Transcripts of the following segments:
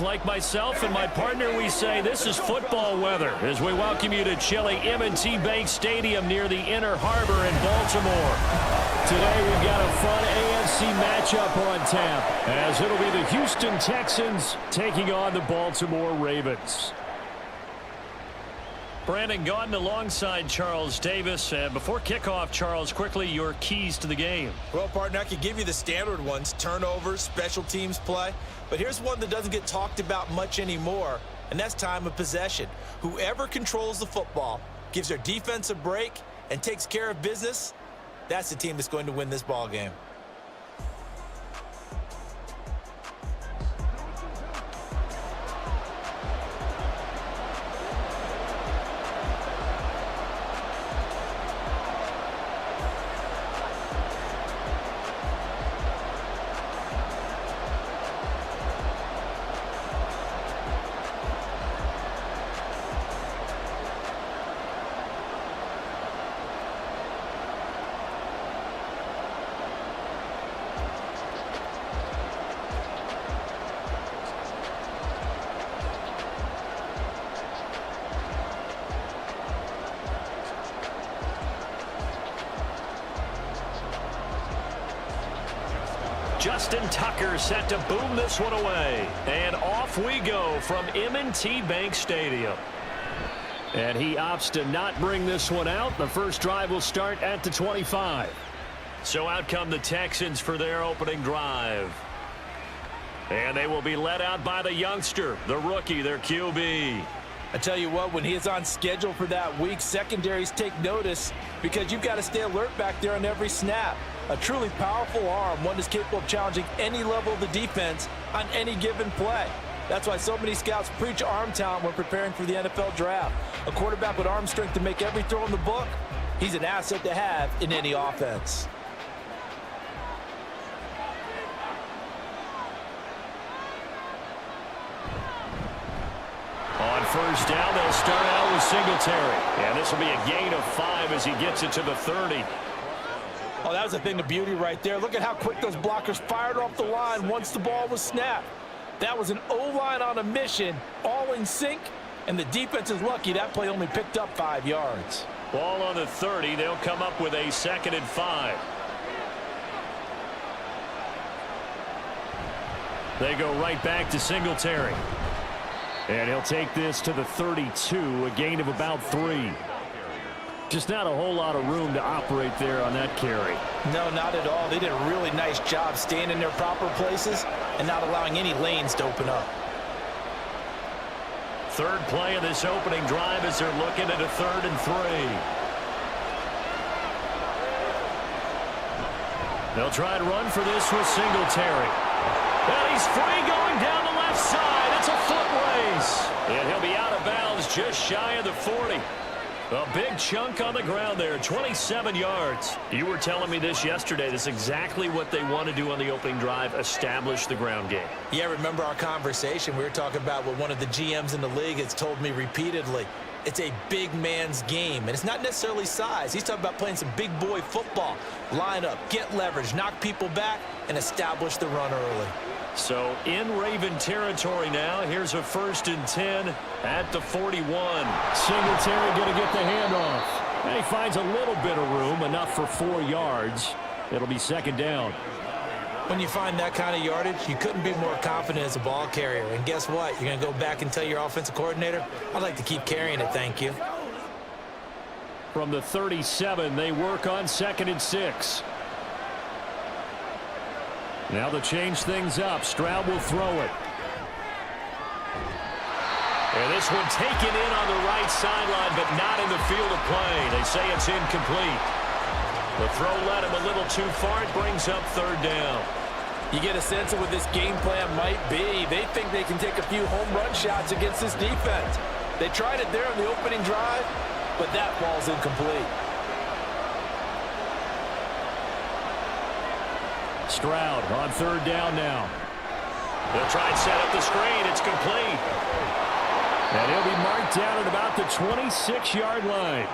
Like myself and my partner, we say this is football weather as we welcome you to chilly M&T Bank Stadium near the Inner Harbor in Baltimore. Today we've got a fun AFC matchup on tap as it'll be the Houston Texans taking on the Baltimore Ravens. Brandon Gaudin alongside Charles Davis. And before kickoff, Charles, quickly your keys to the game. Well, partner, I could give you the standard ones: turnovers, special teams play. But here's one that doesn't get talked about much anymore, and that's time of possession. Whoever controls the football, gives their defense a break, and takes care of business, that's the team that's going to win this ball game. Justin Tucker set to boom this one away. And off we go from M&T Bank Stadium. And he opts to not bring this one out. The first drive will start at the 25. So out come the Texans for their opening drive. And they will be led out by the youngster, the rookie, their QB. I tell you what, when he is on schedule for that week, secondaries take notice because you've got to stay alert back there on every snap. A truly powerful arm, one that's capable of challenging any level of the defense on any given play. That's why so many scouts preach arm talent when preparing for the NFL draft. A quarterback with arm strength to make every throw in the book, he's an asset to have in any offense. On first down, they'll start out with Singletary. And this will be a gain of 5 as he gets it to the 30. Oh, that was a thing of beauty right there. Look at how quick those blockers fired off the line once the ball was snapped. That was an O-line on a mission, all in sync, and the defense is lucky that play only picked up 5 yards. Ball on the 30. They'll come up with a 2nd and 5. They go right back to Singletary. And he'll take this to the 32, a gain of about 3. Just not a whole lot of room to operate there on that carry. No, not at all. They did a really nice job staying in their proper places and not allowing any lanes to open up. Third play of this opening drive as they're looking at a 3rd and 3. They'll try to run for this with Singletary. And he's free going down the left side. It's a foot race. And he'll be out of bounds just shy of the 40. A big chunk on the ground there, 27 yards. You were telling me this yesterday. This is exactly what they want to do on the opening drive, establish the ground game. Yeah, remember our conversation? We were talking about what one of the GMs in the league has told me repeatedly. It's a big man's game, and it's not necessarily size. He's talking about playing some big boy football. Line up, get leverage, knock people back, and establish the run early. So in Raven territory now. Here's a 1st and 10 at the 41. Singletary going to get the handoff. And he finds a little bit of room, enough for 4 yards. It'll be 2nd down. When you find that kind of yardage, you couldn't be more confident as a ball carrier. And guess what? You're going to go back and tell your offensive coordinator, I'd like to keep carrying it, thank you. From the 37, they work on 2nd and 6. Now they'll change things up. Stroud will throw it. And this one taken in on the right sideline, but not in the field of play. They say it's incomplete. The throw led him a little too far. It brings up 3rd down. You get a sense of what this game plan might be. They think they can take a few home run shots against this defense. They tried it there on the opening drive, but that ball's incomplete. Stroud on 3rd down now. They'll try and set up the screen. It's complete. And he'll be marked down at about the 26-yard line.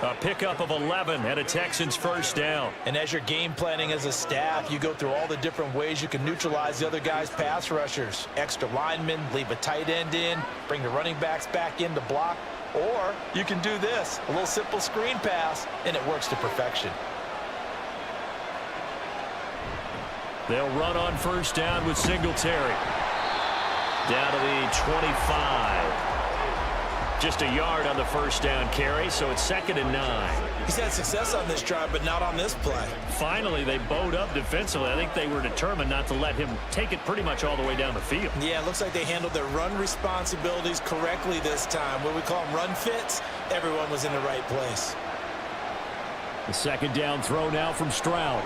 A pickup of 11 and a Texans first down. And as you're game planning as a staff, you go through all the different ways you can neutralize the other guy's pass rushers. Extra linemen, leave a tight end in, bring the running backs back in to block. Or you can do this, a little simple screen pass, and it works to perfection. They'll run on first down with Singletary. Down to the 25. Just a yard on the first down carry, so it's 2nd and 9. He's had success on this drive, but not on this play. Finally, they bowed up defensively. I think they were determined not to let him take it pretty much all the way down the field. Yeah, it looks like they handled their run responsibilities correctly this time. What we call them run fits, everyone was in the right place. The 2nd down throw now from Stroud.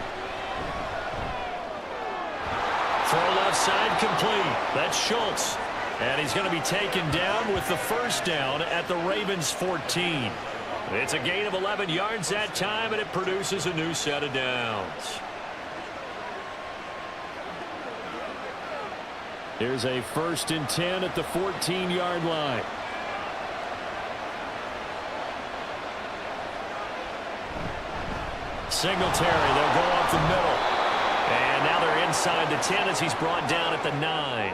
Throw left side complete. That's Schultz. And he's going to be taken down with the first down at the Ravens 14. It's a gain of 11 yards that time, and it produces a new set of downs. Here's a 1st and 10 at the 14-yard line. Singletary, they'll go up the middle. And now they're inside the 10 as he's brought down at the 9.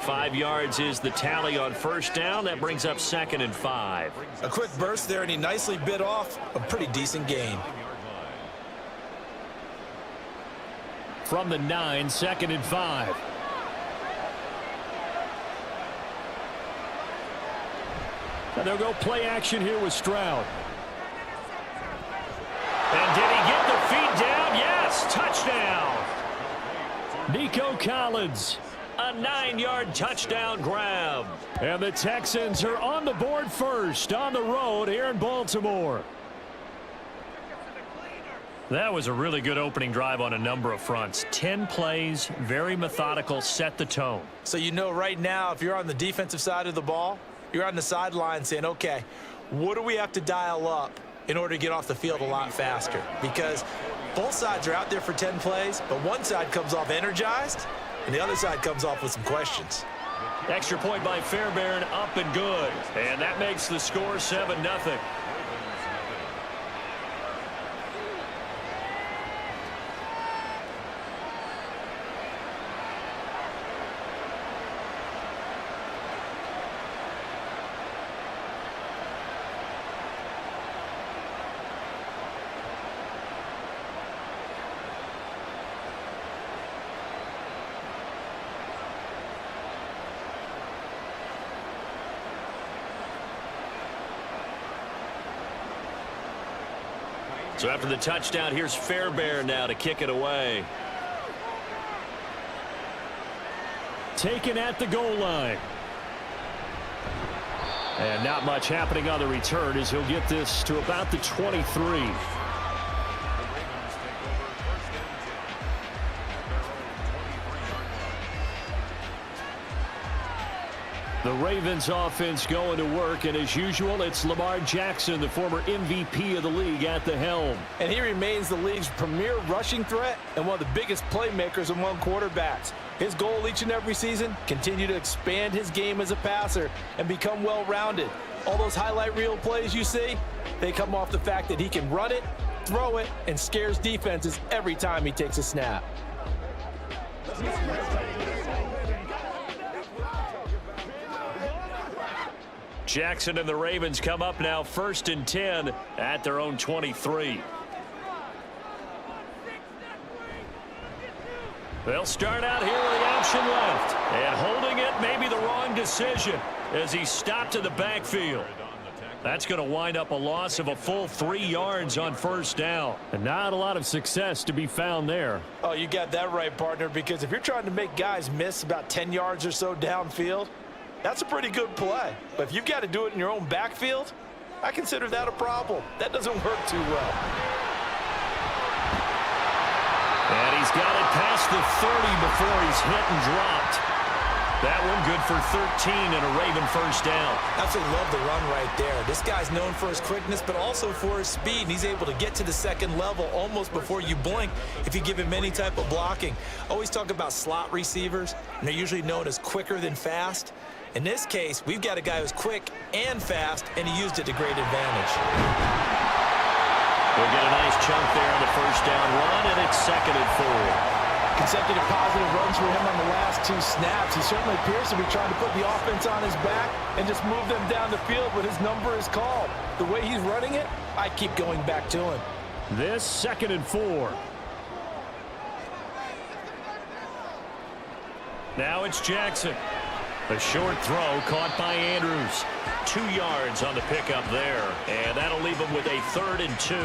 5 yards is the tally on first down. That brings up 2nd and 5. A quick burst there, and he nicely bit off a pretty decent gain. From the 9, 2nd and 5. And they'll go play action here with Stroud. And did he get the feet down? Yes, touchdown. Nico Collins. A 9-yard touchdown grab. And the Texans are on the board first on the road here in Baltimore. That was a really good opening drive on a number of fronts. 10 plays, very methodical, set the tone. So you know right now, if you're on the defensive side of the ball, you're on the sideline saying, okay, what do we have to dial up in order to get off the field a lot faster? Because both sides are out there for 10 plays, but one side comes off energized, and the other side comes off with some questions. Extra point by Fairbairn, up and good. And that makes the score 7-0. So after the touchdown, here's Fairbairn now to kick it away. Taken at the goal line. And not much happening on the return as he'll get this to about the 23. The Ravens offense going to work, and as usual, it's Lamar Jackson, the former MVP of the league, at the helm. And he remains the league's premier rushing threat and one of the biggest playmakers among quarterbacks. His goal each and every season, continue to expand his game as a passer and become well-rounded. All those highlight reel plays you see, they come off the fact that he can run it, throw it, and scares defenses every time he takes a snap. Jackson and the Ravens come up now 1st and 10 at their own 23. They'll start out here with the option left. And holding it may be the wrong decision as he stopped in the backfield. That's going to wind up a loss of a full 3 yards on first down. And not a lot of success to be found there. Oh, you got that right, partner, because if you're trying to make guys miss about 10 yards or so downfield, that's a pretty good play. But if you've got to do it in your own backfield, I consider that a problem. That doesn't work too well. And he's got it past the 30 before he's hit and dropped. That one good for 13 and a Raven first down. Absolutely love the run right there. This guy's known for his quickness, but also for his speed. And he's able to get to the second level almost before you blink if you give him any type of blocking. Always talk about slot receivers, and they're usually known as quicker than fast. In this case, we've got a guy who's quick and fast, and he used it to great advantage. We'll get a nice chunk there on the first down run, and it's 2nd and 4. Consecutive positive runs for him on the last 2 snaps. He certainly appears to be trying to put the offense on his back and just move them down the field, but his number is called. The way he's running it, I keep going back to him. This 2nd and 4. Now it's Jackson. A short throw caught by Andrews. 2 yards on the pickup there, and that'll leave him with a 3rd and 2.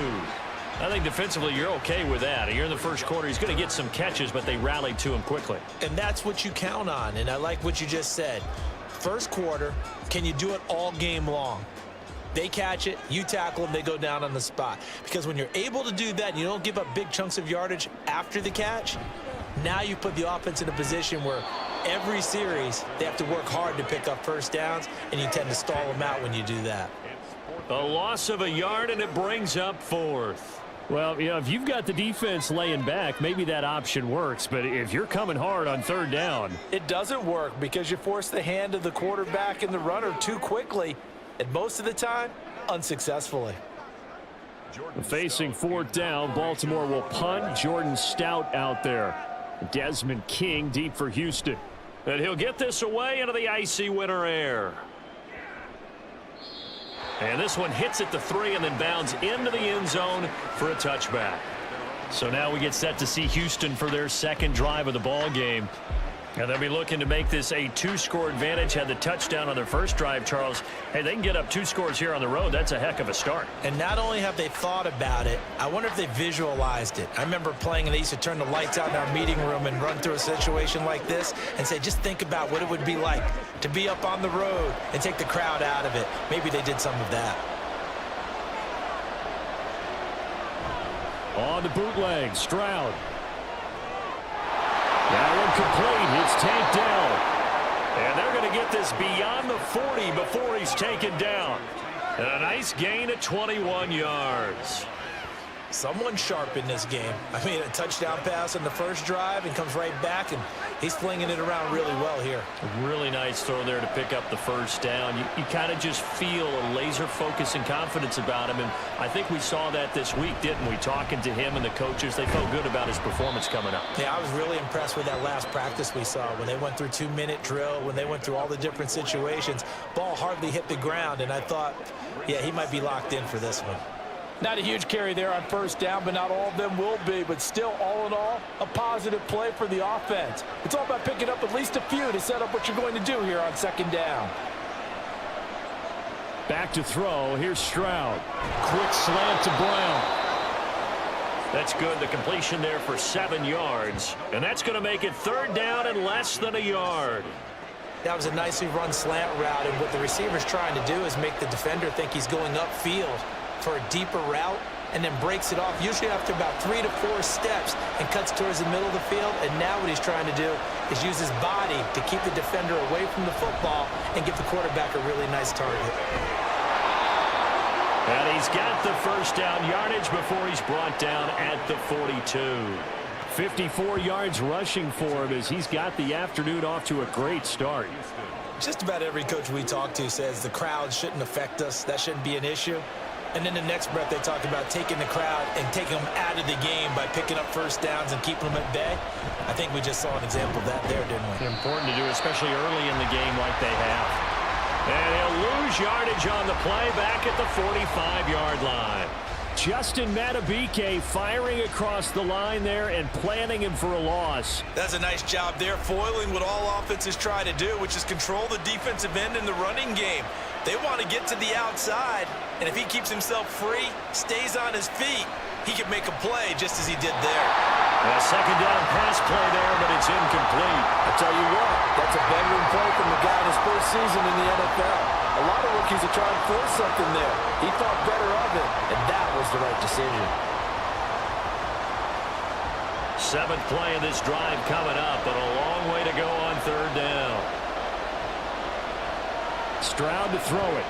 I think defensively you're okay with that. You're in the first quarter. He's going to get some catches, but they rallied to him quickly. And that's what you count on, and I like what you just said. First quarter, can you do it all game long? They catch it, you tackle them, they go down on the spot. Because when you're able to do that and you don't give up big chunks of yardage after the catch, now you put the offense in a position where every series they have to work hard to pick up first downs, and you tend to stall them out when you do that. A loss of a yard, and it brings up 4th. Well, you know, if you've got the defense laying back, maybe that option works. But if you're coming hard on 3rd down, it doesn't work because you force the hand of the quarterback and the runner too quickly, and most of the time, unsuccessfully. Facing 4th down, Baltimore will punt. Jordan Stout out there. Desmond King deep for Houston. And he'll get this away into the icy winter air. And this one hits at the 3 and then bounds into the end zone for a touchback. So now we get set to see Houston for their 2nd drive of the ball game. And they'll be looking to make this a 2-score advantage. Had the touchdown on their first drive, Charles. Hey, they can get up 2 scores here on the road. That's a heck of a start. And not only have they thought about it, I wonder if they visualized it. I remember playing and they used to turn the lights out in our meeting room and run through a situation like this and say, just think about what it would be like to be up on the road and take the crowd out of it. Maybe they did some of that. On the bootleg, Stroud. That one complete. It's tanked down. And they're going to get this beyond the 40 before he's taken down. And a nice gain of 21 yards. Someone sharp in this game. I mean, a touchdown pass on the first drive and comes right back, and he's flinging it around really well here. A really nice throw there to pick up the first down. You kind of just feel a laser focus and confidence about him, and I think we saw that this week, didn't we? Talking to him and the coaches, they felt good about his performance coming up. Yeah, I was really impressed with that last practice we saw when they went through 2-minute drill, when they went through all the different situations. Ball hardly hit the ground, and I thought, yeah, he might be locked in for this one. Not a huge carry there on first down, but not all of them will be. But still, all in all, a positive play for the offense. It's all about picking up at least a few to set up what you're going to do here on 2nd down. Back to throw. Here's Stroud. Quick slant to Brown. That's good. The completion there for 7 yards. And that's going to make it 3rd down and less than a yard. That was a nicely run slant route, and what the receiver's trying to do is make the defender think he's going upfield for a deeper route, and then breaks it off, usually after about 3 to 4 steps, and cuts towards the middle of the field. And now what he's trying to do is use his body to keep the defender away from the football and give the quarterback a really nice target. And he's got the first down yardage before he's brought down at the 42. 54 yards rushing for him as he's got the afternoon off to a great start. Just about every coach we talk to says the crowd shouldn't affect us. That shouldn't be an issue. And then the next breath they talk about taking the crowd and taking them out of the game by picking up first downs and keeping them at bay. I think we just saw an example of that there, didn't we? Important to do, especially early in the game like they have. And he'll lose yardage on the play back at the 45-yard line. Justin Madubuike firing across the line there and planning him for a loss. That's a nice job there, foiling what all offenses try to do, which is control the defensive end in the running game. They want to get to the outside, and if he keeps himself free, stays on his feet, he can make a play just as he did there. A 2nd down pass play there, but it's incomplete. I tell you what, that's a veteran play from the guy in his first season in the NFL. A lot of rookies are trying to force something there. He thought better of it, and that was the right decision. 7th play of this drive coming up, but a long way to go on 3rd down. Stroud to throw it.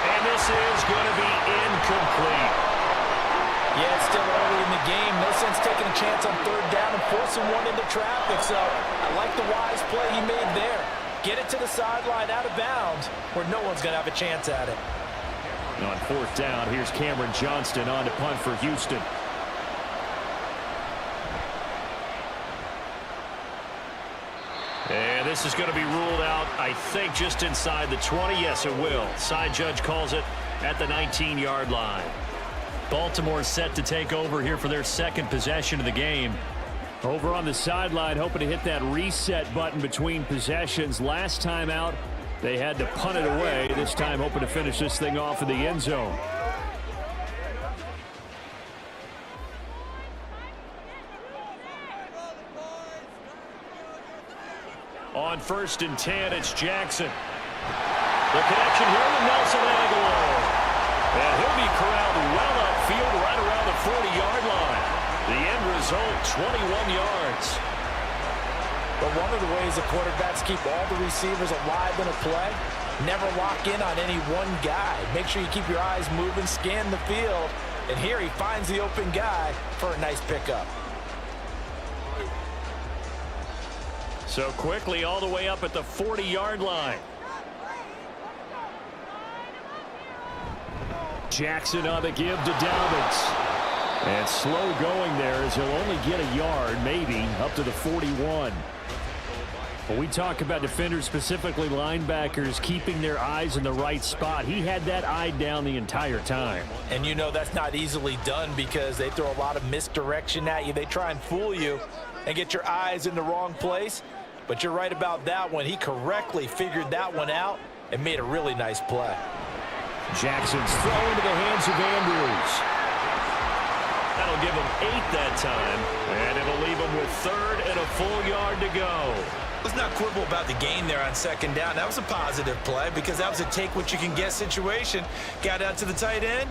And this is going to be incomplete. Yeah, it's still early in the game. No sense taking a chance on 3rd down and forcing one into traffic. So I like the wise play he made there. Get it to the sideline out of bounds where no one's going to have a chance at it. On fourth down, here's Cameron Johnston on to punt for Houston. And this is going to be ruled out, I think, just inside the 20. Yes, it will. Side judge calls it at the 19-yard line. Baltimore set to take over here for their second possession of the game. Over on the sideline, hoping to hit that reset button between possessions. Last time out, they had to punt it away. This time, hoping to finish this thing off in the end zone. On 1st and 10, it's Jackson. The connection here with Nelson Aguilar. And he'll be corralled well upfield right around the 40-yard line. The end result, 21 yards. But one of the ways the quarterbacks keep all the receivers alive in a play, never lock in on any one guy. Make sure you keep your eyes moving, scan the field. And here he finds the open guy for a nice pickup. So quickly all the way up at the 40-yard line. Jackson on the give to Dobbins. And slow going there as he'll only get a yard, maybe, up to the 41. When we talk about defenders, specifically linebackers, keeping their eyes in the right spot, he had that eye down the entire time. And you know that's not easily done because they throw a lot of misdirection at you. They try and fool you and get your eyes in the wrong place. But you're right about that one. He correctly figured that one out and made a really nice play. Jackson's throw into the hands of Andrews. That'll give him 8 that time, and it'll leave him with 3rd and a full yard to go. Let's not quibble about the gain there on 2nd down. That was a positive play because that was a take-what-you-can-get situation. Got out to the tight end.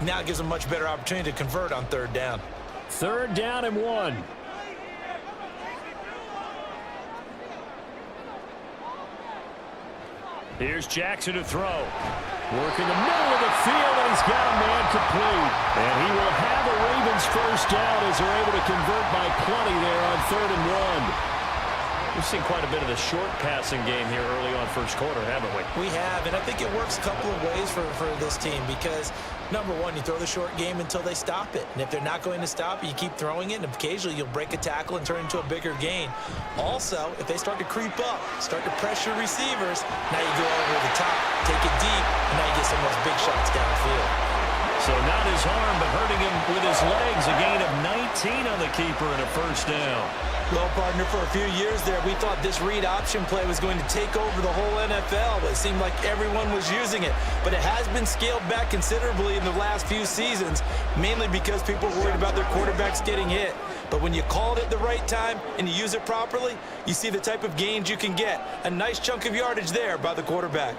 Now it gives him a much better opportunity to convert on 3rd down. 3rd down and 1. Here's Jackson to throw. Working the middle of the field, and he's got a man complete. And he will have a Ravens first down as they're able to convert by plenty there on 3rd and 1. We've seen quite a bit of the short passing game here early on first quarter, haven't we? We have, and I think it works a couple of ways for this team because, number one, you throw the short game until they stop it. And if they're not going to stop it, you keep throwing it, and occasionally you'll break a tackle and turn into a bigger gain. Also, if they start to creep up, start to pressure receivers, now you go over the top, take it deep, and now you get some of those big shots downfield. So not his arm, but hurting him with his legs. A gain of 19 on the keeper and a first down. Well, partner, for a few years there, we thought this read option play was going to take over the whole NFL. It seemed like everyone was using it. But it has been scaled back considerably in the last few seasons, mainly because people are worried about their quarterbacks getting hit. But when you call it at the right time and you use it properly, you see the type of gains you can get. A nice chunk of yardage there by the quarterback.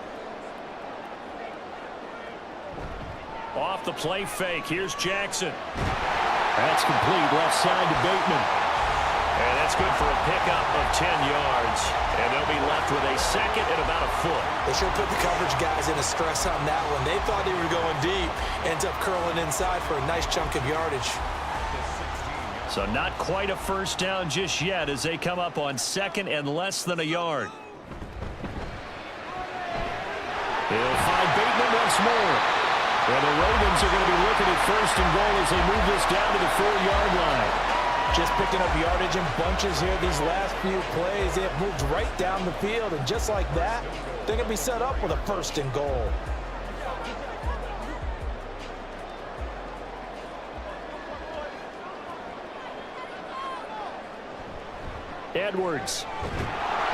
Off the play fake, here's Jackson. That's complete, left side to Bateman. And that's good for a pickup of 10 yards. And they'll be left with a 2nd and about a foot. They sure put the coverage guys in a stress on that one. They thought they were going deep. Ends up curling inside for a nice chunk of yardage. So not quite a first down just yet as they come up on 2nd and less than a yard. He'll find Bateman once more. And the Ravens are going to be looking at 1st and goal as they move this down to the 4-yard line. Just picking up yardage in bunches here these last few plays. They have moved right down the field, and just like that, they're going to be set up with a 1st and goal. Edwards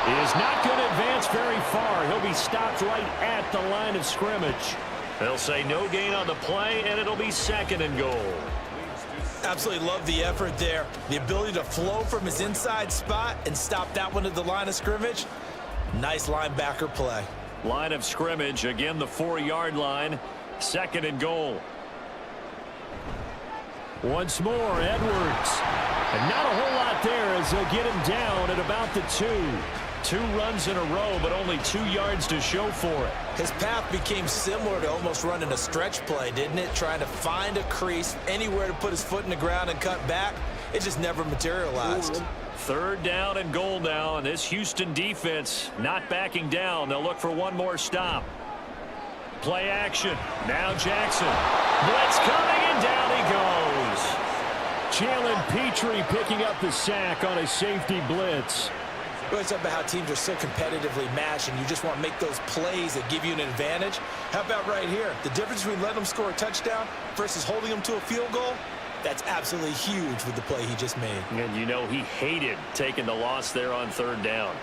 is not going to advance very far. He'll be stopped right at the line of scrimmage. They'll say no gain on the play, and it'll be 2nd and goal. Absolutely love the effort there. The ability to flow from his inside spot and stop that one at the line of scrimmage. Nice linebacker play. Line of scrimmage, again the 4-yard line. 2nd and goal. Once more, Edwards. And not a whole lot there as they'll get him down at about the 2. 2 runs in a row, but only 2 yards to show for it. His path became similar to almost running a stretch play, didn't it? Trying to find a crease, anywhere to put his foot in the ground and cut back. It just never materialized. 3rd down and goal now, and this Houston defense not backing down. They'll look for one more stop. Play action. Now Jackson. Blitz coming, and down he goes. Jalen Petrie picking up the sack on a safety blitz. We always talk about how teams are so competitively matched, and you just want to make those plays that give you an advantage. How about right here? The difference between letting them score a touchdown versus holding them to a field goal, that's absolutely huge with the play he just made. And you know he hated taking the loss there on third down.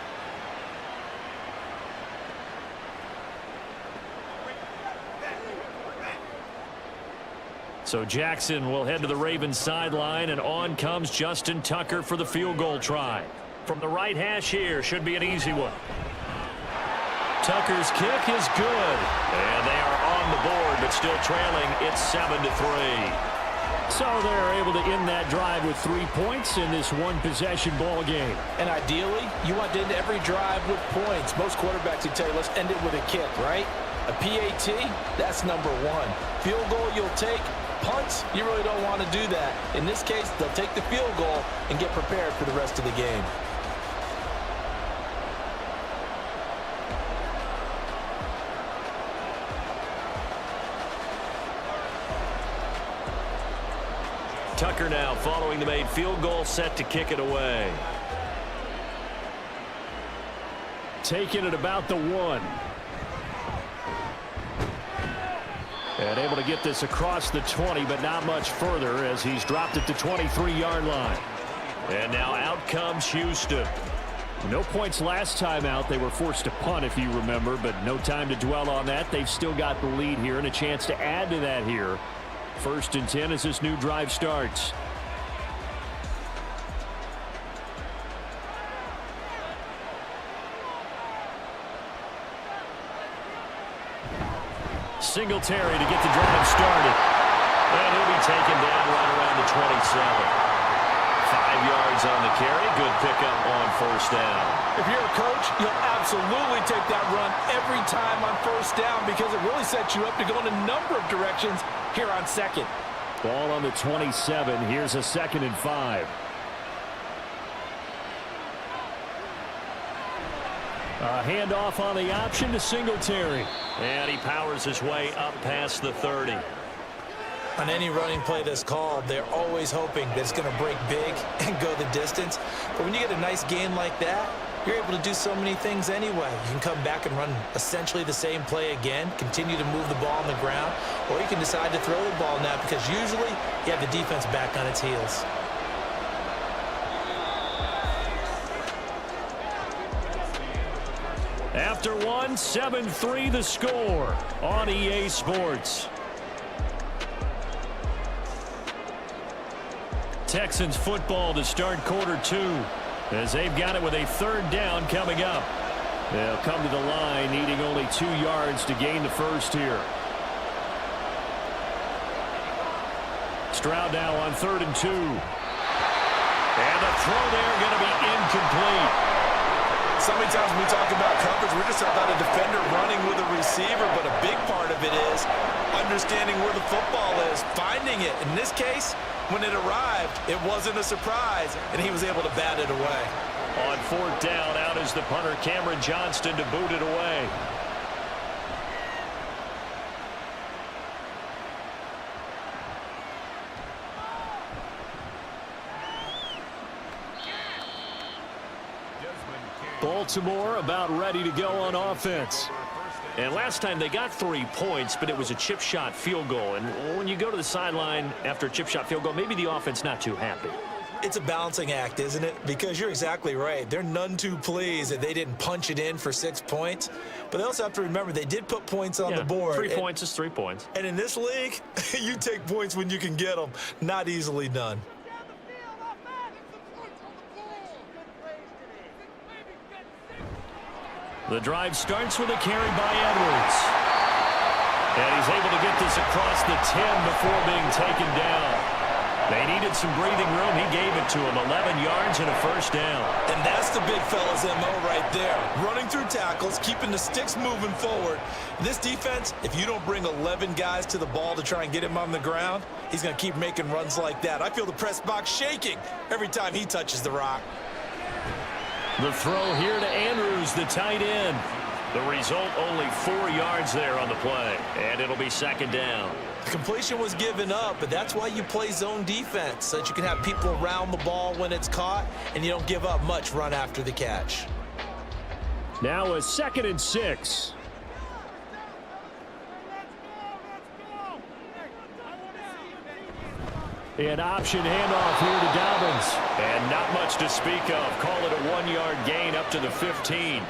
So Jackson will head to the Ravens sideline, and on comes Justin Tucker for the field goal try. From the right hash here, should be an easy one. Tucker's kick is good. And they are on the board, but still trailing. It's 7-3. So they're able to end that drive with 3 points in this one-possession ball game. And ideally, you want to end every drive with points. Most quarterbacks would tell you, let's end it with a kick, right? A PAT, that's number one. Field goal you'll take. Punts, you really don't want to do that. In this case, they'll take the field goal and get prepared for the rest of the game. Tucker now following the made field goal, set to kick it away. Taking it about the 1. And able to get this across the 20, but not much further as he's dropped it to 23-yard line. And now out comes Houston. No points last time out. They were forced to punt, if you remember, but no time to dwell on that. They've still got the lead here and a chance to add to that here. 1st and 10 as this new drive starts. Singletary to get the drive started. And he'll be taken down right around the 27. 5 yards on the carry. Good pickup on 1st down. If you're a coach, you'll absolutely take that run every time on 1st down because it really sets you up to go in a number of directions here on 2nd. Ball on the 27. Here's a 2nd and 5. A handoff on the option to Singletary. And he powers his way up past the 30. On any running play that's called, they're always hoping that it's going to break big and go the distance. But when you get a nice game like that, you're able to do so many things anyway. You can come back and run essentially the same play again, continue to move the ball on the ground, or you can decide to throw the ball now because usually you have the defense back on its heels. After 1, 7-3 the score on EA Sports. Texans football to start quarter 2 as they've got it with a 3rd down coming up. They'll come to the line needing only 2 yards to gain the 1st here. Stroud now on 3rd and 2. And the throw there going to be incomplete. So many times when we talk about coverage, we're just about a defender running with a receiver, but a big part of it is understanding where the football is, finding it. In this case, when it arrived, it wasn't a surprise, and he was able to bat it away. On 4th down, out is the punter Cameron Johnston to boot it away. Baltimore about ready to go on offense. And last time they got 3 points, but it was a chip shot field goal. And when you go to the sideline after a chip shot field goal, maybe the offense not too happy. It's a balancing act, isn't it? Because you're exactly right. They're none too pleased that they didn't punch it in for 6 points. But they also have to remember they did put points on the board. 3 points is 3 points. And in this league, you take points when you can get them. Not easily done. The drive starts with a carry by Edwards. And he's able to get this across the 10 before being taken down. They needed some breathing room. He gave it to him. 11 yards and a 1st down. And that's the big fella's MO right there. Running through tackles, keeping the sticks moving forward. This defense, if you don't bring 11 guys to the ball to try and get him on the ground, he's going to keep making runs like that. I feel the press box shaking every time he touches the rock. The throw here to Andrews, the tight end. The result, only 4 yards there on the play, and it'll be second down. The completion was given up, but that's why you play zone defense, so that you can have people around the ball when it's caught, and you don't give up much run after the catch. Now a 2nd and 6. An option handoff here to Dobbins. And not much to speak of. Call it a 1-yard gain up to the 15.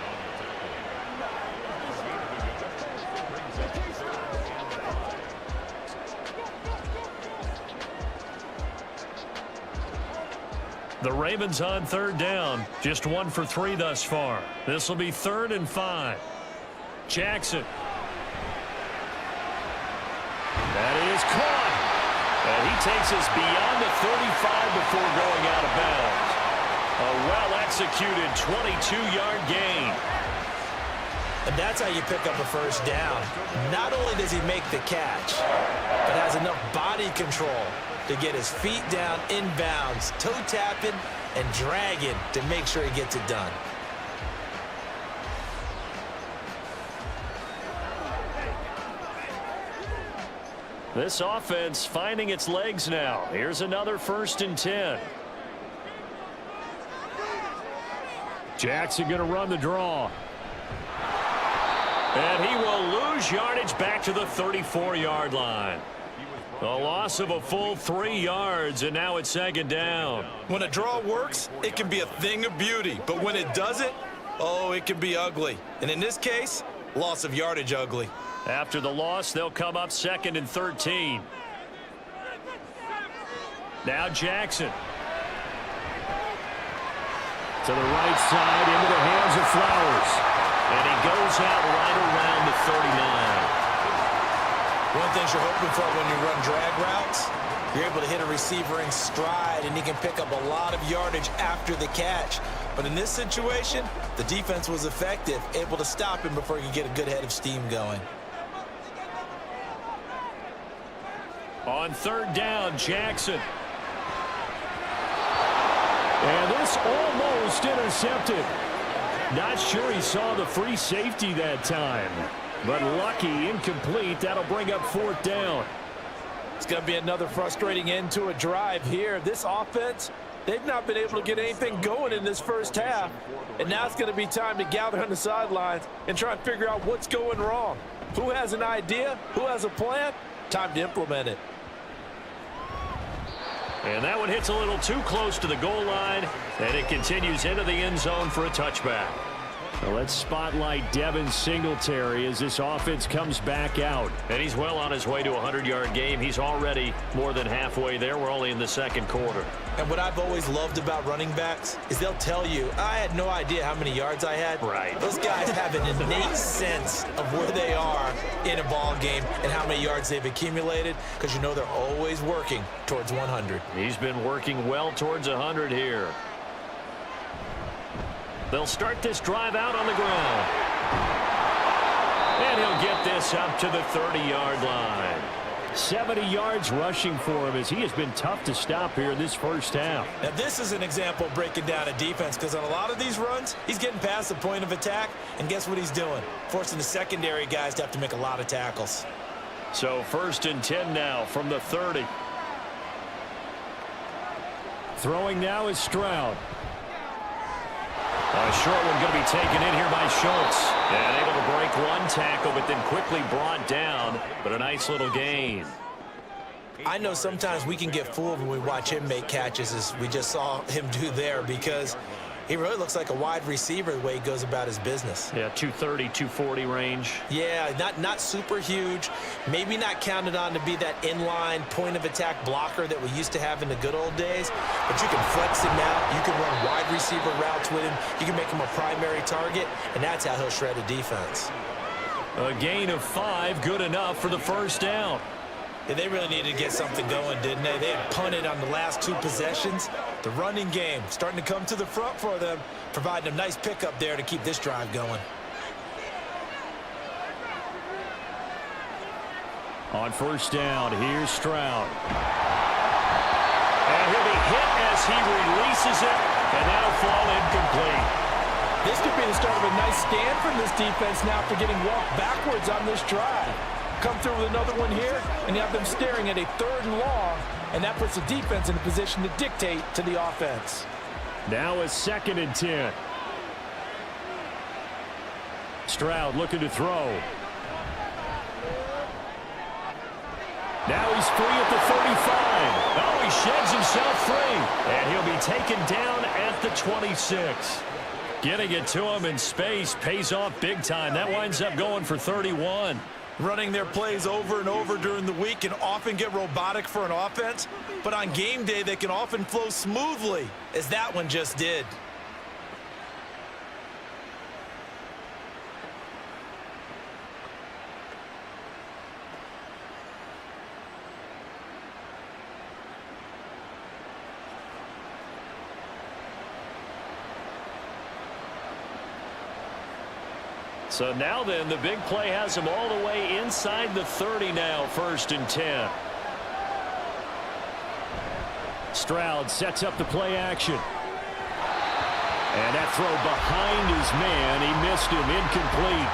The Ravens on 3rd down. Just 1 for 3 thus far. This will be 3rd and 5. Jackson. That is caught. And he takes us beyond the 35 before going out of bounds. A well-executed 22-yard gain. And that's how you pick up a first down. Not only does he make the catch, but has enough body control to get his feet down inbounds, toe tapping and dragging to make sure he gets it done. This offense finding its legs now. Here's another 1st and 10. Jackson going to run the draw. And he will lose yardage back to the 34-yard line. A loss of a full 3 yards, and now it's 2nd down. When a draw works, it can be a thing of beauty. But when it doesn't, oh, it can be ugly. And in this case, loss of yardage ugly. After the loss, they'll come up 2nd and 13. Now Jackson. To the right side, into the hands of Flowers. And he goes out right around the 39. One of the things you're hoping for when you run drag routes, you're able to hit a receiver in stride, and he can pick up a lot of yardage after the catch. But in this situation, the defense was effective, able to stop him before he could get a good head of steam going. On 3rd down, Jackson. And this almost intercepted. Not sure he saw the free safety that time. But lucky, incomplete. That'll bring up 4th down. It's going to be another frustrating end to a drive here. This offense, they've not been able to get anything going in this first half. And now it's going to be time to gather on the sidelines and try and figure out what's going wrong. Who has an idea? Who has a plan? Time to implement it. And that one hits a little too close to the goal line, and it continues into the end zone for a touchback. Well, let's spotlight Devin Singletary as this offense comes back out. And he's well on his way to a 100-yard game. He's already more than halfway there. We're only in the 2nd quarter. And what I've always loved about running backs is they'll tell you, I had no idea how many yards I had. Right. Those guys have an innate sense of where they are in a ball game and how many yards they've accumulated, because you know they're always working towards 100. He's been working well towards 100 here. They'll start this drive out on the ground. And he'll get this up to the 30-yard line. 70 yards rushing for him as he has been tough to stop here in this first half. Now, this is an example of breaking down a defense, because on a lot of these runs, he's getting past the point of attack, and guess what he's doing? Forcing the secondary guys to have to make a lot of tackles. So 1st and 10 now from the 30. Throwing now is Stroud. A short one going to be taken in here by Schultz. And able to break one tackle, but then quickly brought down. But a nice little gain. I know sometimes we can get fooled when we watch him make catches, as we just saw him do there, because he really looks like a wide receiver the way he goes about his business. Yeah, 230, 240 range. Yeah, not super huge. Maybe not counted on to be that inline point-of-attack blocker that we used to have in the good old days. But you can flex him out. You can run wide receiver routes with him. You can make him a primary target, and that's how he'll shred a defense. A gain of 5, good enough for the first down. Yeah, they really needed to get something going, didn't they? They had punted on the last 2 possessions. The running game starting to come to the front for them, providing a nice pickup there to keep this drive going. On first down, here's Stroud. And he'll be hit as he releases it, and that'll fall incomplete. This could be the start of a nice stand from this defense now after getting walked backwards on this drive. Come through with another one here, and you have them staring at a 3rd and long, and that puts the defense in a position to dictate to the offense. Now a 2nd and 10. Stroud looking to throw. Now he's free at the 35. Oh, he sheds himself free. And he'll be taken down at the 26. Getting it to him in space pays off big time. That winds up going for 31. Running their plays over and over during the week can often get robotic for an offense, but on game day they can often flow smoothly, as that one just did. So now then, the big play has him all the way inside the 30 now, 1st and 10. Stroud sets up the play action. And that throw behind his man, he missed him, incomplete.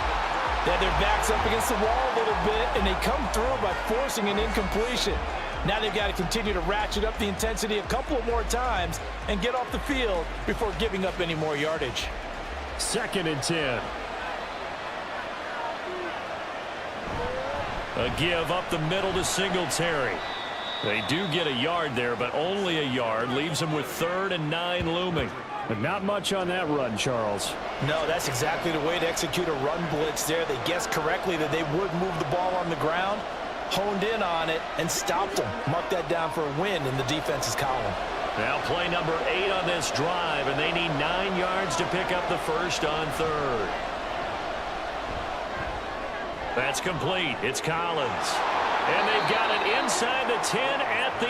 Yeah, their backs up against the wall a little bit, and they come through by forcing an incompletion. Now they've got to continue to ratchet up the intensity a couple more times and get off the field before giving up any more yardage. 2nd and 10. A give up the middle to Singletary. They do get a yard there, but only a yard. Leaves them with 3rd and 9 looming. But not much on that run, Charles. No, that's exactly the way to execute a run blitz there. They guessed correctly that they would move the ball on the ground, honed in on it, and stopped them. Mark that down for a win in the defense's column. Now play number 8 on this drive, and they need 9 yards to pick up the 1st on 3rd. That's complete. It's Collins. And they've got it inside the 10 at the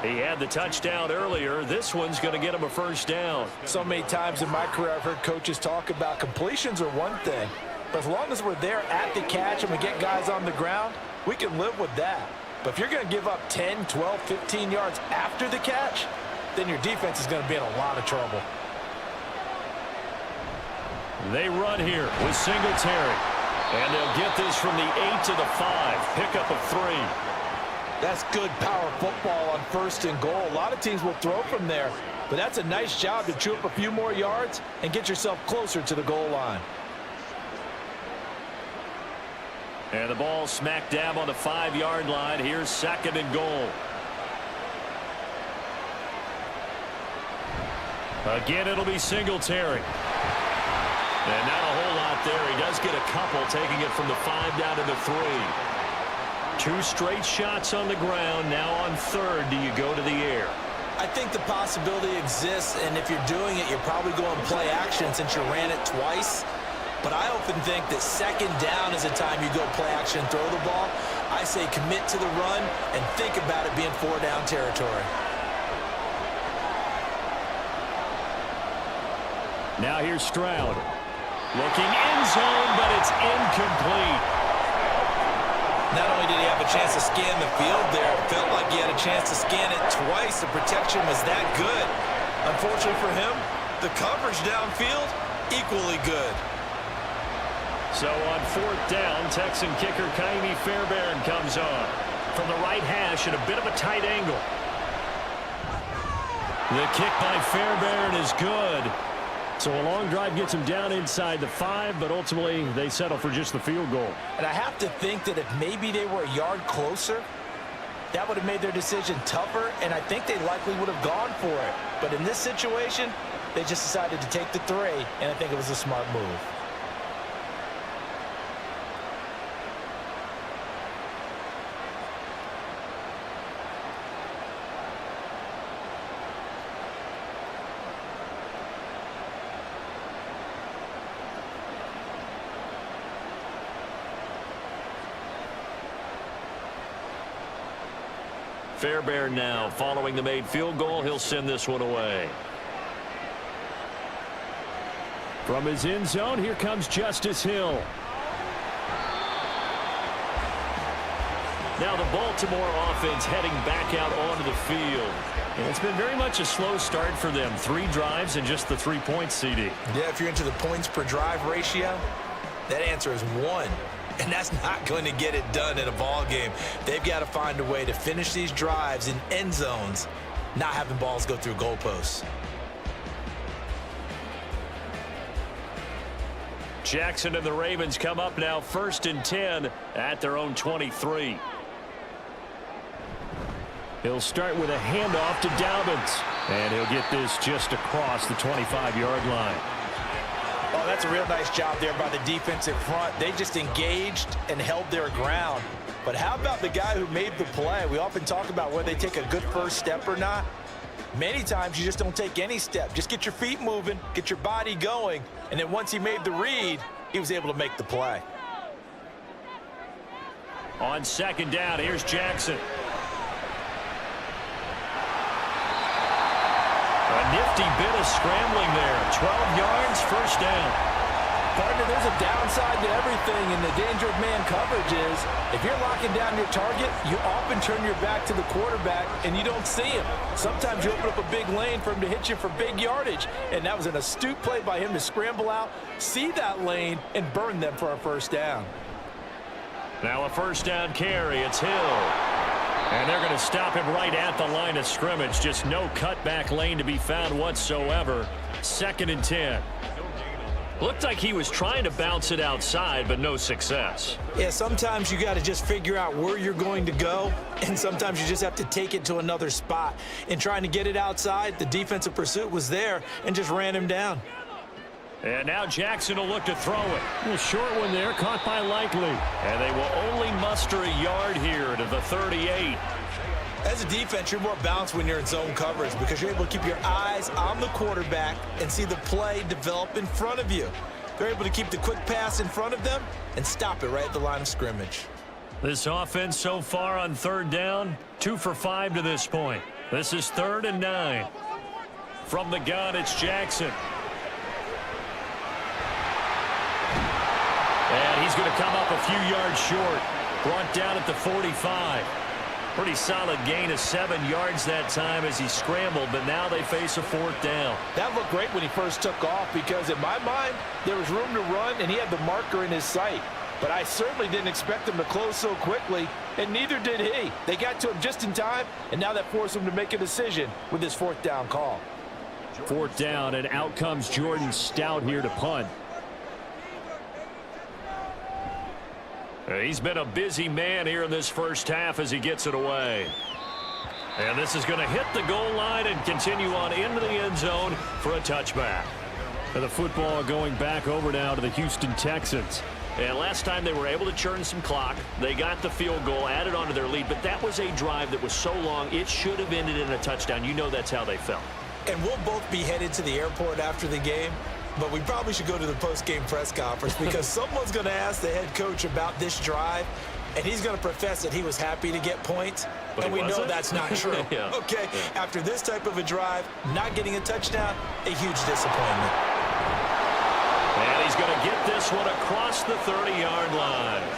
8. He had the touchdown earlier. This one's going to get him a 1st down. So many times in my career I've heard coaches talk about completions are one thing, but as long as we're there at the catch and we get guys on the ground, we can live with that. But if you're going to give up 10, 12, 15 yards after the catch, then your defense is going to be in a lot of trouble. They run here with Singletary. And they'll get this from the 8 to the 5. Pickup of 3. That's good power football on 1st and goal. A lot of teams will throw from there, but that's a nice job to chew up a few more yards and get yourself closer to the goal line. And the ball smack dab on the 5-yard line. Here's 2nd and goal. Again, it'll be Singletary. And not a whole lot there. He does get a couple, taking it from the 5 down to the 3. 2 straight shots on the ground. Now on 3rd, do you go to the air? I think the possibility exists, and if you're doing it, you're probably going play action since you ran it twice. But I often think that 2nd down is a time you go play action and throw the ball. I say commit to the run and think about it being 4-down territory. Now here's Stroud. Looking end zone, but it's incomplete. Not only did he have a chance to scan the field there, it felt like he had a chance to scan it twice. The protection was that good. Unfortunately for him, the coverage downfield, equally good. So on 4th down, Texan kicker Kaimi Fairbairn comes on. From the right hash at a bit of a tight angle. The kick by Fairbairn is good. So a long drive gets him down inside the 5, but ultimately they settle for just the field goal. And I have to think that if maybe they were a yard closer, that would have made their decision tougher, and I think they likely would have gone for it. But in this situation, they just decided to take the 3, and I think it was a smart move. Fairbairn now following the made field goal. He'll send this one away. From his end zone, here comes Justice Hill. Now the Baltimore offense heading back out onto the field. And it's been very much a slow start for them. 3 drives and just the 3 points, CD. Yeah, if you're into the points per drive ratio, that answer is 1. And that's not going to get it done in a ball game. They've got to find a way to finish these drives in end zones, not having balls go through goalposts. Jackson and the Ravens come up now 1st and 10 at their own 23. He'll start with a handoff to Dobbins. And he'll get this just across the 25-yard line. Oh, that's a real nice job there by the defensive front. They just engaged and held their ground. But how about the guy who made the play? We often talk about whether they take a good first step or not. Many times you just don't take any step. Just get your feet moving, get your body going, and then once he made the read, he was able to make the play. On 2nd down, here's Jackson. A nifty bit of scrambling there. 12 yards, 1st down. Partner, there's a downside to everything, and the danger of man coverage is if you're locking down your target, you often turn your back to the quarterback and you don't see him. Sometimes you open up a big lane for him to hit you for big yardage, and that was an astute play by him to scramble out, see that lane, and burn them for a 1st down. Now a 1st down carry. It's Hill. And they're going to stop him right at the line of scrimmage. Just no cutback lane to be found whatsoever. 2nd and 10. Looked like he was trying to bounce it outside, but no success. Yeah, sometimes you got to just figure out where you're going to go, and sometimes you just have to take it to another spot. In trying to get it outside, the defensive pursuit was there and just ran him down. And now Jackson will look to throw it. A short one there, caught by Likely. And they will only muster a yard here to the 38. As a defense, you're more balanced when you're in zone coverage because you're able to keep your eyes on the quarterback and see the play develop in front of you. They're able to keep the quick pass in front of them and stop it right at the line of scrimmage. This offense so far on 3rd down, 2 for 5 to this point. This is 3rd and 9. From the gun, it's Jackson. And he's going to come up a few yards short. Brought down at the 45. Pretty solid gain of 7 yards that time as he scrambled, but now they face a 4th down. That looked great when he first took off because in my mind, there was room to run and he had the marker in his sight. But I certainly didn't expect him to close so quickly, and neither did he. They got to him just in time, and now that forced him to make a decision with his 4th down call. 4th down, and out comes Jordan Stout here to punt. He's been a busy man here in this 1st half as he gets it away. And this is going to hit the goal line and continue on into the end zone for a touchback. And the football going back over now to the Houston Texans. And last time they were able to churn some clock. They got the field goal, added onto their lead, but that was a drive that was so long it should have ended in a touchdown. You know that's how they felt. And we'll both be headed to the airport after the game. But we probably should go to the post-game press conference because someone's going to ask the head coach about this drive, and he's going to profess that he was happy to get points, but and we know that's not true. Yeah. Okay, yeah. After this type of a drive, not getting a touchdown, a huge disappointment. And he's going to get this one across the 30-yard line.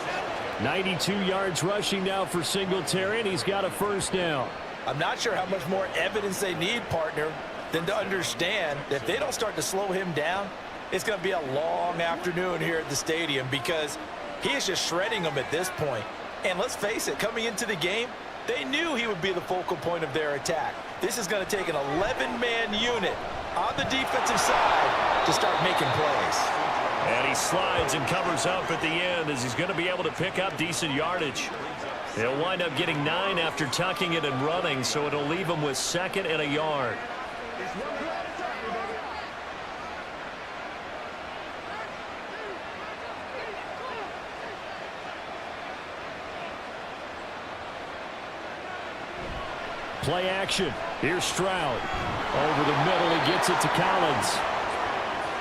92 yards rushing now for Singletary, and he's got a 1st down. I'm not sure how much more evidence they need, partner, than to understand that if they don't start to slow him down, it's going to be a long afternoon here at the stadium because he is just shredding them at this point. And let's face it, coming into the game, they knew he would be the focal point of their attack. This is going to take an 11-man unit on the defensive side to start making plays. And he slides and covers up at the end as he's going to be able to pick up decent yardage. He'll wind up getting 9 after tucking it and running, so it'll leave him with 2nd and a yard. Play action. Here's Stroud. Over the middle, he gets it to Collins.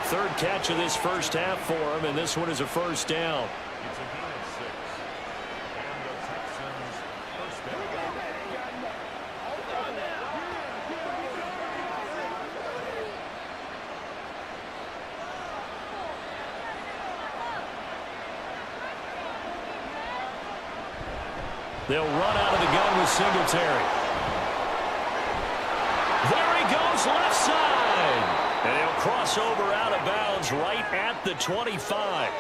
3rd catch of this 1st half for him, and this one is a 1st down. It's a gain of 6. And the Texans first down. They'll run out of the gun with Singletary. There he goes, left side. And he'll cross over out of bounds right at the 25.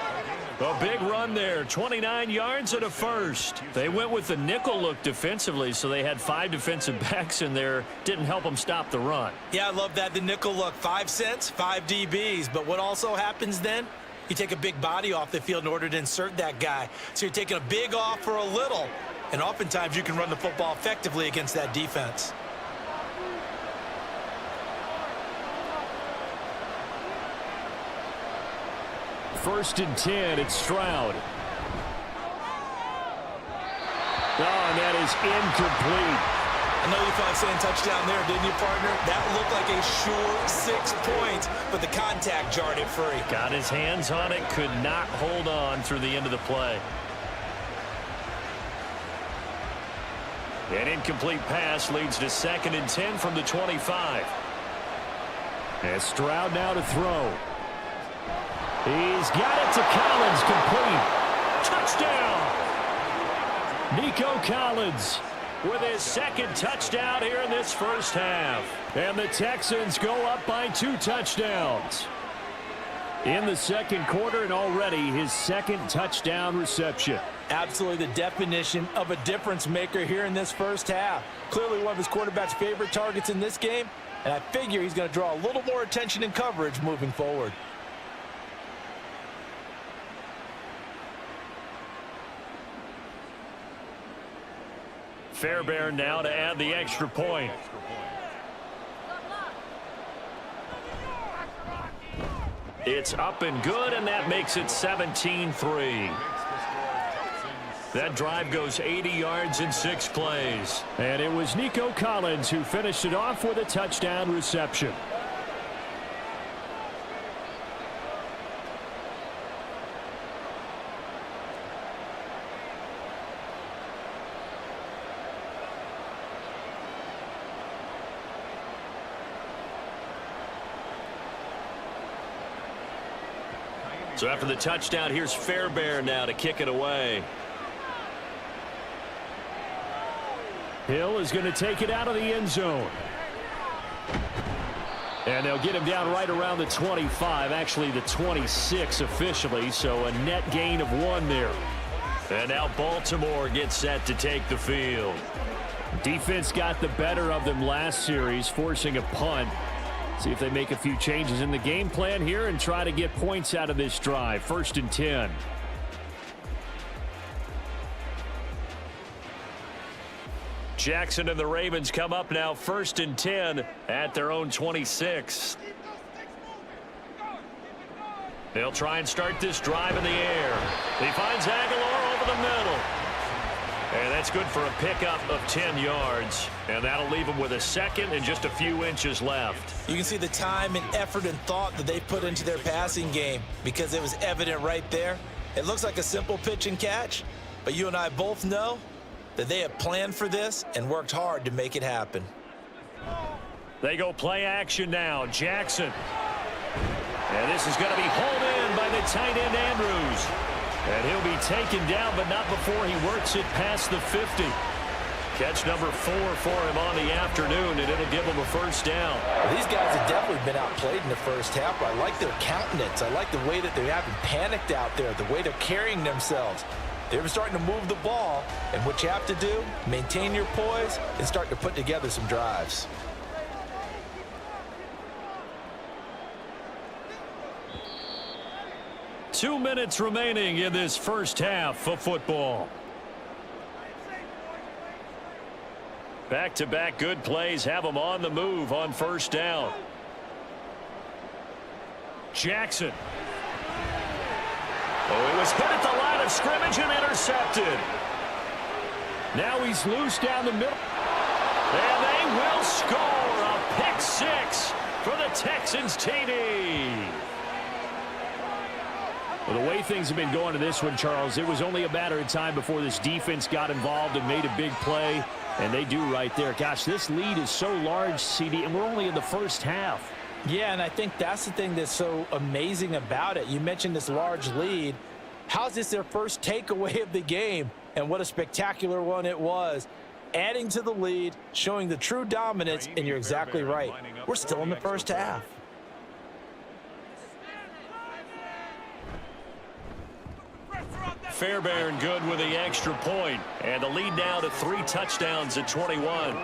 A big run there, 29 yards and a first. They went with the nickel look defensively, so they had 5 defensive backs in there. Didn't help them stop the run. Yeah, I love that, the nickel look. 5 cents, 5 DBs. But what also happens then? You take a big body off the field in order to insert that guy. So you're taking a big off for a little. And oftentimes you can run the football effectively against that defense. First and 10, it's Stroud. Oh, and that is incomplete. I know you thought saying touchdown there, didn't you, partner? That looked like a sure 6 points, but the contact jarred it free. Got his hands on it, could not hold on through the end of the play. An incomplete pass leads to 2nd and 10 from the 25. And Stroud now to throw. He's got it to Collins, complete. Touchdown! Nico Collins with his 2nd touchdown here in this first half. And the Texans go up by 2 touchdowns in the second quarter, and already his 2nd touchdown reception. Absolutely the definition of a difference maker here in this first half. Clearly one of his quarterback's favorite targets in this game, and I figure he's going to draw a little more attention and coverage moving forward. Fairbairn now to add the extra point. It's up and good, and that makes it 17-3. That drive goes 80 yards in 6 plays. And it was Nico Collins who finished it off with a touchdown reception. So after the touchdown, here's Fairbairn now to kick it away. Hill is going to take it out of the end zone. And they'll get him down right around the 25, actually the 26 officially, so a net gain of 1 there. And now Baltimore gets set to take the field. Defense got the better of them last series, forcing a punt. See if they make a few changes in the game plan here and try to get points out of this drive. 1st and 10. Jackson and the Ravens come up now 1st and 10 at their own 26. They'll try and start this drive in the air. He finds Aguilar over the middle. And that's good for a pickup of 10 yards. And that'll leave him with a 2nd and just a few inches left. You can see the time and effort and thought that they put into their passing game because it was evident right there. It looks like a simple pitch and catch, but you and I both know that they have planned for this and worked hard to make it happen. They go play action now. Jackson. And this is going to be hauled in by the tight end Andrews. And he'll be taken down, but not before he works it past the 50. Catch number 4 for him on the afternoon, and it'll give him a first down. Well, these guys have definitely been outplayed in the first half, but I like their countenance. I like the way that they haven't panicked out there, the way they're carrying themselves. They're starting to move the ball, and what you have to do, maintain your poise and start to put together some drives. Two minutes remaining in this first half of football. Back-to-back good plays have them on the move on first down. Jackson. Oh, he was hit at the line of scrimmage and intercepted. Now he's loose down the middle. And they will score a pick 6 for the Texans TD. Well, the way things have been going to this one, Charles, it was only a matter of time before this defense got involved and made a big play, and they do right there. Gosh, this lead is so large, CD, and we're only in the first half. Yeah, and I think that's the thing that's so amazing about it. You mentioned this large lead. How is this their first takeaway of the game? and what a spectacular one it was. Adding to the lead, showing the true dominance, and you're exactly right. We're still in the first half. Fairbairn good with the extra point, and the lead now to 3 touchdowns at 21.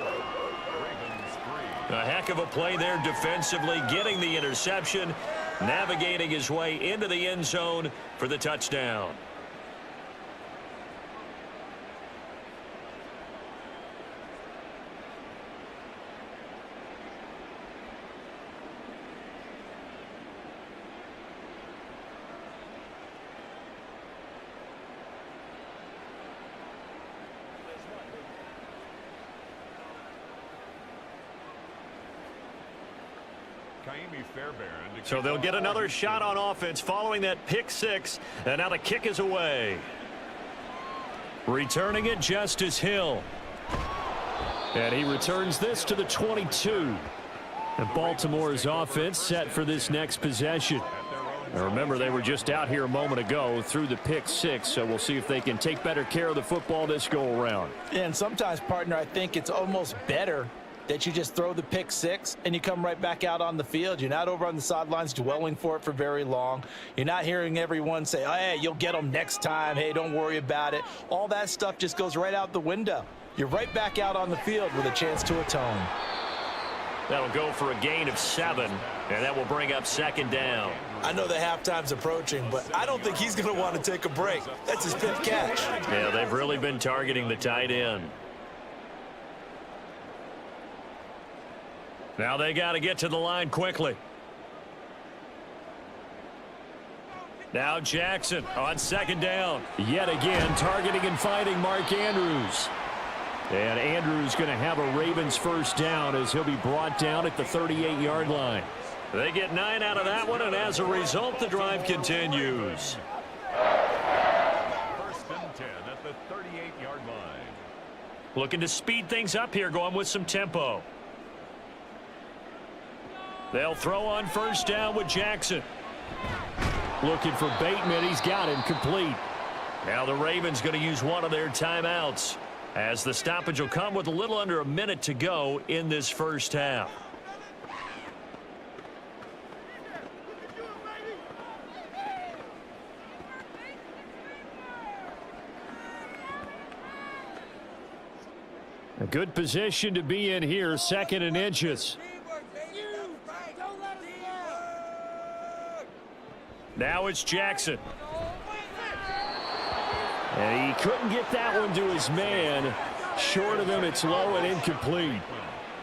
A heck of a play there defensively, getting the interception, navigating his way into the end zone for the touchdown. So they'll get another shot on offense following that pick 6, and now the kick is away. Returning it, Justice Hill. And he returns this to the 22. And Baltimore's offense set for this next possession. Now remember, they were just out here a moment ago through the pick 6, so we'll see if they can take better care of the football this go around. And sometimes, partner, I think it's almost better that you just throw the pick 6 and you come right back out on the field. You're not over on the sidelines dwelling for it for very long. You're not hearing everyone say, oh, hey, you'll get them next time. Hey, don't worry about it. All that stuff just goes right out the window. You're right back out on the field with a chance to atone. That'll go for a gain of 7, and that will bring up 2nd down. I know the halftime's approaching, but I don't think he's going to want to take a break. That's his 5th catch. Yeah, they've really been targeting the tight end. Now they got to get to the line quickly. Now Jackson on 2nd down. Yet again, targeting and finding Mark Andrews. And Andrews going to have a Ravens 1st down as he'll be brought down at the 38-yard line. They get 9 out of that one, and as a result, the drive continues. 1st and 10 at the 38-yard line. Looking to speed things up here, going with some tempo. They'll throw on 1st down with Jackson. Looking for Bateman. He's got him complete. Now the Ravens going to use one of their timeouts, as the stoppage will come with a little under a minute to go in this 1st half. A good position to be in here, 2nd and inches. Now it's Jackson. And he couldn't get that one to his man. Short of him, it's low and incomplete.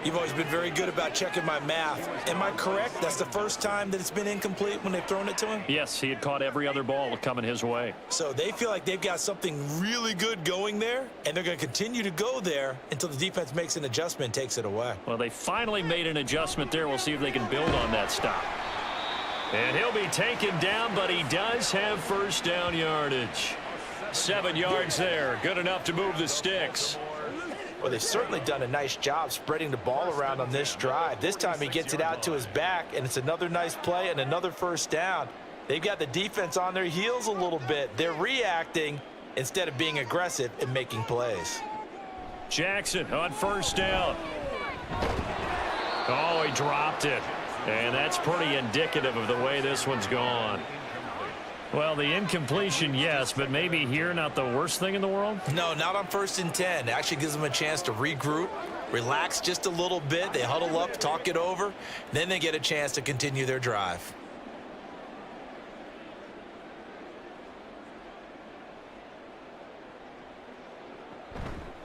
You've always been very good about checking my math. Am I correct? That's the first time that it's been incomplete when they've thrown it to him? Yes, he had caught every other ball coming his way. So they feel like they've got something really good going there, and they're going to continue to go there until the defense makes an adjustment and takes it away. Well, they finally made an adjustment there. We'll see if they can build on that stop. And he'll be taken down, but he does have 1st down yardage. 7 yards there. Good enough to move the sticks. Well, they've certainly done a nice job spreading the ball around on this drive. This time he gets it out to his back, and it's another nice play and another 1st down. They've got the defense on their heels a little bit. They're reacting instead of being aggressive and making plays. Jackson on 1st down. Oh, he dropped it. And that's pretty indicative of the way this one's gone. Well, the incompletion, yes, but maybe here not the worst thing in the world? No, not on 1st and 10. It actually gives them a chance to regroup, relax just a little bit. They huddle up, talk it over, then they get a chance to continue their drive.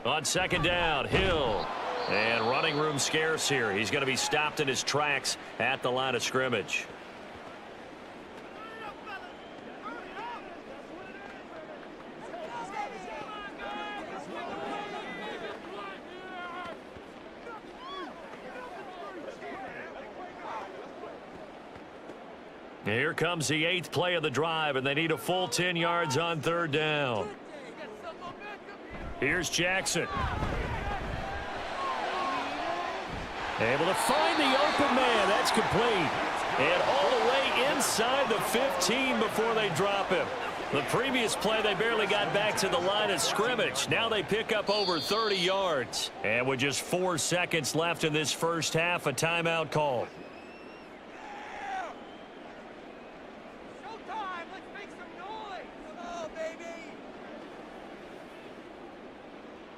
On 2nd down, Hill. And running room scarce here. He's going to be stopped in his tracks at the line of scrimmage. Here comes the 8th play of the drive, and they need a full 10 yards on 3rd down. Here's Jackson. Able to find the open man. That's complete. And all the way inside the 15 before they drop him. The previous play, they barely got back to the line of scrimmage. Now they pick up over 30 yards. And with just 4 seconds left in this first half, a timeout call. Showtime! Let's make some noise! Come on, baby!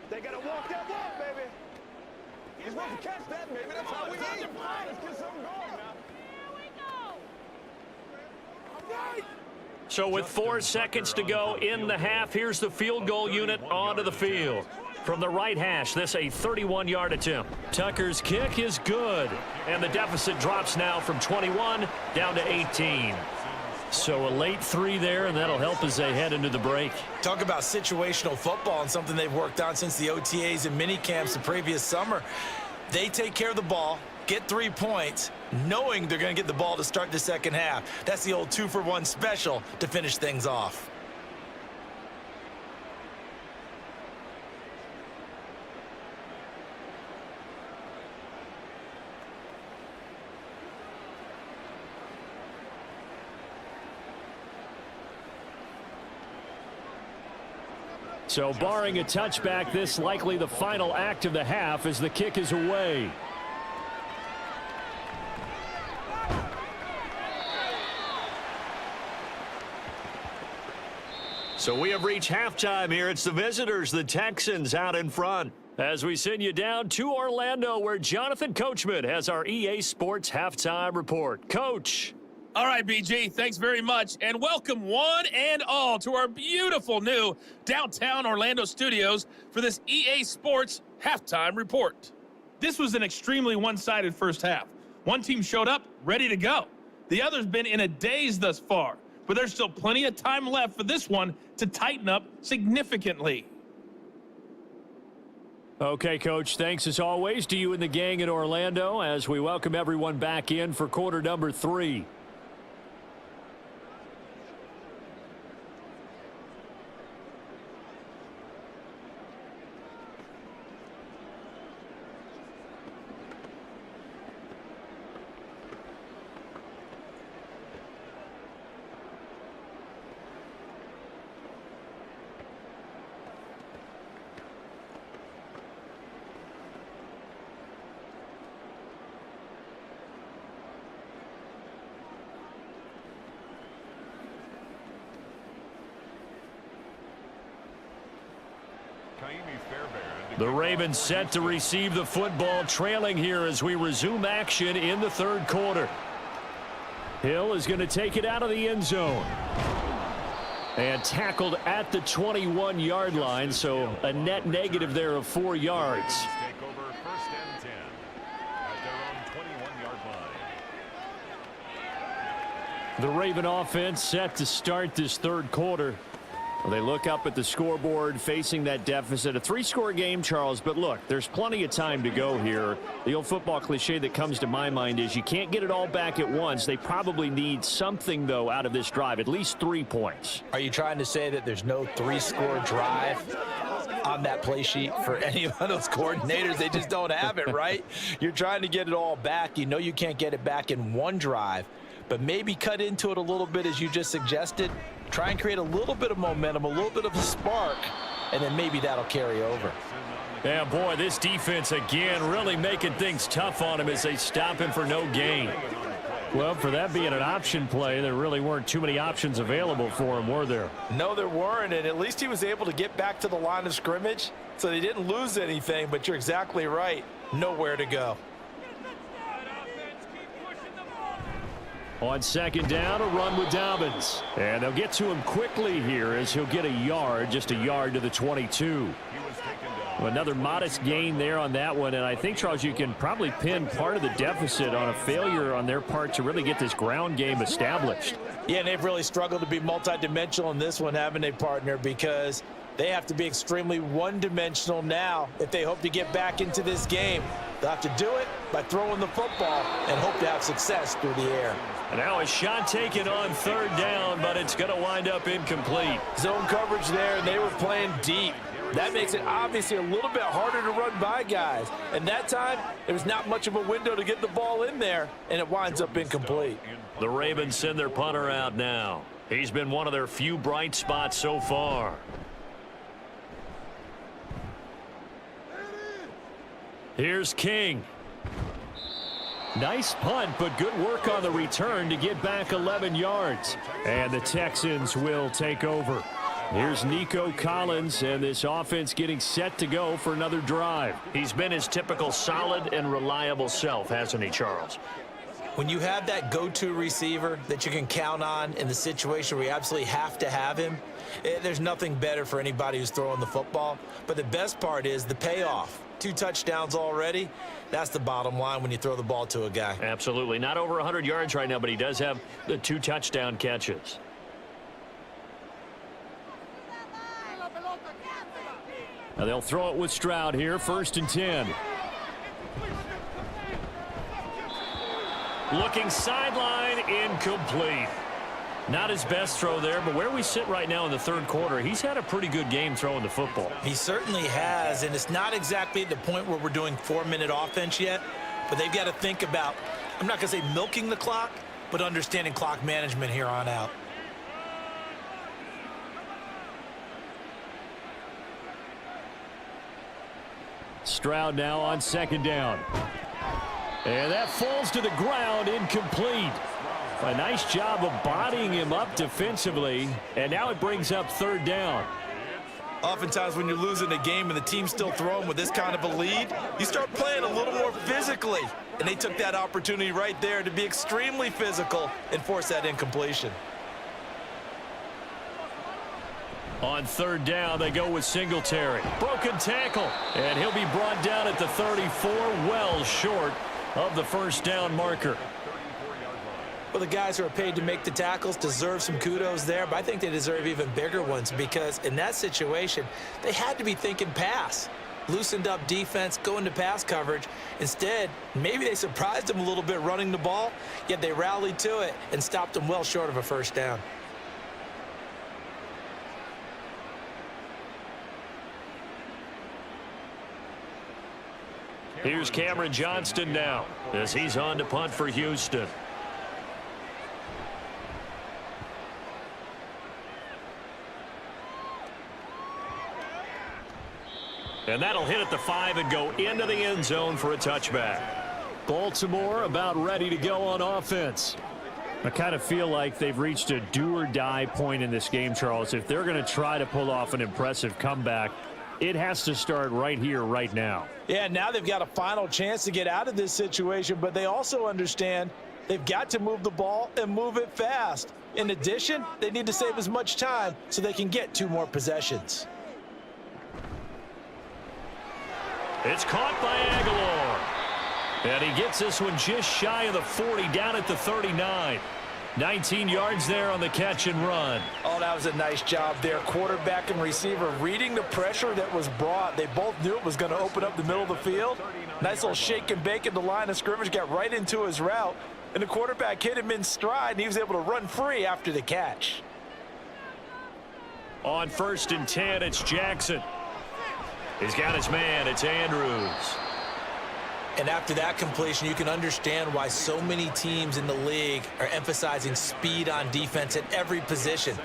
They gotta walk that walk, baby. He's supposed to catch that, baby. That's how we eat. Let's get something going now. Here we go! So with 4 seconds to go in the half, here's the field goal unit onto the field. From the right hash, this a 31-yard attempt. Tucker's kick is good. And the deficit drops now from 21 down to 18. So a late 3 there, and that'll help as they head into the break. Talk about situational football and something they've worked on since the OTAs and mini camps the previous summer. They take care of the ball, get 3 points, knowing they're going to get the ball to start the second half. That's the old 2-for-1 special to finish things off. So barring a touchback, this likely the final act of the half as the kick is away. So we have reached halftime here. It's the visitors, the Texans, out in front. As we send you down to Orlando, where Jonathan Coachman has our EA Sports Halftime Report. Coach. All right, BG, thanks very much, and welcome one and all to our beautiful new downtown Orlando studios for this EA Sports Halftime Report. This was an extremely one-sided first half. One team showed up ready to go. The other's been in a daze thus far, but there's still plenty of time left for this one to tighten up significantly. Okay, Coach, thanks as always to you and the gang in Orlando as we welcome everyone back in for quarter number 3. The Ravens set to receive the football, trailing here as we resume action in the third quarter. Hill is going to take it out of the end zone. And tackled at the 21-yard line, so a net negative there of 4 yards. Take over first and 10 at their own 21-yard line. The Raven offense set to start this third quarter. Well, they look up at the scoreboard facing that deficit. A 3-score game, Charles, but look, there's plenty of time to go here. The old football cliche that comes to my mind is you can't get it all back at once. They probably need something, though, out of this drive, at least 3 points. Are you trying to say that there's no 3-score drive on that play sheet for any of those coordinators? They just don't have it, right? You're trying to get it all back. You know you can't get it back in one drive, but maybe cut into it a little bit as you just suggested. Try and create a little bit of momentum, a little bit of a spark, and then maybe that'll carry over. Yeah, boy, this defense again really making things tough on him as they stop him for no gain. Well, for that being an option play, there really weren't too many options available for him, were there? No, there weren't, and at least he was able to get back to the line of scrimmage, so they didn't lose anything, but you're exactly right. Nowhere to go. On second down, a run with Dobbins. And they'll get to him quickly here as he'll get a yard, just a yard to the 22. Another modest gain there on that one, and I think, Charles, you can probably pin part of the deficit on a failure on their part to really get this ground game established. Yeah, and they've really struggled to be multidimensional in this one, haven't they, partner, because they have to be extremely one-dimensional now if they hope to get back into this game. They'll have to do it by throwing the football and hope to have success through the air. And now a shot taken on third down, but it's going to wind up incomplete. Zone coverage there, and they were playing deep. That makes it obviously a little bit harder to run by guys. And that time, there was not much of a window to get the ball in there, and it winds up incomplete. The Ravens send their punter out now. He's been one of their few bright spots so far. Here's King. Nice punt, but good work on the return to get back 11 yards. And the Texans will take over. Here's Nico Collins, and this offense getting set to go for another drive. He's been his typical solid and reliable self, hasn't he, Charles? When you have that go-to receiver that you can count on in the situation where you absolutely have to have him, there's nothing better for anybody who's throwing the football. But the best part is the payoff. 2 touchdowns already. That's the bottom line when you throw the ball to a guy. Absolutely. Not over 100 yards right now, but he does have the 2 touchdown catches. Now they'll throw it with Stroud here, 1st and 10. Looking sideline, incomplete. Not his best throw there, but where we sit right now in the 3rd quarter, he's had a pretty good game throwing the football. He certainly has, and it's not exactly at the point where we're doing 4-minute offense yet, but they've got to think about, I'm not going to say milking the clock, but understanding clock management here on out. Stroud now on 2nd down. And that falls to the ground, incomplete. A nice job of bodying him up defensively, and now it brings up 3rd down. Oftentimes when you're losing a game and the team's still throwing with this kind of a lead, you start playing a little more physically. And they took that opportunity right there to be extremely physical and force that incompletion. On 3rd down, they go with Singletary. Broken tackle, and he'll be brought down at the 34, well short of the 1st down marker. Well, the guys who are paid to make the tackles deserve some kudos there, but I think they deserve even bigger ones because in that situation, they had to be thinking pass. Loosened up defense, going to pass coverage. Instead, maybe they surprised them a little bit running the ball, yet they rallied to it and stopped them well short of a 1st down. Here's Cameron Johnston now as he's on to punt for Houston. And that'll hit at the 5 and go into the end zone for a touchback. Baltimore about ready to go on offense. I kind of feel like they've reached a do-or-die point in this game, Charles. If they're going to try to pull off an impressive comeback, it has to start right here, right now. Yeah, now they've got a final chance to get out of this situation, but they also understand they've got to move the ball and move it fast. In addition, they need to save as much time so they can get 2 more possessions. It's caught by Aguilar. And he gets this one just shy of the 40, down at the 39. 19 yards there on the catch and run. Oh, that was a nice job there. Quarterback and receiver reading the pressure that was brought. They both knew it was going to open up the middle of the field. Nice little shake and bake at the line of scrimmage, got right into his route. And the quarterback hit him in stride, and he was able to run free after the catch. On 1st and 10, it's Jackson. He's got his man. It's Andrews. And after that completion, you can understand why so many teams in the league are emphasizing speed on defense at every position.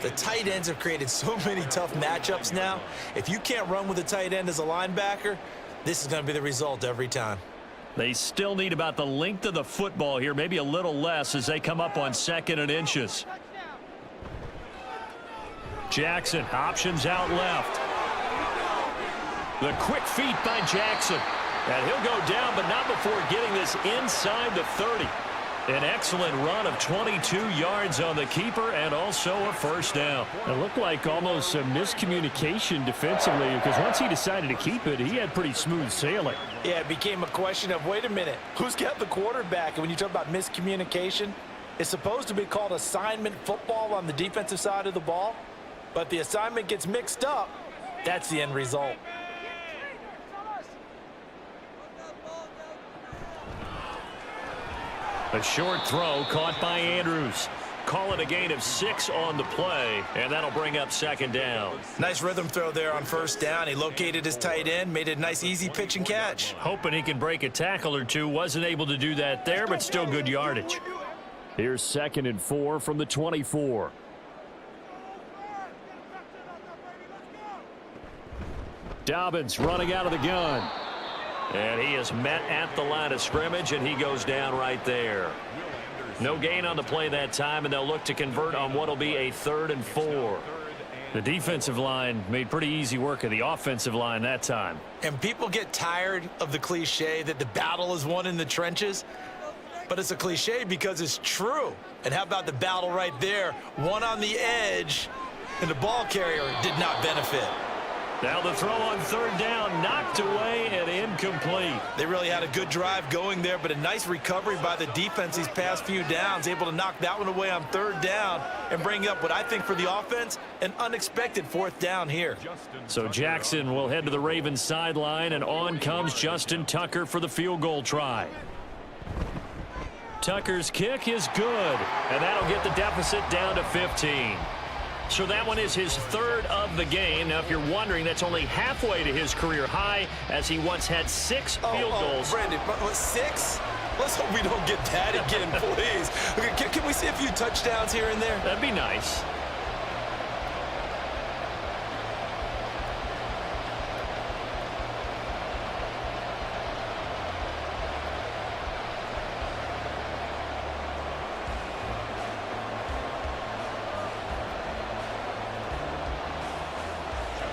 The tight ends have created so many tough matchups now. If you can't run with a tight end as a linebacker, this is going to be the result every time. They still need about the length of the football here, maybe a little less as they come up on 2nd and inches. Jackson options out left. The quick feet by Jackson. And he'll go down, but not before getting this inside the 30. An excellent run of 22 yards on the keeper and also a 1st down. It looked like almost a miscommunication defensively because once he decided to keep it, he had pretty smooth sailing. Yeah, it became a question of, wait a minute, who's got the quarterback? And when you talk about miscommunication, it's supposed to be called assignment football on the defensive side of the ball. But the assignment gets mixed up. That's the end result. A short throw caught by Andrews. Call it a gain of 6 on the play, and that'll bring up second down. Nice rhythm throw there on first down. He located his tight end, made it a nice, easy pitch and catch. Hoping he can break a tackle or two. Wasn't able to do that there, but still good yardage. Here's 2nd and 4 from the 24. Dobbins running out of the gun. And he is met at the line of scrimmage, and he goes down right there. No gain on the play that time, and they'll look to convert on what will be a 3rd and 4. The defensive line made pretty easy work of the offensive line that time. And people get tired of the cliche that the battle is won in the trenches. But it's a cliche because it's true. And how about the battle right there? One on the edge, and the ball carrier did not benefit. Now the throw on 3rd down, knocked away and incomplete. They really had a good drive going there, but a nice recovery by the defense these past few downs, able to knock that one away on 3rd down and bring up what I think for the offense, an unexpected 4th down here. So Jackson will head to the Ravens sideline, and on comes Justin Tucker for the field goal try. Tucker's kick is good, and that'll get the deficit down to 15. So that one is his 3rd of the game. Now, if you're wondering, that's only halfway to his career high, as he once had 6 field goals. Brandon, 6? Let's hope we don't get that again, please. Okay, can we see a few touchdowns here and there? That'd be nice.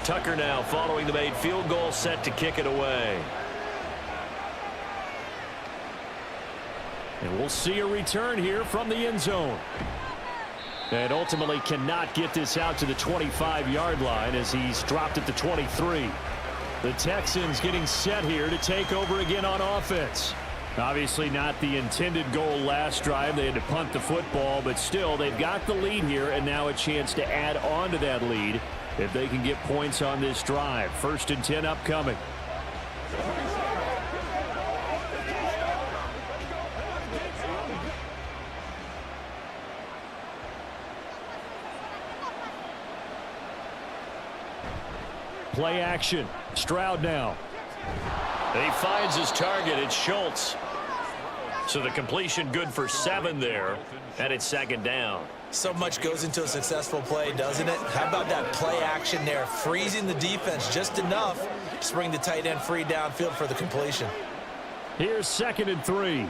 Tucker now following the made field goal, set to kick it away. And we'll see a return here from the end zone. And ultimately cannot get this out to the 25-yard line as he's dropped at the 23. The Texans getting set here to take over again on offense. Obviously not the intended goal last drive. They had to punt the football, but still they've got the lead here, and now a chance to add on to that lead if they can get points on this drive. 1st and 10 upcoming. Play action. Stroud now. He finds his target. It's Schultz. So the completion good for 7 there, and it's 2nd down. So much goes into a successful play, doesn't it? How about that play action there, freezing the defense just enough to bring the tight end free downfield for the completion. Here's 2nd and 3.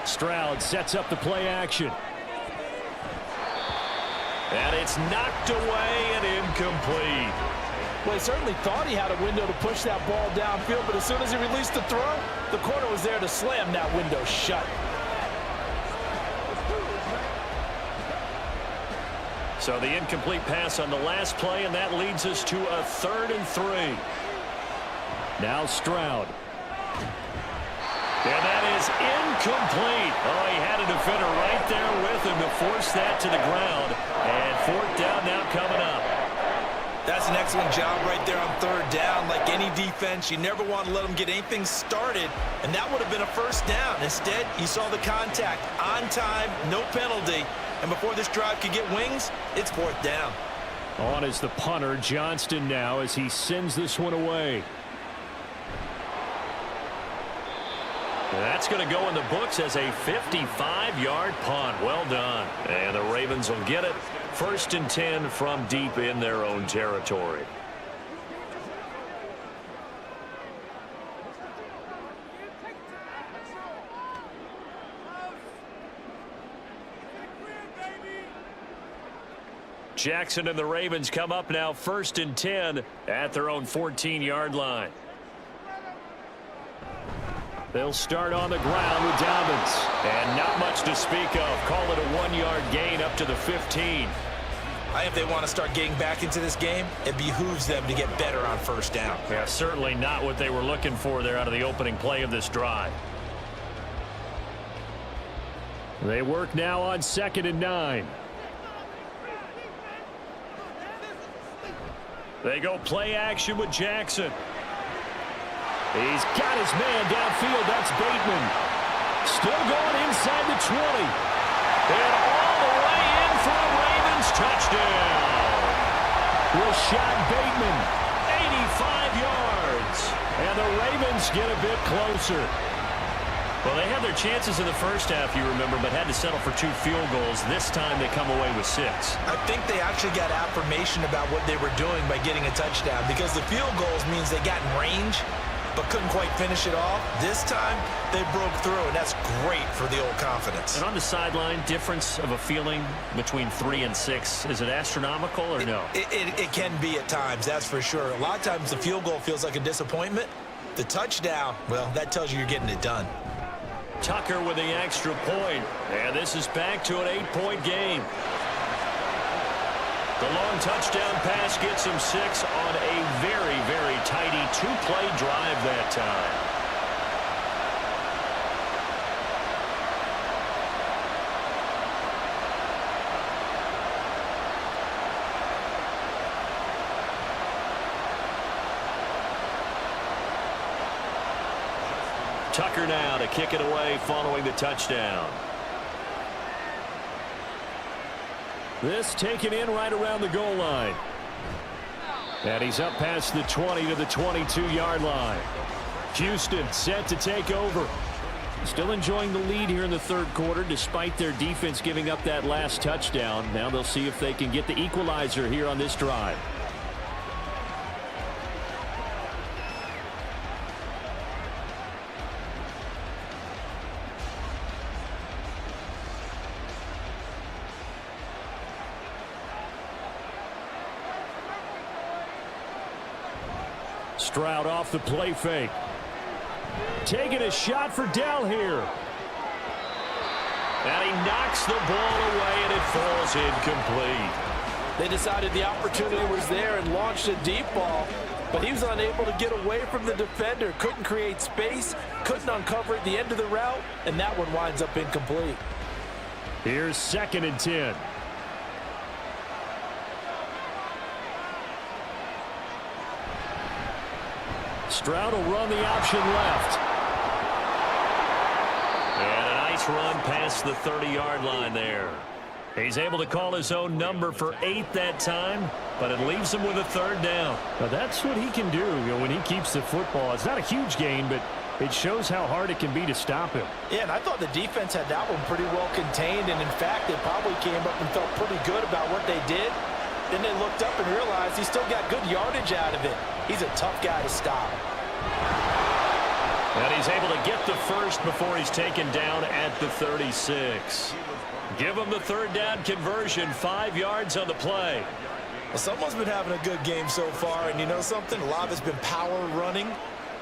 Stroud sets up the play action. And it's knocked away and incomplete. Well, he certainly thought he had a window to push that ball downfield, but as soon as he released the throw, the corner was there to slam that window shut. So the incomplete pass on the last play, and that leads us to a 3rd and 3. Now Stroud. And that is incomplete. Oh, he had a defender right there with him to force that to the ground. And 4th down now coming up. That's an excellent job right there on 3rd down. Like any defense, you never want to let them get anything started, and that would have been a 1st down. Instead, you saw the contact on time, no penalty, and before this drive could get wings, it's 4th down. On is the punter, Johnston, now as he sends this one away. That's going to go in the books as a 55-yard punt. Well done. And the Ravens will get it. 1st and 10 from deep in their own territory. Jackson and the Ravens come up now 1st and 10 at their own 14-yard line. They'll start on the ground with Dobbins. And not much to speak of. Call it a 1-yard gain up to the 15. If they want to start getting back into this game, it behooves them to get better on 1st down. Yeah, certainly not what they were looking for there out of the opening play of this drive. They work now on 2nd and 9. They go play action with Jackson. He's got his man downfield. That's Bateman. Still going inside the 20. And all the way in for a Ravens touchdown. Rashad Bateman, 85 yards. And the Ravens get a bit closer. Well, they had their chances in the first half, you remember, but had to settle for 2 field goals. This time they come away with 6. I think they actually got affirmation about what they were doing by getting a touchdown, because the field goals means they got in range but couldn't quite finish it off. This time they broke through, and that's great for the old confidence. And on the sideline, difference of a feeling between 3 and 6, is it astronomical or no? It can be at times, that's for sure. A lot of times the field goal feels like a disappointment. The touchdown, well, that tells you you're getting it done. Tucker with the extra point. And this is back to an 8-point game. The long touchdown pass gets him 6 on a very, very tidy 2-play drive that time. Tucker now to kick it away following the touchdown. This taken in right around the goal line. And he's up past the 20 to the 22-yard line. Houston set to take over. Still enjoying the lead here in the third quarter despite their defense giving up that last touchdown. Now they'll see if they can get the equalizer here on this drive. Stroud off the play fake. Taking a shot for Dell here. And he knocks the ball away and it falls incomplete. They decided the opportunity was there and launched a deep ball, but he was unable to get away from the defender. Couldn't create space, couldn't uncover at the end of the route, and that one winds up incomplete. Here's 2nd and 10. Stroud will run the option left. And a nice run past the 30-yard line there. He's able to call his own number for 8 that time, but it leaves him with a 3rd down. Now that's what he can do, when he keeps the football. It's not a huge gain, but it shows how hard it can be to stop him. Yeah, and I thought the defense had that one pretty well contained, and in fact, they probably came up and felt pretty good about what they did. Then they looked up and realized he still got good yardage out of it. He's a tough guy to stop. And he's able to get the first before he's taken down at the 36. Give him the 3rd down conversion, 5 yards on the play. Well, someone's been having a good game so far, and you know something? A lot of it's been power running.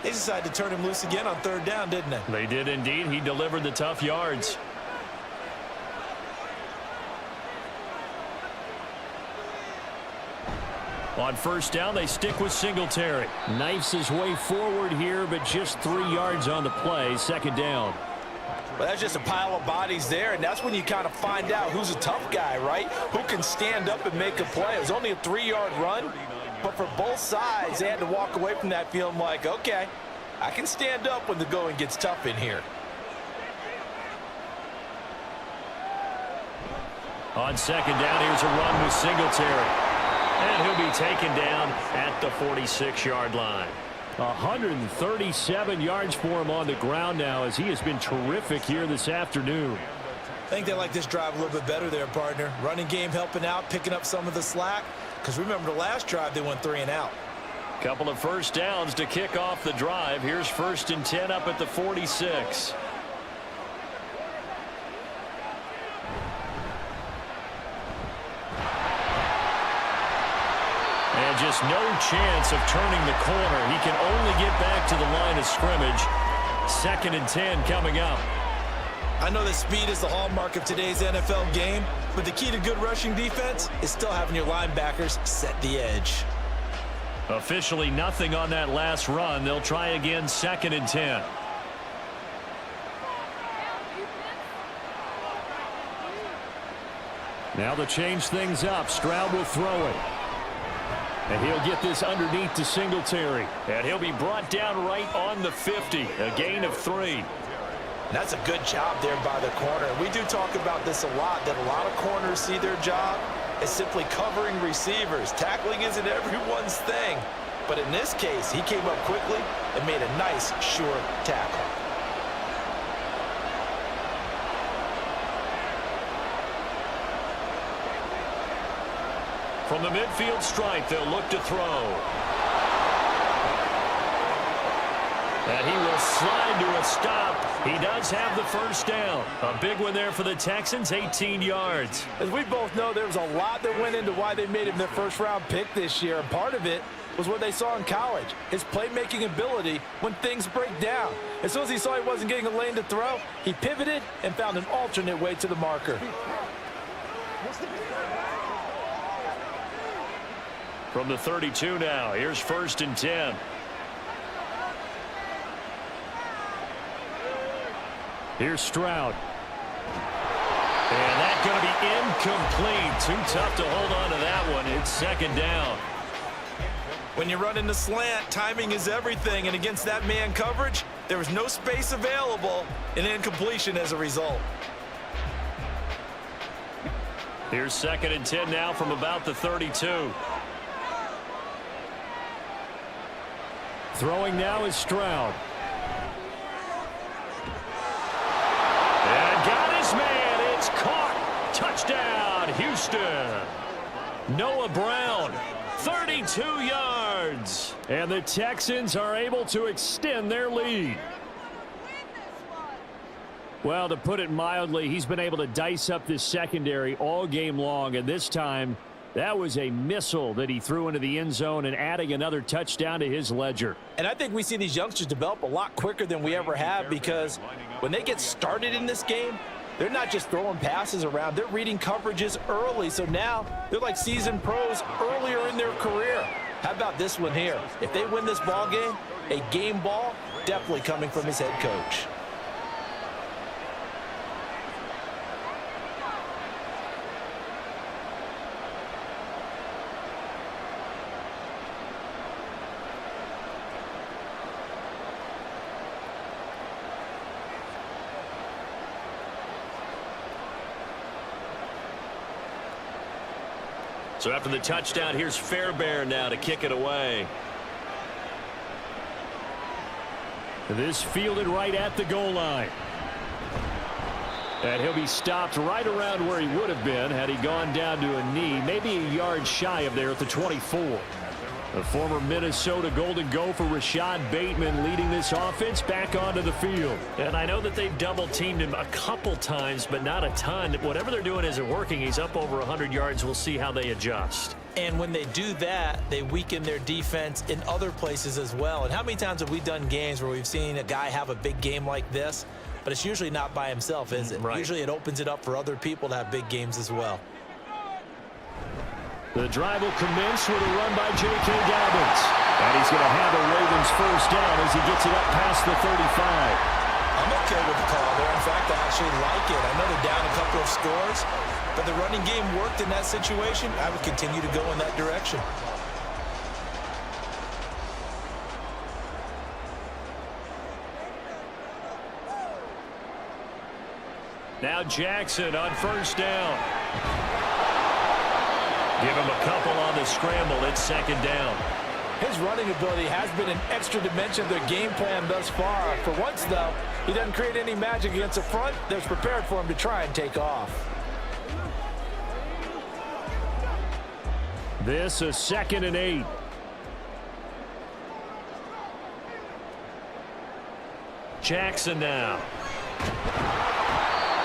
They decided to turn him loose again on 3rd down, didn't they? They did indeed. He delivered the tough yards. On 1st down, they stick with Singletary. Knifes his way forward here, but just 3 yards on the play. 2nd down. Well, that's just a pile of bodies there, and that's when you kind of find out who's a tough guy, right? Who can stand up and make a play. It was only a 3-yard run, but for both sides, they had to walk away from that feeling like, okay, I can stand up when the going gets tough in here. On 2nd down, here's a run with Singletary. And he'll be taken down at the 46-yard line. 137 yards for him on the ground now as he has been terrific here this afternoon. I think they like this drive a little bit better there, partner. Running game helping out, picking up some of the slack. Because remember the last drive, they went 3 and out. Couple of 1st downs to kick off the drive. Here's 1st and 10 up at the 46. And just no chance of turning the corner. He can only get back to the line of scrimmage. 2nd and 10 coming up. I know that speed is the hallmark of today's NFL game, but the key to good rushing defense is still having your linebackers set the edge. Officially nothing on that last run. They'll try again, 2nd and 10. Now to change things up, Stroud will throw it. And he'll get this underneath to Singletary. And he'll be brought down right on the 50. A gain of 3. That's a good job there by the corner. We do talk about this a lot, that a lot of corners see their job as simply covering receivers. Tackling isn't everyone's thing. But in this case, he came up quickly and made a nice, sure tackle. From the midfield stripe, they'll look to throw. And he will slide to a stop. He does have the first down. A big one there for the Texans, 18 yards. As we both know, there was a lot that went into why they made him their first-round pick this year. And part of it was what they saw in college, his playmaking ability when things break down. As soon as he saw he wasn't getting a lane to throw, he pivoted and found an alternate way to the marker. From the 32 now, here's 1st and 10. Here's Stroud. And that's going to be incomplete. Too tough to hold on to that one. It's 2nd down. When you run in the slant, timing is everything. And against that man coverage, there was no space available, and incompletion as a result. Here's 2nd and 10 now from about the 32. Throwing now is Stroud. And got his man. It's caught. Touchdown, Houston. Noah Brown, 32 yards. And the Texans are able to extend their lead. Well, to put it mildly, he's been able to dice up this secondary all game long, and this time that was a missile that he threw into the end zone and adding another touchdown to his ledger. And I think we see these youngsters develop a lot quicker than we ever have, because when they get started in this game, they're not just throwing passes around. They're reading coverages early. So now they're like seasoned pros earlier in their career. How about this one here? If they win this ball game, a game ball definitely coming from his head coach. So after the touchdown, here's Fairbairn now to kick it away. This fielded right at the goal line. And he'll be stopped right around where he would have been had he gone down to a knee, maybe a yard shy of there at the 24. The former Minnesota Golden Gopher Rashad Bateman leading this offense back onto the field. And I know that they've double-teamed him a couple times, but not a ton. Whatever they're doing isn't working. He's up over 100 yards. We'll see how they adjust. And when they do that, they weaken their defense in other places as well. And how many times have we done games where we've seen a guy have a big game like this, but it's usually not by himself, is it? Right. Usually it opens it up for other people to have big games as well. The drive will commence with a run by J.K. Dobbins. And he's going to have a Ravens first down as he gets it up past the 35. I'm okay with the call there. In fact, I actually like it. I know they're down a couple of scores, but the running game worked in that situation. I would continue to go in that direction. Now Jackson on first down. Give him a couple on the scramble. It's 2nd down. His running ability has been an extra dimension of their game plan thus far. For once, though, he doesn't create any magic against the front that's prepared for him to try and take off. This is 2nd and 8. Jackson now.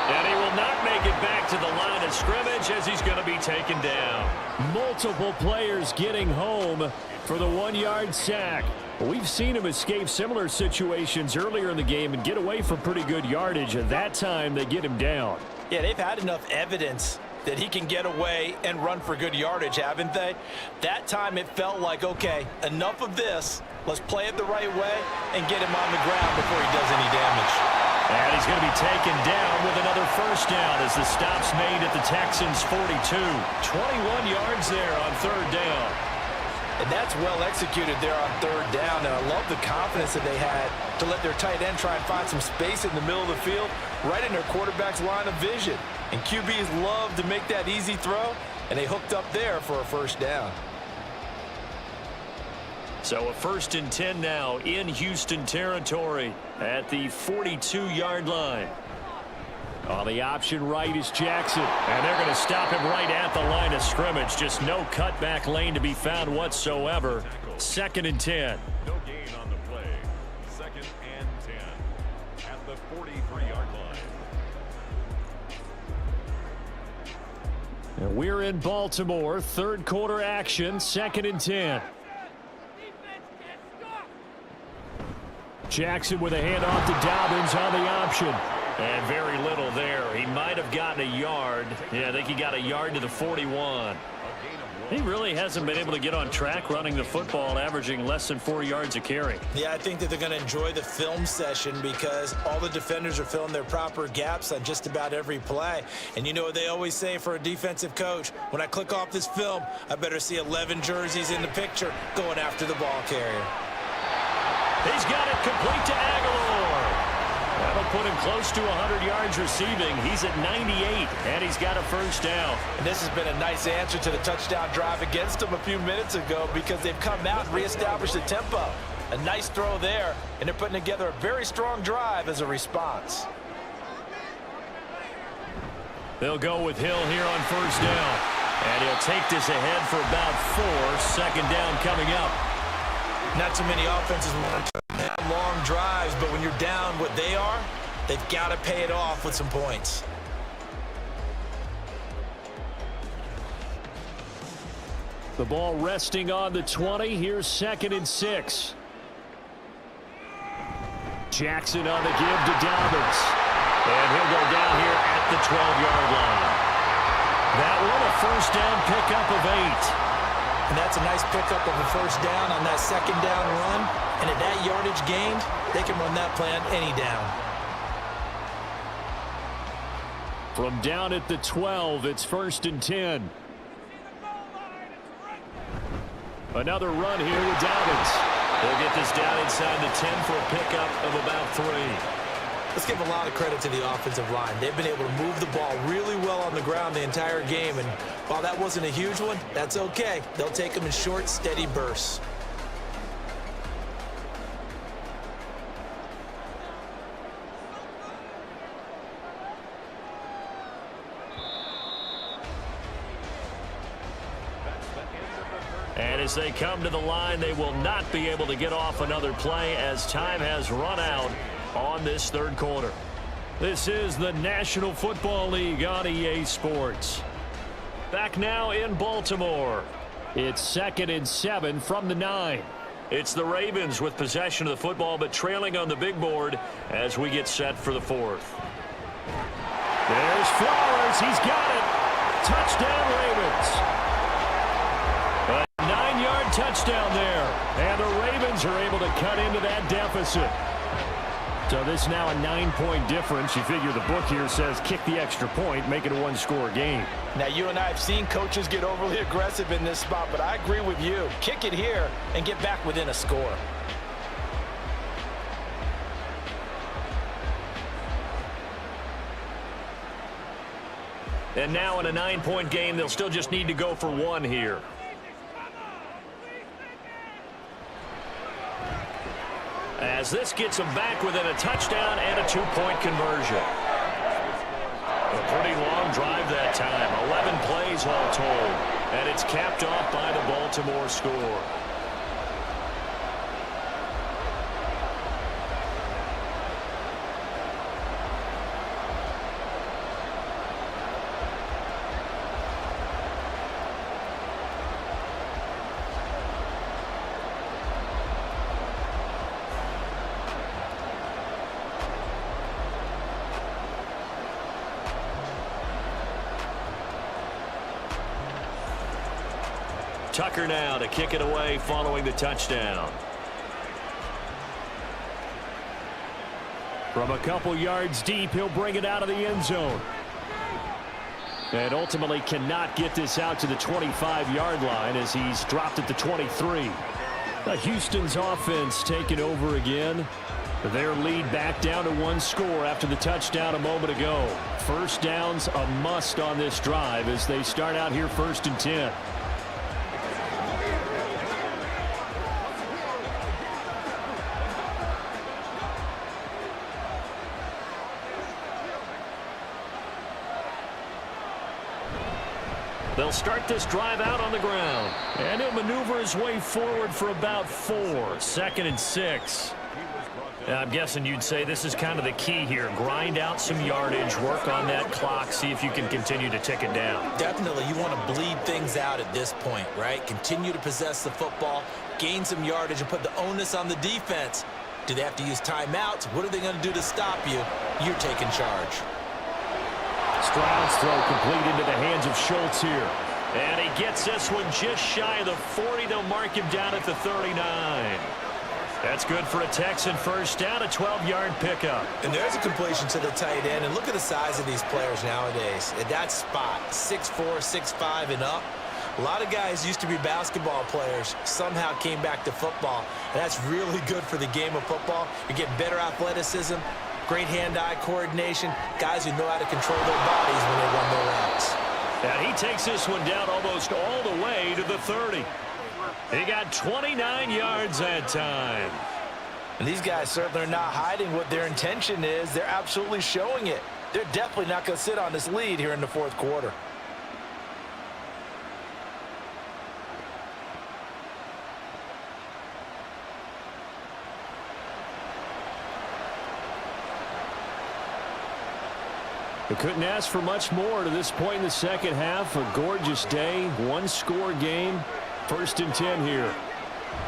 And he will not make it back to the line of scrimmage as he's going to be taken down. Multiple players getting home for the 1-yard sack. We've seen him escape similar situations earlier in the game and get away from pretty good yardage, and that time they get him down. Yeah, they've had enough evidence that he can get away and run for good yardage, haven't they? That time it felt like, okay, enough of this. Let's play it the right way and get him on the ground before he does any damage. And he's going to be taken down with another first down as the stop's made at the Texans' 42. 21 yards there on 3rd down. And that's well executed there on third down. And I love the confidence that they had to let their tight end try and find some space in the middle of the field, right in their quarterback's line of vision. And QBs love to make that easy throw, and they hooked up there for a first down. So a 1st and 10 now in Houston territory at the 42-yard line. On the option right is Jackson, and they're going to stop him right at the line of scrimmage. Just no cutback lane to be found whatsoever. 2nd and 10. No gain on the play. 2nd and 10 at the 43-yard line. And we're in Baltimore. 3rd quarter action. 2nd and 10. Jackson with a handoff to Dobbins on the option. And very little there. He might have gotten a yard. Yeah, I think he got a yard to the 41. He really hasn't been able to get on track running the football, averaging less than 4 yards a carry. Yeah, I think that they're going to enjoy the film session because all the defenders are filling their proper gaps on just about every play. And you know what they always say for a defensive coach? When I click off this film, I better see 11 jerseys in the picture going after the ball carrier. He's got it complete to Aguilar. That'll put him close to 100 yards receiving. He's at 98, and he's got a first down. And this has been a nice answer to the touchdown drive against them a few minutes ago because they've come out and reestablished the tempo. A nice throw there, and they're putting together a very strong drive as a response. They'll go with Hill here on first down. And he'll take this ahead for about 4. 2nd down coming up. Not too many offenses want to have long drives, but when you're down what they are, they've got to pay it off with some points. The ball resting on the 20. Here's 2nd and 6. Jackson on the give to Dobbins. And he'll go down here at the 12-yard line. That one a first down pickup of 8. And that's a nice pickup of a first down on that 2nd down run. And at that yardage gained, they can run that play on any down. From down at the 12, it's 1st and 10. Another run here with Dobbins. They'll get this down inside the 10 for a pickup of about 3. Let's give a lot of credit to the offensive line. They've been able to move the ball really well on the ground the entire game. And while that wasn't a huge one, that's okay. They'll take them in short, steady bursts. And as they come to the line, they will not be able to get off another play as time has run out on this 3rd quarter. This is the National Football League on EA Sports. Back now in Baltimore. It's 2nd and 7 from the 9. It's the Ravens with possession of the football, but trailing on the big board as we get set for the 4th. There's Flowers. He's got it. Touchdown, Ravens. A 9-yard touchdown there. And the Ravens are able to cut into that deficit. So this is now a 9-point difference. You figure the book here says kick the extra point, make it a 1-score game. Now, you and I have seen coaches get overly aggressive in this spot, but I agree with you. Kick it here and get back within a score. And now in a 9-point game, they'll still just need to go for 1 here. As this gets them back within a touchdown and a 2-point conversion. A pretty long drive that time. 11 plays all told. And it's capped off by the Baltimore score. Tucker now to kick it away following the touchdown. From a couple yards deep, he'll bring it out of the end zone. And ultimately cannot get this out to the 25-yard line as he's dropped at the 23. Houston's offense taking over again. Their lead back down to 1 score after the touchdown a moment ago. First down's a must on this drive as they start out here 1st and 10. They'll start this drive out on the ground. And he'll maneuver his way forward for about 4. 2nd and 6. I'm guessing you'd say this is kind of the key here. Grind out some yardage, work on that clock, see if you can continue to tick it down. Definitely, you want to bleed things out at this point, right? Continue to possess the football, gain some yardage, and put the onus on the defense. Do they have to use timeouts? What are they going to do to stop you? You're taking charge. Stroud's throw complete into the hands of Schultz here. And he gets this one just shy of the 40. They'll mark him down at the 39. That's good for a Texan first down, a 12-yard pickup. And there's a completion to the tight end. And look at the size of these players nowadays. At that spot, 6'4", 6'5", and up. A lot of guys used to be basketball players, somehow came back to football. And that's really good for the game of football. You get better athleticism, great hand-eye coordination, guys who know how to control their bodies when they run their routes. And he takes this one down almost all the way to the 30. He got 29 yards that time. And these guys certainly are not hiding what their intention is. They're absolutely showing it. They're definitely not going to sit on this lead here in the 4th quarter. They couldn't ask for much more to this point in the second half. A gorgeous day, 1-score game. 1st and 10 here.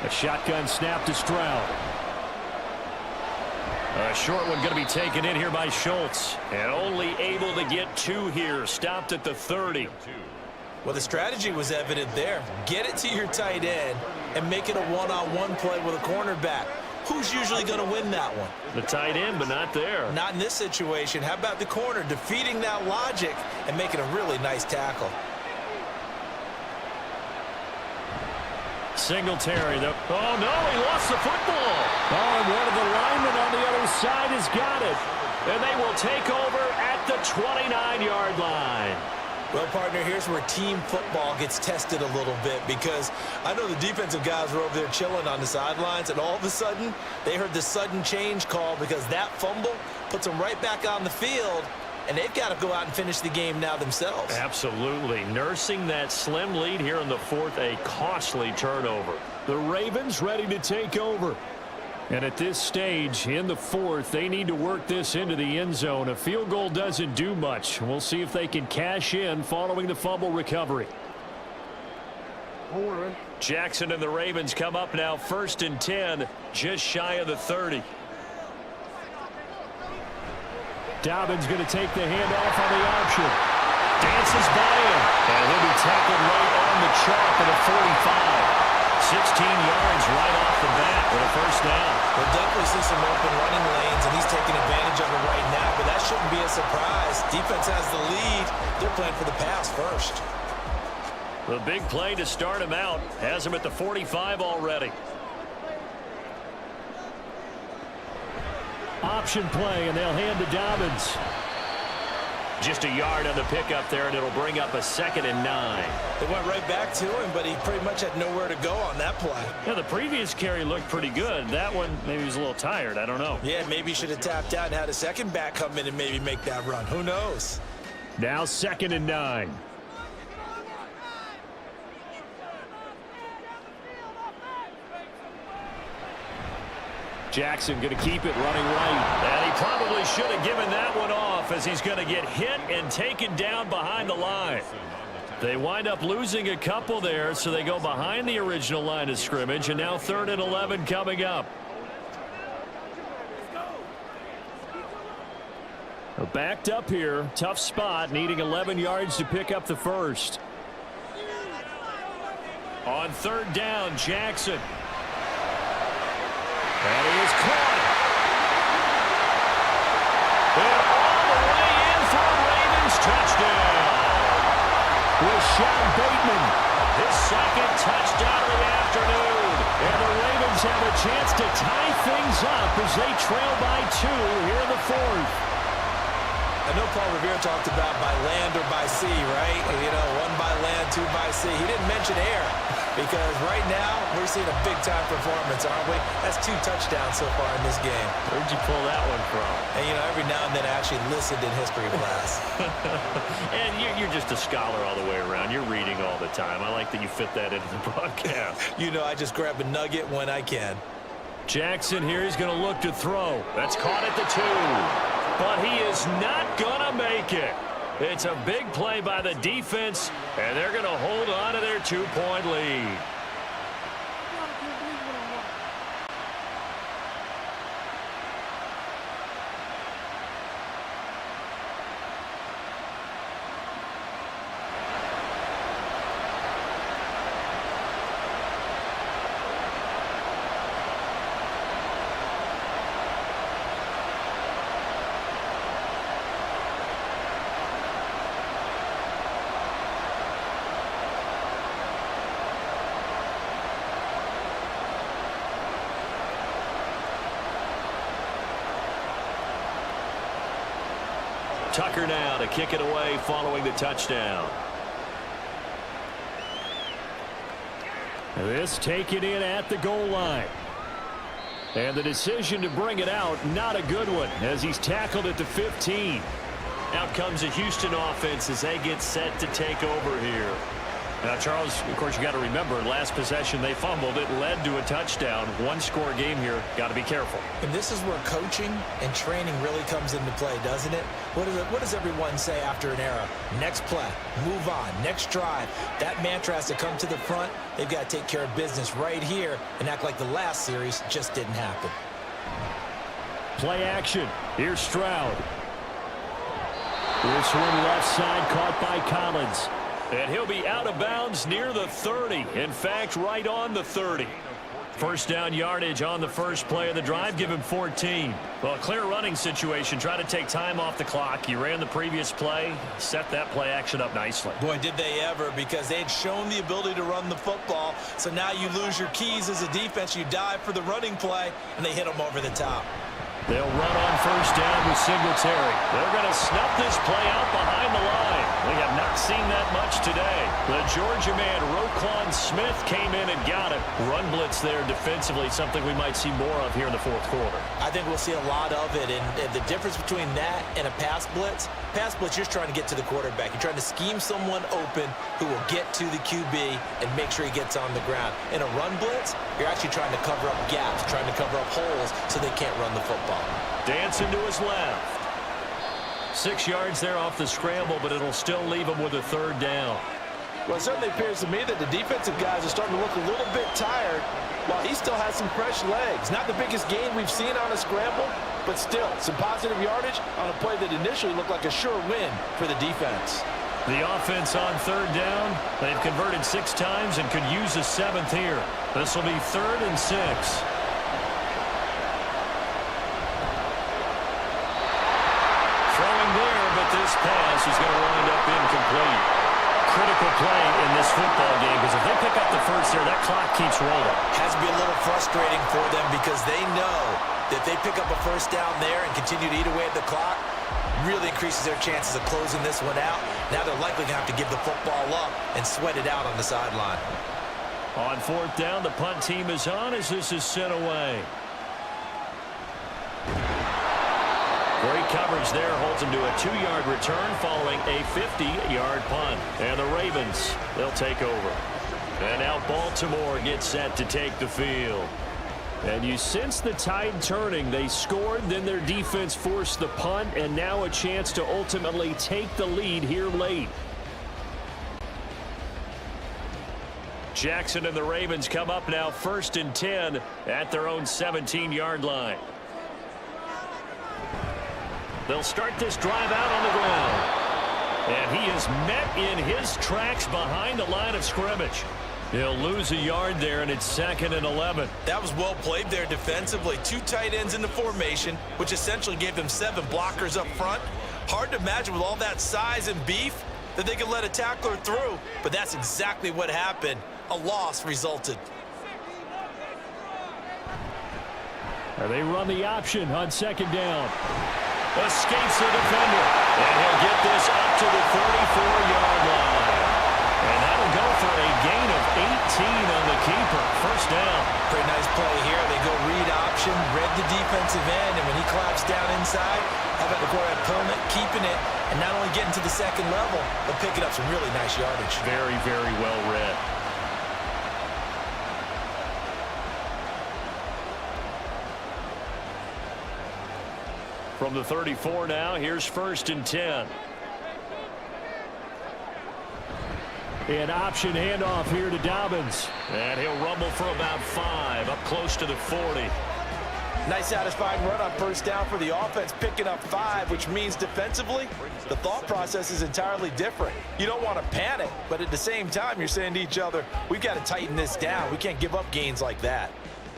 A shotgun snap to Stroud. A short one going to be taken in here by Schultz. And only able to get 2 here. Stopped at the 30. Well, the strategy was evident there. Get it to your tight end and make it a one-on-one play with a cornerback. Who's usually going to win that one? The tight end, but not there. Not in this situation. How about the corner defeating that logic and making a really nice tackle? Singletary. Oh, no, he lost the football. Oh, and one of the linemen on the other side has got it. And they will take over at the 29-yard line. Well, partner, here's where team football gets tested a little bit because I know the defensive guys were over there chilling on the sidelines, and all of a sudden, they heard the sudden change call because that fumble puts them right back on the field, and they've got to go out and finish the game now themselves. Absolutely. Nursing that slim lead here in the 4th, a costly turnover. The Ravens ready to take over. And at this stage, in the 4th, they need to work this into the end zone. A field goal doesn't do much. We'll see if they can cash in following the fumble recovery. Jackson and the Ravens come up now 1st and 10, just shy of the 30. Dobbins going to take the handoff on the option. Dances by him. And he'll be tackled right on the chalk at a 45. 16 yards right off the bat with a first down. We'll definitely see some open running lanes, and he's taking advantage of it right now, but that shouldn't be a surprise. Defense has the lead. They're playing for the pass first. The big play to start him out has him at the 45 already. Option play, and they'll hand to Dobbins. Just a yard on the pickup there, and it'll bring up a 2nd and 9. They went right back to him, but he pretty much had nowhere to go on that play. Yeah, the previous carry looked pretty good. That one, maybe he was a little tired. I don't know. Yeah, maybe he should have tapped out and had a second back come in and maybe make that run. Who knows? Now 2nd and 9. Jackson going to keep it running right. And he probably should have given that one off as he's going to get hit and taken down behind the line. They wind up losing a couple there, so they go behind the original line of scrimmage, and now 3rd and 11 coming up. They're backed up here. Tough spot, needing 11 yards to pick up the first. On 3rd down, Jackson. And he is caught. And all the way in for a Ravens touchdown. Sean Bateman, his second touchdown of the afternoon. And the Ravens have a chance to tie things up as they trail by 2 here in the fourth. I know Paul Revere talked about by land or by sea, right? You know, 1 by land, 2 by sea. He didn't mention air because right now we're seeing a big-time performance, aren't we? That's 2 touchdowns so far in this game. Where'd you pull that one from? And, you know, every now and then I actually listened in history class. And you're just a scholar all the way around. You're reading all the time. I like that you fit that into the broadcast. You know, I just grab a nugget when I can. Jackson here is going to look to throw. That's caught at the 2. But he is not going to make it. It's a big play by the defense, and they're going to hold on to their 2-point lead. Tucker now to kick it away following the touchdown. This taken in at the goal line. And the decision to bring it out, not a good one, as he's tackled at the 15. Out comes the Houston offense as they get set to take over here. Now, Charles, of course, you got to remember, last possession they fumbled. It led to a touchdown. 1-score game here. Got to be careful. And this is where coaching and training really comes into play, doesn't it? What does everyone say after an error? Next play, move on, next drive. That mantra has to come to the front. They've got to take care of business right here and act like the last series just didn't happen. Play action. Here's Stroud. This one left side caught by Collins. And he'll be out of bounds near the 30. In fact, right on the 30. First down yardage on the first play of the drive. Give him 14. Well, a clear running situation. Try to take time off the clock. You ran the previous play. Set that play action up nicely. Boy, did they ever, because they had shown the ability to run the football. So now you lose your keys as a defense. You dive for the running play, and they hit them over the top. They'll run on first down with Singletary. They're going to snuff this play out behind the line. We have not seen that much today. The Georgia man, Roquan Smith, came in and got it. Run blitz there defensively, something we might see more of here in the fourth quarter. I think we'll see a lot of it. And the difference between that and a pass blitz, you're just trying to get to the quarterback. You're trying to scheme someone open who will get to the QB and make sure he gets on the ground. In a run blitz, you're actually trying to cover up gaps, trying to cover up holes so they can't run the football. Dancing to his left. 6 yards there off the scramble, but it'll still leave him with a third down. Well, it certainly appears to me that the defensive guys are starting to look a little bit tired while he still has some fresh legs. Not the biggest gain we've seen on a scramble, but still some positive yardage on a play that initially looked like a sure win for the defense. The offense on third down. They've converted 6 times and could use a 7th here. This will be 3rd and 6. Throwing there, but this pass is going to wind up incomplete. Critical play in this football game, because if they pick up the first there, that clock keeps rolling. Has to be a little frustrating for them because they know that they pick up a first down there and continue to eat away at the clock, really increases their chances of closing this one out. Now they're likely going to have to give the football up and sweat it out on the sideline. On 4th down, the punt team is on as this is sent away. Great coverage there, holds him to a 2-yard return following a 50-yard punt. And the Ravens, they'll take over. And now Baltimore gets set to take the field. And you sense the tide turning. They scored, then their defense forced the punt, and now a chance to ultimately take the lead here late. Jackson and the Ravens come up now 1st and 10 at their own 17-yard line. They'll start this drive out on the ground. And he is met in his tracks behind the line of scrimmage. He'll lose a yard there, and it's 2nd and 11. That was well played there defensively. 2 tight ends in the formation, which essentially gave them 7 blockers up front. Hard to imagine with all that size and beef that they could let a tackler through, but that's exactly what happened. A loss resulted. And they run the option on second down. Escapes the defender. And he'll get this up to the 34-yard line. And that'll go for a gain of 18 on the keeper. First down. Pretty nice play here. They go read option, read the defensive end, and when he collapsed down inside, how about the quarterback pulling it, keeping it, and not only getting to the second level, but picking up some really nice yardage. Very, very well read. From the 34 now, here's 1st and 10. An option handoff here to Dobbins. And he'll rumble for about 5, up close to the 40. Nice satisfying run on first down for the offense, picking up 5, which means defensively, the thought process is entirely different. You don't want to panic, but at the same time, you're saying to each other, we've got to tighten this down. We can't give up gains like that.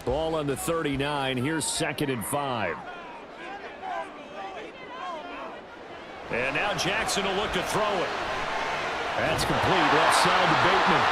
Ball on the 39. Here's 2nd and 5. And now Jackson will look to throw it. That's complete. Left side to Bateman.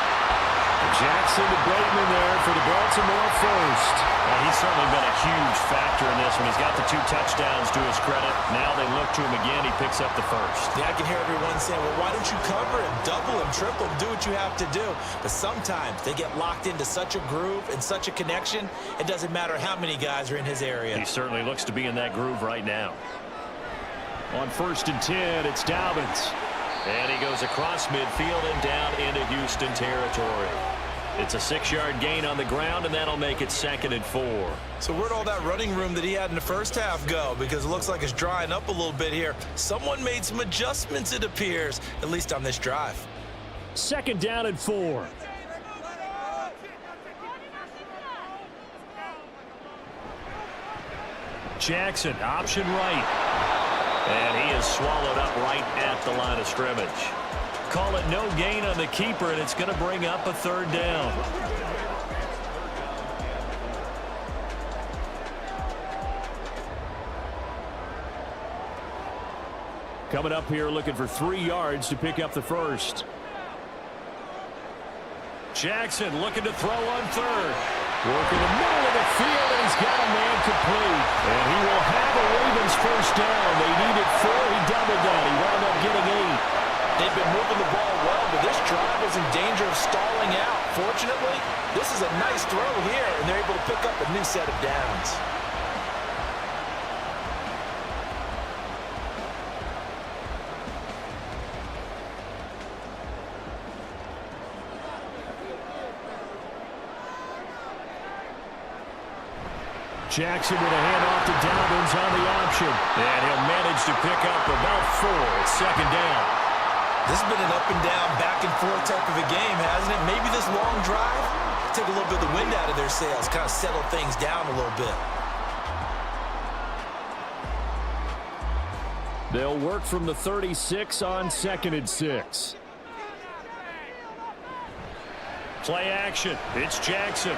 Jackson to Bateman there for the Baltimore first. Well, he's certainly been a huge factor in this one. He's got the 2 touchdowns to his credit. Now they look to him again. He picks up the first. Yeah, I can hear everyone saying, well, why don't you cover him, double him, triple him, do what you have to do. But sometimes they get locked into such a groove and such a connection, it doesn't matter how many guys are in his area. He certainly looks to be in that groove right now. On 1st and 10, it's Dobbins. And he goes across midfield and down into Houston territory. It's a 6-yard gain on the ground, and that'll make it 2nd and 4. So where'd all that running room that he had in the first half go? Because it looks like it's drying up a little bit here. Someone made some adjustments, it appears, at least on this drive. 2nd down and 4. Jackson, option right. And he is swallowed up right at the line of scrimmage. Call it no gain on the keeper, and it's going to bring up a 3rd down. Coming up here looking for 3 yards to pick up the first. Jackson looking to throw on 3rd. Working the middle of the field, and he's got a man complete. And he will have a Ravens first down. They needed 4. He doubled that. He wound up getting 8. They've been moving the ball well, but this drive was in danger of stalling out. Fortunately, this is a nice throw here, and they're able to pick up a new set of downs. Jackson with a handoff to Dobbins on the option. And he'll manage to pick up about 4 at 2nd down. This has been an up and down, back and forth type of a game, hasn't it? Maybe this long drive take a little bit of the wind out of their sails, kind of settle things down a little bit. They'll work from the 36 on 2nd and 6. Play action. It's Jackson.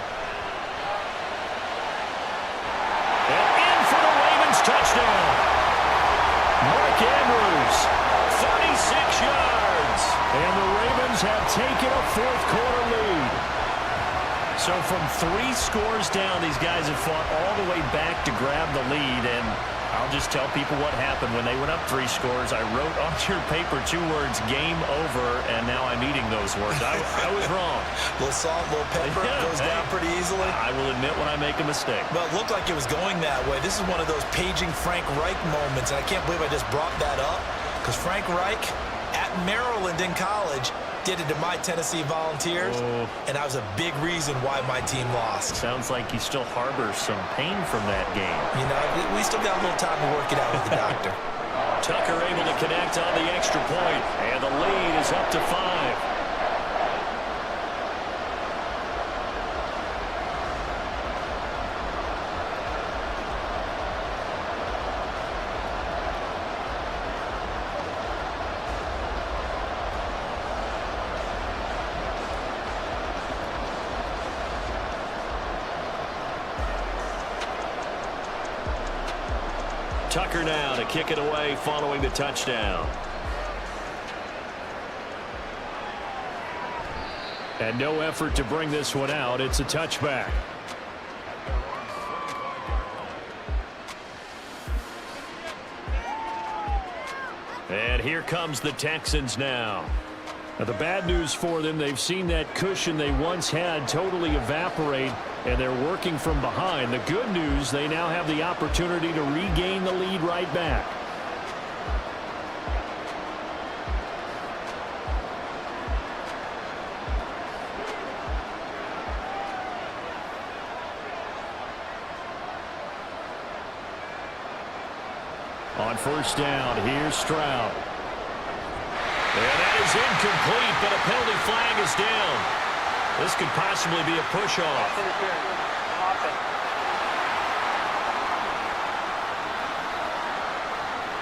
Touchdown. Mark Andrews, 36 yards. And the Ravens have taken a 4th-quarter lead. So from 3 scores down, these guys have fought all the way back to grab the lead. And I'll just tell people what happened when they went up 3 scores. I wrote on your paper 2 words, game over, and now I'm eating those words. I was wrong. A little salt, a little pepper, goes down pretty easily. I will admit when I make a mistake. Well, it looked like it was going that way. This is one of those paging Frank Reich moments, and I can't believe I just brought that up, because Frank Reich at Maryland in college did it to my Tennessee Volunteers, and that was a big reason why my team lost. Sounds like he still harbors some pain from that game. You know, we still got a little time to work it out with the doctor. Tucker able to connect on the extra point, and the lead is up to 5. Tucker now to kick it away following the touchdown. And no effort to bring this one out. It's a touchback. And here comes the Texans now. Now, the bad news for them, they've seen that cushion they once had totally evaporate, and they're working from behind. The good news, they now have the opportunity to regain the lead right back. On first down, here's Stroud. And that is incomplete, but a penalty flag is down. This could possibly be a push-off.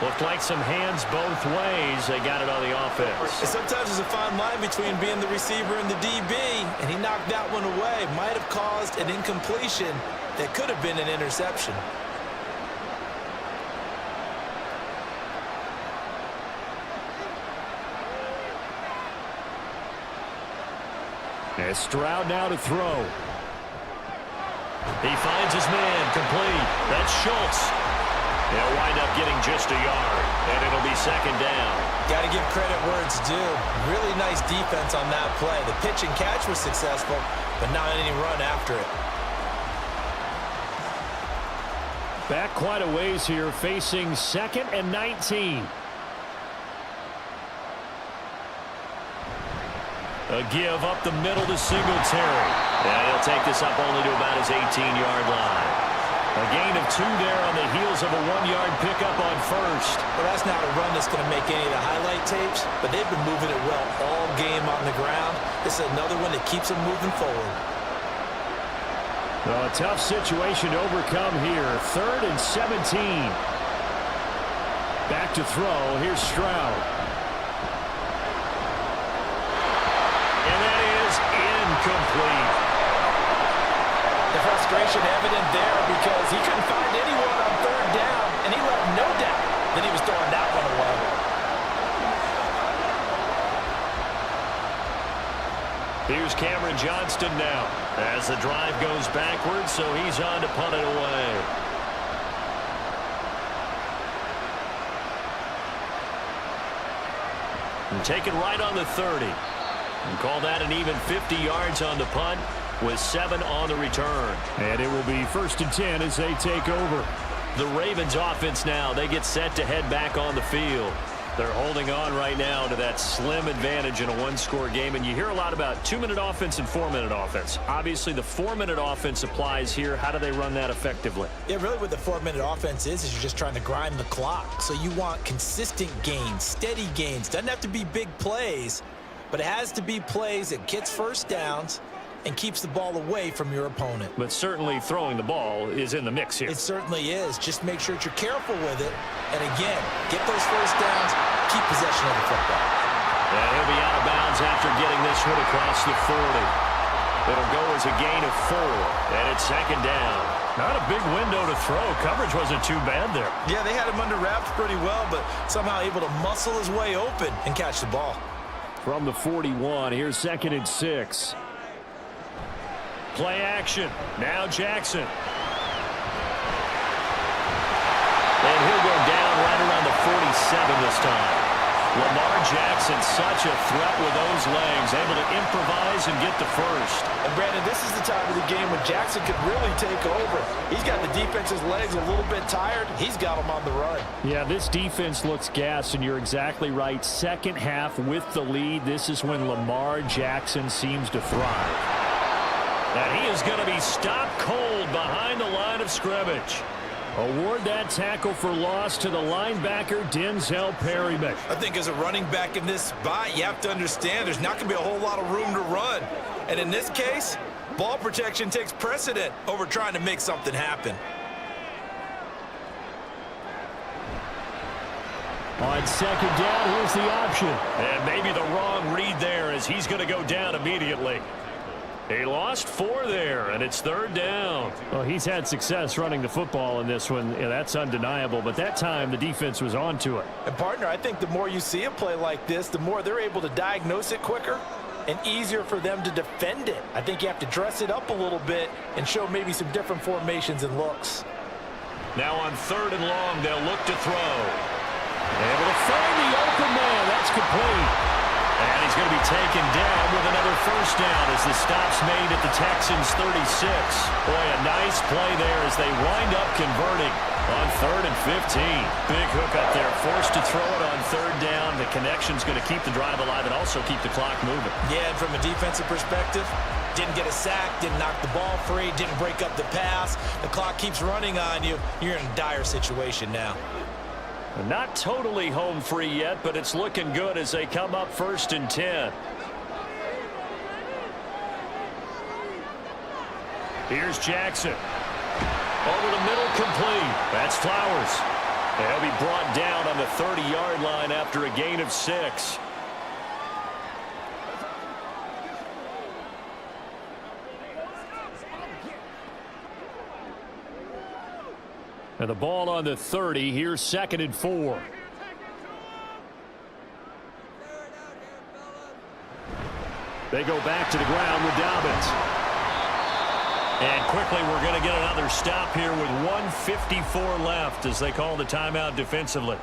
Looked like some hands both ways. They got it on the offense. Sometimes there's a fine line between being the receiver and the DB, and he knocked that one away. Might have caused an incompletion that could have been an interception. As Stroud now to throw. He finds his man, complete. That's Schultz. He'll wind up getting just a yard, and it'll be second down. Got to give credit where it's due. Really nice defense on that play. The pitch and catch was successful, but not any run after it. Back quite a ways here, facing 2nd and 19. A give up the middle to Singletary. And he'll take this up only to about his 18-yard line. A gain of 2 there on the heels of a 1-yard pickup on first. Well, that's not a run that's going to make any of the highlight tapes, but they've been moving it well all game on the ground. This is another one that keeps them moving forward. Well, a tough situation to overcome here. 3rd and 17. Back to throw. Here's Stroud. And that is incomplete. The frustration evident there because he couldn't find anyone on 3rd down, and he left no doubt that he was throwing that one away. Here's Cameron Johnston now as the drive goes backwards, so he's on to punt it away. And take it right on the 30. And call that an even 50 yards on the punt with 7 on the return. And it will be 1st and 10 as they take over. The Ravens offense now, they get set to head back on the field. They're holding on right now to that slim advantage in a 1-score game. And you hear a lot about 2-minute offense and 4-minute offense. Obviously, the 4-minute offense applies here. How do they run that effectively? Yeah, really what the 4-minute offense is you're just trying to grind the clock. So you want consistent gains, steady gains. Doesn't have to be big plays, but it has to be plays that gets first downs and keeps the ball away from your opponent. But certainly throwing the ball is in the mix here. It certainly is. Just make sure that you're careful with it. And again, get those first downs, keep possession of the football. And he'll be out of bounds after getting this one across the 40. It'll go as a gain of 4, and it's 2nd down. Not a big window to throw. Coverage wasn't too bad there. Yeah, they had him under wraps pretty well, but somehow able to muscle his way open and catch the ball. From the 41, here's 2nd and 6. Play action. Now Jackson. And he'll go down right around the 47 this time. Lamar Jackson, such a threat with those legs, able to improvise and get the first. And Brandon, this is the time of the game when Jackson could really take over. He's got the defense's legs a little bit tired. He's got them on the run. Yeah, this defense looks gassed, and you're exactly right. Second half with the lead, this is when Lamar Jackson seems to thrive. And he is going to be stopped cold behind the line of scrimmage. Award that tackle for loss to the linebacker, Denzel Perryman. I think as a running back in this spot, you have to understand there's not going to be a whole lot of room to run. And in this case, ball protection takes precedent over trying to make something happen. On 2nd down, here's the option. And maybe the wrong read there as he's going to go down immediately. He lost 4 there, and it's 3rd down. Well, he's had success running the football in this one. Yeah, that's undeniable, but that time the defense was on to it. And, partner, I think the more you see a play like this, the more they're able to diagnose it quicker and easier for them to defend it. I think you have to dress it up a little bit and show maybe some different formations and looks. Now on 3rd and long, they'll look to throw. Able to find the open man. That's complete. And he's going to be taken down with another first down as the stop's made at the Texans 36. Boy, a nice play there as they wind up converting on 3rd and 15. Big hook up there, forced to throw it on 3rd down. The connection's going to keep the drive alive and also keep the clock moving. Yeah, and from a defensive perspective, didn't get a sack, didn't knock the ball free, didn't break up the pass. The clock keeps running on you. You're in a dire situation now. Not totally home free yet, but it's looking good as they come up 1st and 10. Here's Jackson. Over the middle, complete. That's Flowers. They'll be brought down on the 30-yard line after a gain of 6. And the ball on the 30. Here's 2nd and 4. They go back to the ground with Dobbins. And quickly we're going to get another stop here with 1:54 left as they call the timeout defensively.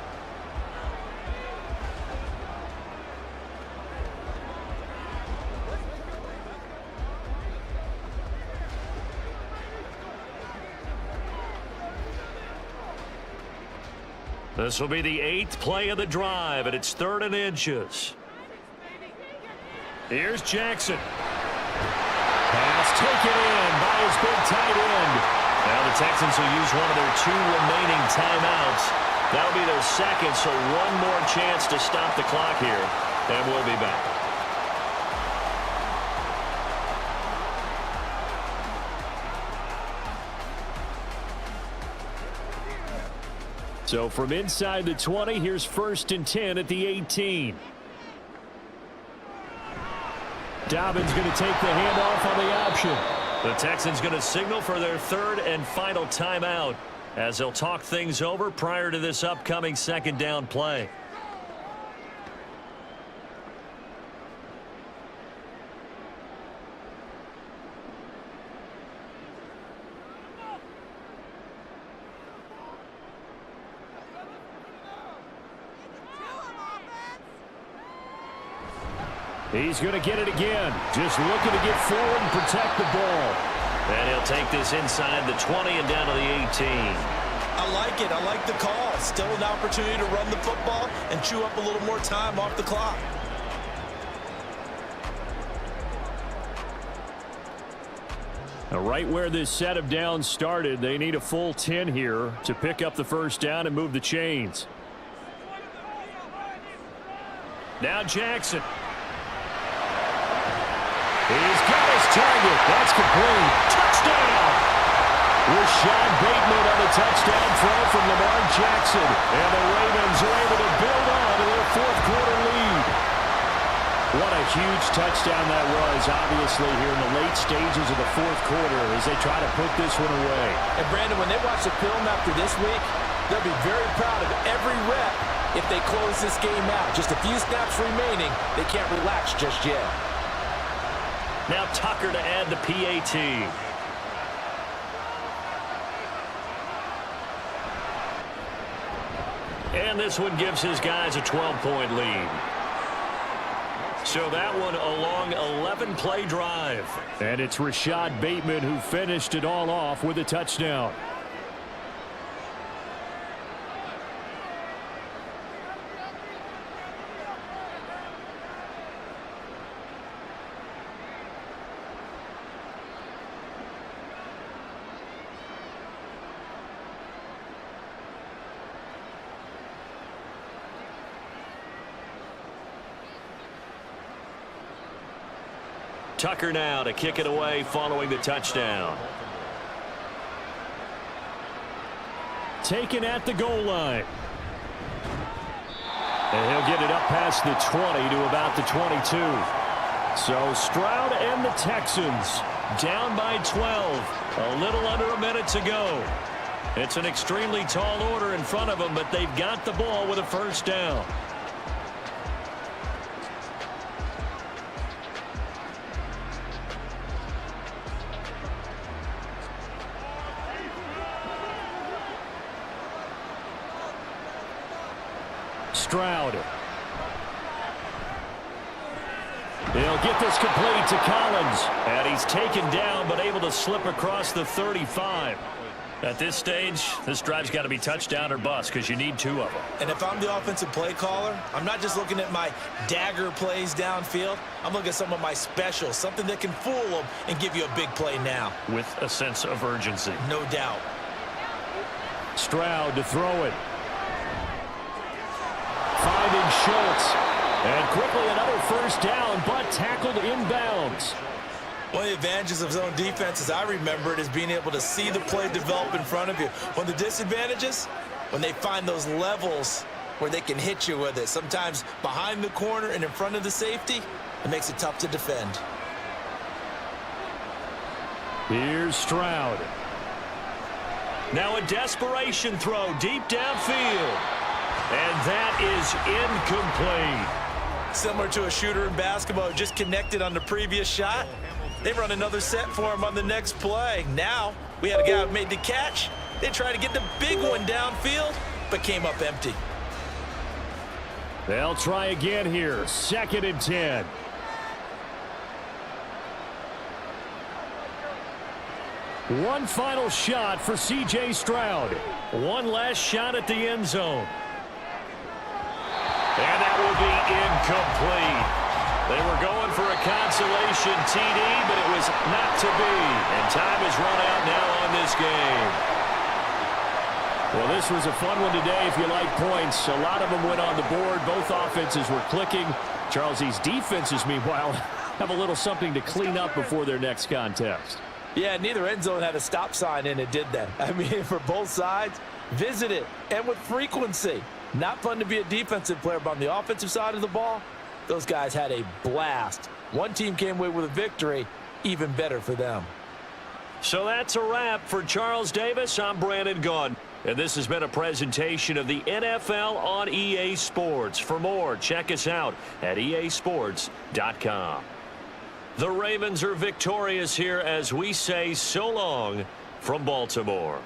This will be the 8th play of the drive, and it's 3rd and inches. Here's Jackson. Pass taken in by his big tight end. Now the Texans will use one of their 2 remaining timeouts. That'll be their 2nd, so one more chance to stop the clock here, and we'll be back. So from inside the 20, here's 1st and 10 at the 18. Dobbins going to take the handoff on the option. The Texans going to signal for their 3rd and final timeout as they'll talk things over prior to this upcoming 2nd down play. He's going to get it again. Just looking to get forward and protect the ball. And he'll take this inside the 20 and down to the 18. I like it. I like the call. Still an opportunity to run the football and chew up a little more time off the clock. Now, right where this set of downs started, they need a full 10 here to pick up the first down and move the chains. Now Jackson. He's got his target. That's complete. Touchdown! Rashad Bateman on the touchdown throw from Lamar Jackson. And the Ravens are able to build on to their 4th quarter lead. What a huge touchdown that was, obviously, here in the late stages of the 4th quarter as they try to put this one away. And, Brandon, when they watch the film after this week, they'll be very proud of every rep if they close this game out. Just a few snaps remaining. They can't relax just yet. Now Tucker to add the PAT. And this one gives his guys a 12-point lead. So that one a long 11-play drive. And it's Rashad Bateman who finished it all off with a touchdown. Tucker now to kick it away following the touchdown. Taken at the goal line. And he'll get it up past the 20 to about the 22. So Stroud and the Texans down by 12. A little under a minute to go. It's an extremely tall order in front of them, but they've got the ball with a first down. Stroud. He'll get this complete to Collins. And he's taken down but able to slip across the 35. At this stage, this drive's got to be touchdown or bust because you need 2 of them. And if I'm the offensive play caller, I'm not just looking at my dagger plays downfield. I'm looking at some of my specials, something that can fool them and give you a big play now. With a sense of urgency. No doubt. Stroud to throw it. Finding Schultz. And quickly another first down, but tackled inbounds. One of the advantages of zone defense, as I remember it, is being able to see the play develop in front of you. One of the disadvantages, when they find those levels where they can hit you with it, sometimes behind the corner and in front of the safety, it makes it tough to defend. Here's Stroud. Now a desperation throw deep downfield. And that is incomplete. Similar to a shooter in basketball who just connected on the previous shot. They run another set for him on the next play. Now, we had a guy who made the catch. They tried to get the big one downfield, but came up empty. They'll try again here. 2nd and 10. One final shot for C.J. Stroud. One last shot at the end zone. And that will be incomplete. They were going for a consolation TD, but it was not to be. And time has run out now on this game. Well, this was a fun one today if you like points. A lot of them went on the board. Both offenses were clicking. Charles, these defenses, meanwhile, have a little something to clean up before their next contest. Yeah, neither end zone had a stop sign in it, did they? I mean, for both sides, visit it, and with frequency. Not fun to be a defensive player, but on the offensive side of the ball, those guys had a blast. One team came away with a victory, even better for them. So that's a wrap for Charles Davis. I'm Brandon Gaudin, and this has been a presentation of the NFL on EA Sports. For more, check us out at easports.com. The Ravens are victorious here as we say so long from Baltimore.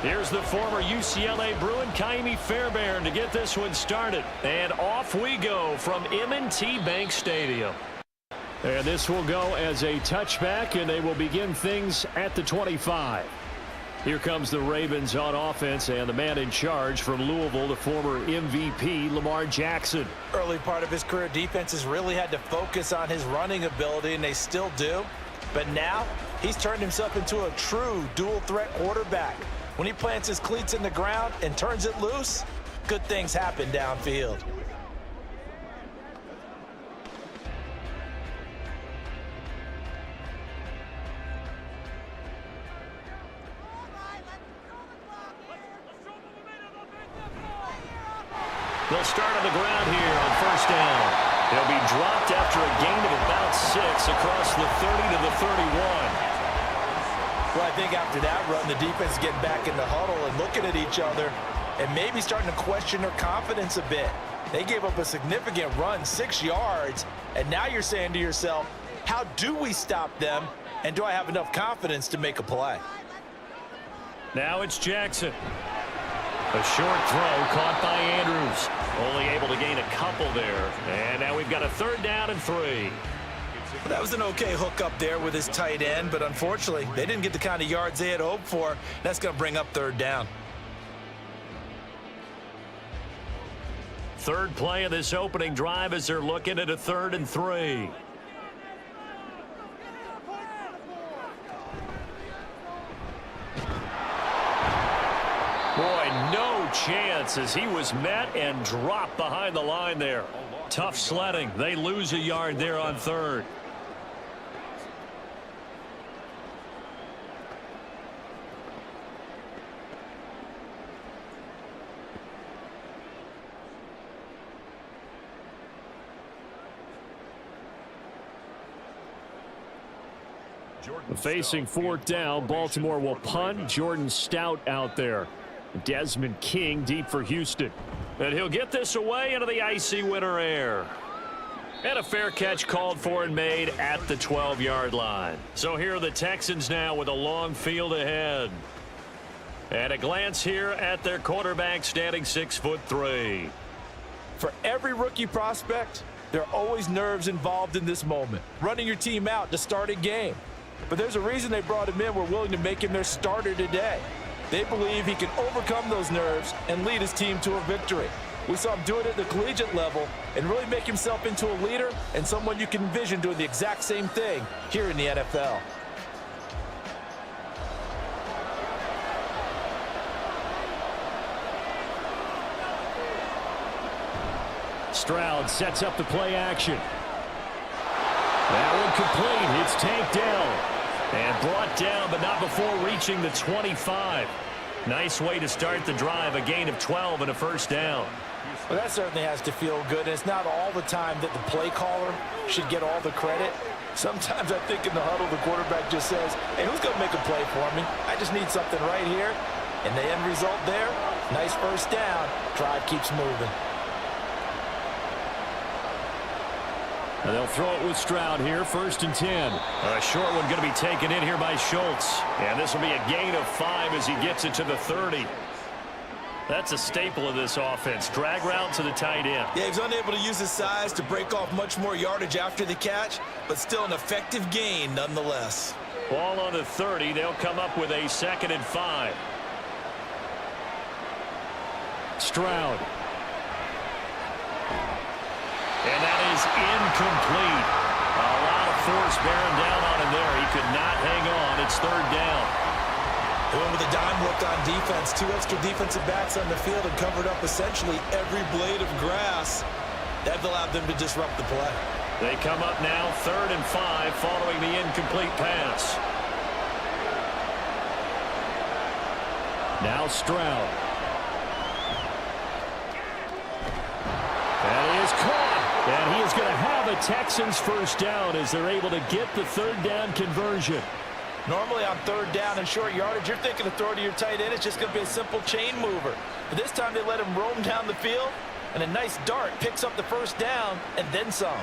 Here's the former UCLA Bruin, Kaimi Fairbairn, to get this one started. And off we go from M&T Bank Stadium. And this will go as a touchback, and they will begin things at the 25. Here comes the Ravens on offense, and the man in charge from Louisville, the former MVP, Lamar Jackson. Early part of his career, defenses really had to focus on his running ability, and they still do. But now, he's turned himself into a true dual-threat quarterback. When he plants his cleats in the ground and turns it loose, good things happen downfield. They'll start on the ground here on first down. They'll be dropped after a gain of about 6 across the 30 to the 31. Well, I think after that run, the defense is getting back in the huddle and looking at each other and maybe starting to question their confidence a bit. They gave up a significant run, 6 yards, and now you're saying to yourself, how do we stop them, and do I have enough confidence to make a play? Now it's Jackson. A short throw caught by Andrews. Only able to gain a couple there. And now we've got a 3rd down and 3. That was an okay hook up there with his tight end, but unfortunately, they didn't get the kind of yards they had hoped for. That's going to bring up 3rd down. Third play of this opening drive as they're looking at a 3rd and 3. Boy, no chance as he was met and dropped behind the line there. Tough sledding. They lose a yard there on 3rd. Facing fourth down, Baltimore will punt. Jordan Stout out there. Desmond King deep for Houston. And he'll get this away into the icy winter air. And a fair catch called for and made at the 12-yard line. So here are the Texans now with a long field ahead. And a glance here at their quarterback, standing 6'3". For every rookie prospect, there are always nerves involved in this moment. Running your team out to start a game. But there's a reason they brought him in. We're willing to make him their starter today. They believe he can overcome those nerves and lead his team to a victory. We saw him do it at the collegiate level and really make himself into a leader and someone you can envision doing the exact same thing here in the NFL. Stroud sets up the play action. That one complete. It's tanked down. And brought down, but not before reaching the 25. Nice way to start the drive. A gain of 12 and a first down. Well, that certainly has to feel good. It's not all the time that the play caller should get all the credit. Sometimes I think in the huddle, the quarterback just says, hey, who's going to make a play for me? I just need something right here. And the end result there, nice first down. Drive keeps moving. And they'll throw it with Stroud here, 1st and 10. A short one going to be taken in here by Schultz. And this will be a gain of 5 as he gets it to the 30. That's a staple of this offense. Drag route to the tight end. Yeah, he's unable to use his size to break off much more yardage after the catch, but still an effective gain nonetheless. Ball on the 30. They'll come up with a 2nd and 5. Stroud. And that is incomplete. A lot of force bearing down on him there. He could not hang on. It's 3rd down. They went with a dime look on defense. 2 extra defensive backs on the field and covered up essentially every blade of grass. That allowed them to disrupt the play. They come up now 3rd and 5 following the incomplete pass. Now Stroud. That is caught. And he is going to have a Texans first down as they're able to get the 3rd down conversion. Normally on 3rd down and short yardage, you're thinking of throw to your tight end. It's just going to be a simple chain mover. But this time they let him roam down the field, and a nice dart picks up the first down and then some.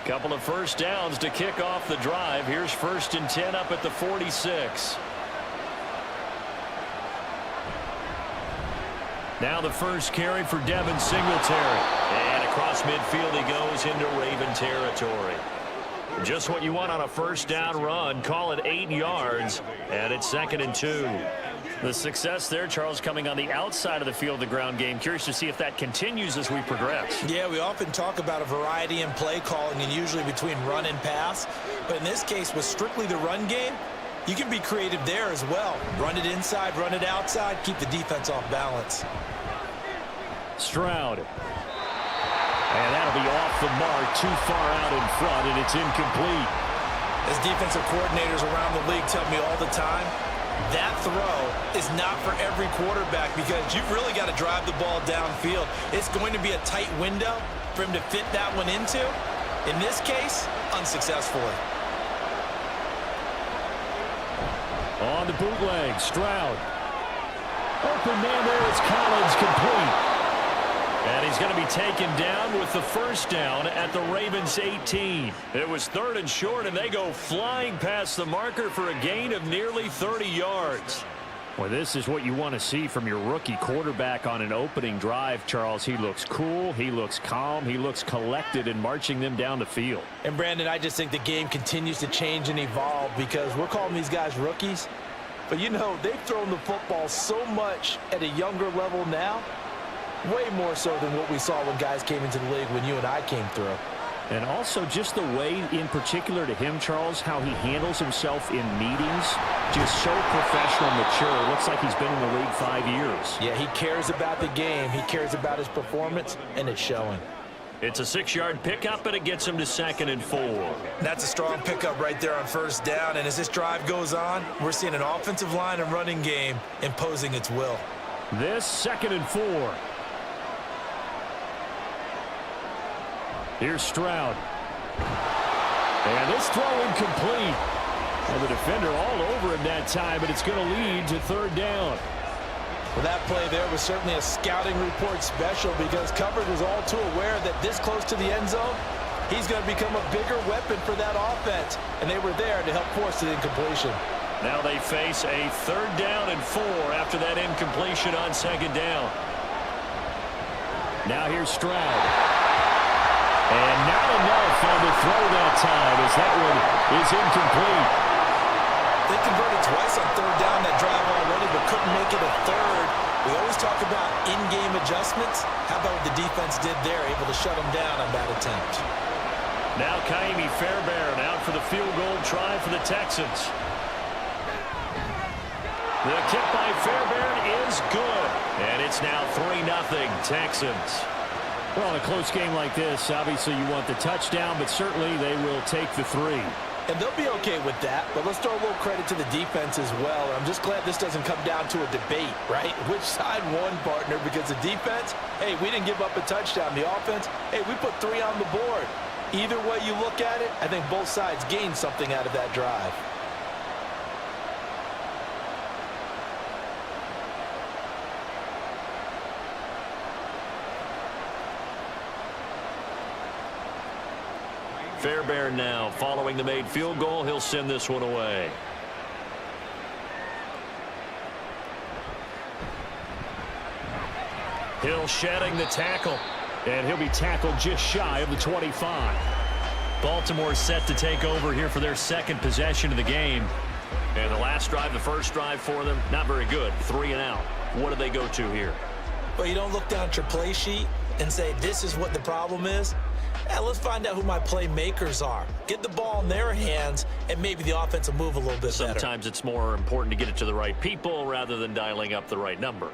Couple of first downs to kick off the drive. Here's 1st and 10 up at the 46. Now the first carry for Devin Singletary. And across midfield he goes into Raven territory. Just what you want on a first down run. Call it 8 yards. And it's 2nd and 2. The success there, Charles, coming on the outside of the field, the ground game. Curious to see if that continues as we progress. Yeah, we often talk about a variety in play calling and usually between run and pass. But in this case, with strictly the run game, you can be creative there as well. Run it inside, run it outside, keep the defense off balance. Stroud. And that'll be off the mark, too far out in front, and it's incomplete. As defensive coordinators around the league tell me all the time, that throw is not for every quarterback because you've really got to drive the ball downfield. It's going to be a tight window for him to fit that one into. In this case, unsuccessfully. On the bootleg, Stroud. Open man there, it's Collins, complete. And he's going to be taken down with the first down at the Ravens 18. It was 3rd and short, and they go flying past the marker for a gain of nearly 30 yards. Well, this is what you want to see from your rookie quarterback on an opening drive, Charles. He looks cool, he looks calm, he looks collected in marching them down the field. And, Brandon, I just think the game continues to change and evolve because we're calling these guys rookies. But, you know, they've thrown the football so much at a younger level now, way more so than what we saw when guys came into the league when you and I came through. And also just the way, in particular to him, Charles, how he handles himself in meetings, just so professional, mature. Looks like he's been in the league 5 years. Yeah, he cares about the game. He cares about his performance, and it's showing. It's a 6-yard pickup, and it gets him to 2nd and 4. That's a strong pickup right there on first down. And as this drive goes on, we're seeing an offensive line and running game imposing its will. This 2nd and 4. Here's Stroud. And this throw incomplete. And the defender all over him that time, but it's going to lead to third down. Well, that play there was certainly a scouting report special because coverage was all too aware that this close to the end zone, he's going to become a bigger weapon for that offense. And they were there to help force the incompletion. Now they face a 3rd down and 4 after that incompletion on 2nd down. Now here's Stroud. And not enough on the throw that time as that one is incomplete. They converted twice on 3rd down that drive already, but couldn't make it a 3rd. We always talk about in-game adjustments. How about what the defense did there, able to shut them down on that attempt? Now Kaimi Fairbairn out for the field goal try for the Texans. The kick by Fairbairn is good. And it's now 3-0 Texans. Well, in a close game like this, obviously you want the touchdown, but certainly they will take the 3. And they'll be okay with that, but let's throw a little credit to the defense as well. I'm just glad this doesn't come down to a debate, right? Which side won, partner? Because the defense, hey, we didn't give up a touchdown. The offense, hey, we put 3 on the board. Either way you look at it, I think both sides gained something out of that drive. Fairbairn now following the made field goal. He'll send this one away. Hill shedding the tackle, and he'll be tackled just shy of the 25. Baltimore set to take over here for their 2nd possession of the game. And the last drive, the first drive for them, not very good. 3 and out. What do they go to here? Well, you don't look down at your play sheet and say, this is what the problem is. Let's find out who my playmakers are. Get the ball in their hands, and maybe the offense will move a little bit better. Sometimes it's more important to get it to the right people rather than dialing up the right number.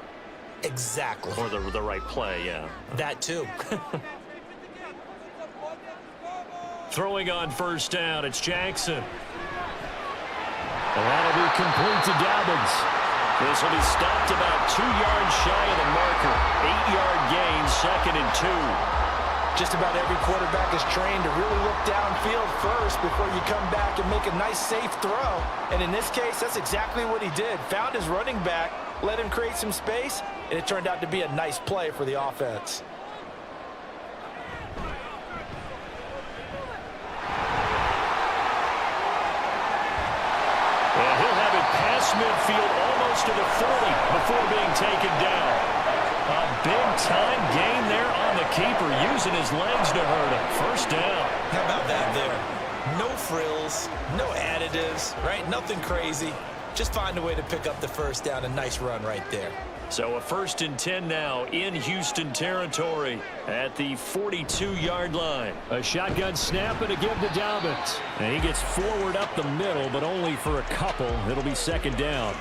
Exactly. Or the right play, yeah. That too. Throwing on 1st down, it's Jackson. And that'll be complete to Dobbins. This will be stopped about 2 yards shy of the marker. 8-yard gain, 2nd and 2. Just about every quarterback is trained to really look downfield first before you come back and make a nice, safe throw. And in this case, that's exactly what he did. Found his running back, let him create some space, and it turned out to be a nice play for the offense. And he'll have it past midfield almost to the 40 before being taken down. A big-time gain there on the keeper, using his legs to hurt him. 1st down. How about that there? No frills, no additives, right? Nothing crazy. Just find a way to pick up the 1st down. A nice run right there. So a 1st and 10 now in Houston territory at the 42-yard line. A shotgun snap and a give to Dobbins. And he gets forward up the middle, but only for a couple. It'll be 2nd down.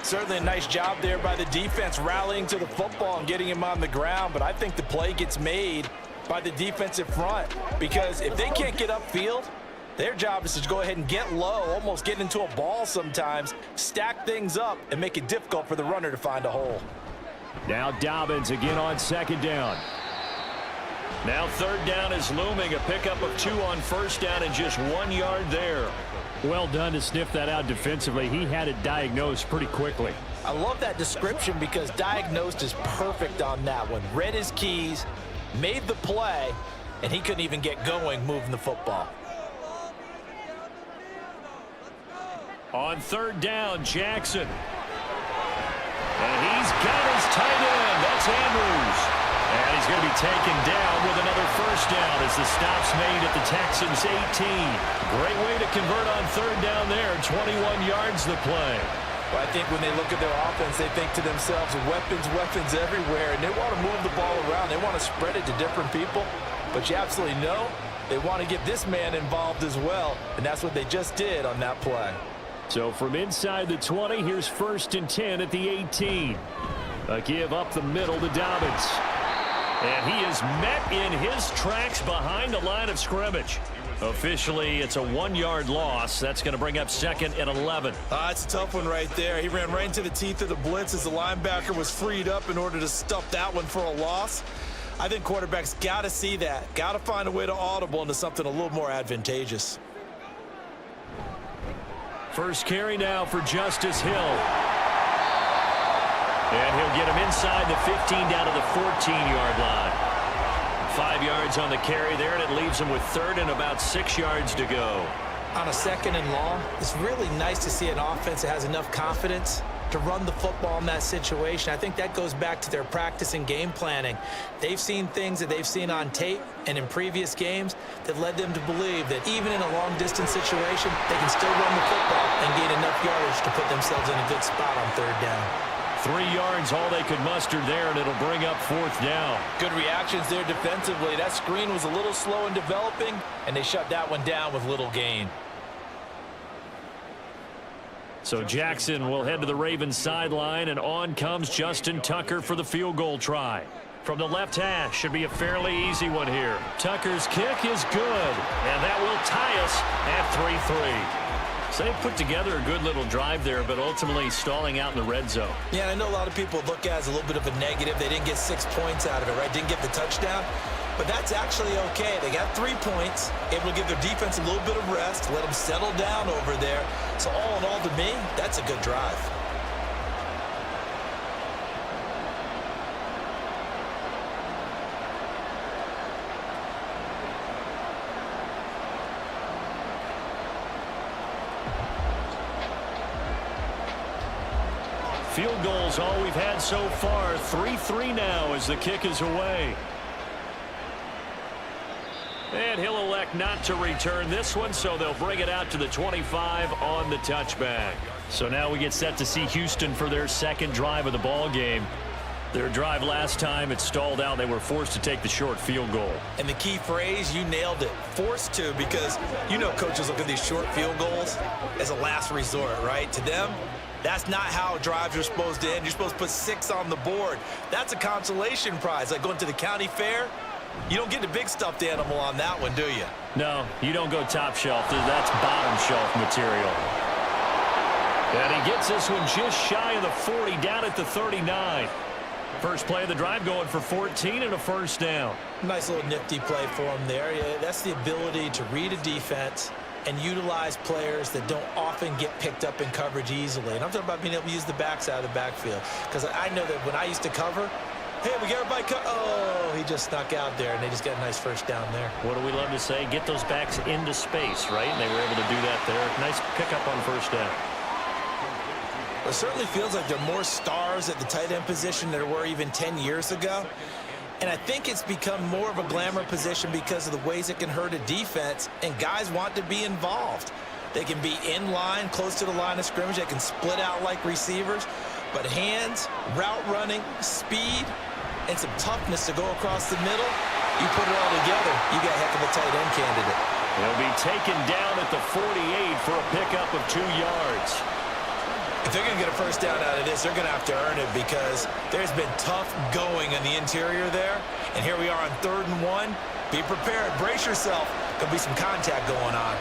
Certainly a nice job there by the defense rallying to the football and getting him on the ground, but I think the play gets made by the defensive front because if they can't get upfield, their job is to go ahead and get low, almost get into a ball sometimes, stack things up, and make it difficult for the runner to find a hole. Now Dobbins again on 2nd down. Now 3rd down is looming, a pickup of 2 on 1st down and just 1 yard there. Well done to sniff that out defensively. He had it diagnosed pretty quickly. I love that description because diagnosed is perfect on that one. Read his keys, made the play, and he couldn't even get going moving the football. On 3rd down, Jackson. And he's got his tight end. That's Andrews. And he's going to be taken down with another 1st down as the stop's made at the Texans' 18. Great way to convert on 3rd down there. 21 yards the play. Well, I think when they look at their offense, they think to themselves, weapons, weapons everywhere. And they want to move the ball around. They want to spread it to different people. But you absolutely know they want to get this man involved as well. And that's what they just did on that play. So from inside the 20, here's 1st and 10 at the 18. A give up the middle to Dobbins. And he is met in his tracks behind the line of scrimmage. Officially, it's a 1-yard loss. That's going to bring up 2nd and 11. It's a tough one right there. He ran right into the teeth of the blitz as the linebacker was freed up in order to stuff that one for a loss. I think quarterbacks got to see that, got to find a way to audible into something a little more advantageous. First carry now for Justice Hill. And he'll get him inside the 15 down to the 14-yard line. 5 yards on the carry there, and it leaves him with third and about 6 yards to go. On a second and long, it's really nice to see an offense that has enough confidence to run the football in that situation. I think that goes back to their practice and game planning. They've seen things that they've seen on tape and in previous games that led them to believe that even in a long-distance situation, they can still run the football and gain enough yardage to put themselves in a good spot on third down. 3 yards, all they could muster there, and it'll bring up fourth down. Good reactions there defensively. That screen was a little slow in developing, and they shut that one down with little gain. So Jackson will head to the Ravens sideline, and on comes Justin Tucker for the field goal try. From the left hash, should be a fairly easy one here. Tucker's kick is good, and that will tie us at 3-3. So they put together a good little drive there, but ultimately stalling out in the red zone. Yeah, I know a lot of people look at it as a little bit of a negative. They didn't get 6 points out of it, right? Didn't get the touchdown. But that's actually okay. They got 3 points, able to give their defense a little bit of rest, let them settle down over there. So all in all, to me, that's a good drive. Field goals all we've had so far. 3-3 now as the kick is away. And he'll elect not to return this one, so they'll bring it out to the 25 on the touchback. So now we get set to see Houston for their second drive of the ball game. Their drive last time, it stalled out. They were forced to take the short field goal. And the key phrase, you nailed it. Forced to, because you know coaches look at these short field goals as a last resort, right? To them, that's not how drives are supposed to end. You're supposed to put 6 on the board. That's a consolation prize, like going to the county fair. You don't get the big stuffed animal on that one, do you? No, you don't go top shelf. That's bottom shelf material. And he gets this one just shy of the 40, down at the 39. First play of the drive going for 14 and a first down. Nice little nifty play for him there. Yeah, that's the ability to read a defense and utilize players that don't often get picked up in coverage easily. And I'm talking about being able to use the backs out of the backfield. Because I know that when I used to cover, hey, we got everybody oh, he just snuck out there, and they just got a nice first down there. What do we love to say? Get those backs into space, right? And they were able to do that there. Nice pickup on first down. It certainly feels like there are more stars at the tight end position than there were even 10 years ago. And I think it's become more of a glamour position because of the ways it can hurt a defense, and guys want to be involved. They can be in line, close to the line of scrimmage. They can split out like receivers. But hands, route running, speed, and some toughness to go across the middle, you put it all together, you got a heck of a tight end candidate. He'll be taken down at the 48 for a pickup of 2 yards. If they're going to get a first down out of this, they're going to have to earn it because there's been tough going in the interior there. And here we are on 3rd and 1. Be prepared. Brace yourself. There'll be some contact going on.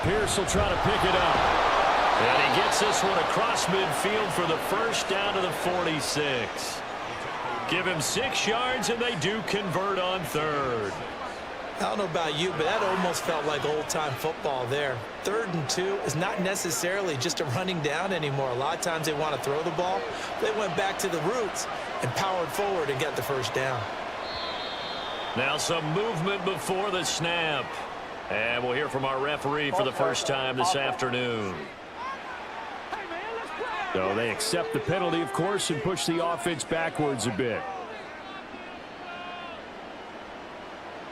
Pierce will try to pick it up. And he gets this one across midfield for the first down to the 46. Give him 6 yards, and they do convert on 3rd. I don't know about you, but that almost felt like old-time football there. 3rd and 2 is not necessarily just a running down anymore. A lot of times they want to throw the ball. They went back to the roots and powered forward and got the first down. Now some movement before the snap. And we'll hear from our referee for the first time this afternoon. So they accept the penalty, of course, and push the offense backwards a bit.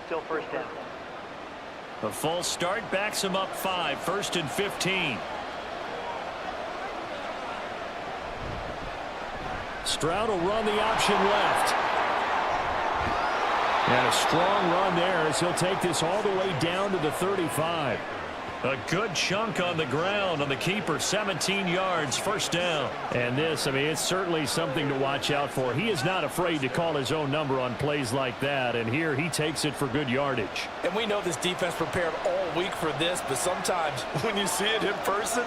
Still first down. A false start backs him up 5, 1st and 15. Stroud will run the option left. And a strong run there as he'll take this all the way down to the 35. A good chunk on the ground on the keeper, 17 yards, first down. And this, I mean, it's certainly something to watch out for. He is not afraid to call his own number on plays like that, and here he takes it for good yardage. And we know this defense prepared all week for this, but sometimes when you see it in person,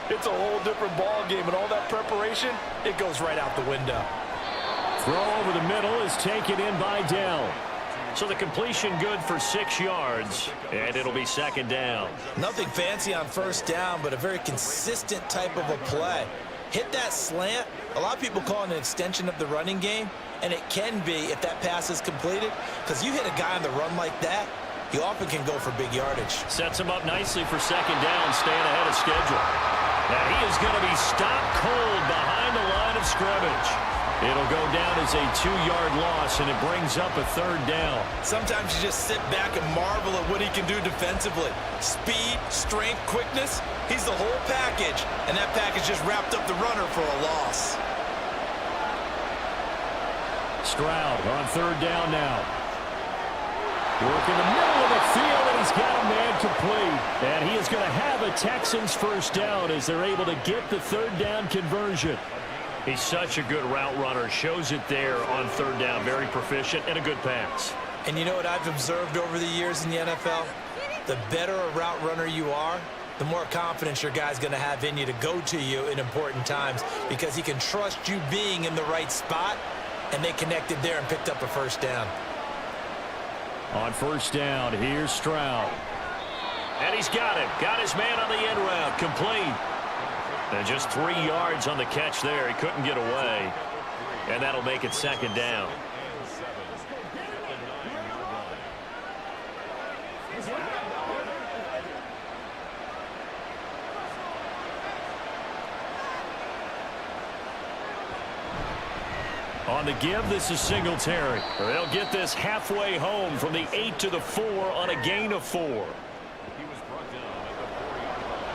it's a whole different ball game, and all that preparation, it goes right out the window. Throw over the middle is taken in by Dell. So the completion good for 6 yards, and it'll be second down. Nothing fancy on first down, but a very consistent type of a play. Hit that slant. A lot of people call it an extension of the running game, and it can be if that pass is completed, because you hit a guy on the run like that, you often can go for big yardage. Sets him up nicely for second down, staying ahead of schedule. Now he is going to be stopped cold behind the line of scrimmage. It'll go down as a 2-yard loss, and it brings up a third down. Sometimes you just sit back and marvel at what he can do defensively. Speed, strength, quickness, he's the whole package, and that package just wrapped up the runner for a loss. Stroud on third down now. Work in the middle of the field, and he's got a man complete. And he is going to have a Texans first down as they're able to get the third down conversion. He's such a good route runner. Shows it there on third down. Very proficient and a good pass. And you know what I've observed over the years in the NFL? The better a route runner you are, the more confidence your guy's going to have in you to go to you in important times, because he can trust you being in the right spot, and they connected there and picked up a first down. On first down, here's Stroud. And he's got it. Got his man on the end route. Complete. And just 3 yards on the catch there. He couldn't get away. And that'll make it second down. On the give, this is Singletary. They'll get this halfway home from the 8 to the 4 on a gain of 4. He was brought down at the 4-yard line.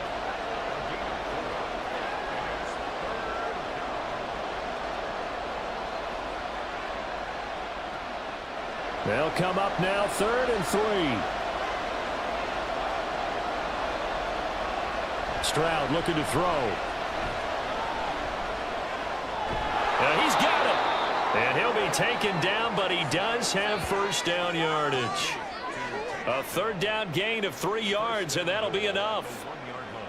They'll come up now, 3rd and 3. Stroud looking to throw. He's got it. And he'll be taken down, but he does have first down yardage. A third down gain of 3 yards, and that'll be enough.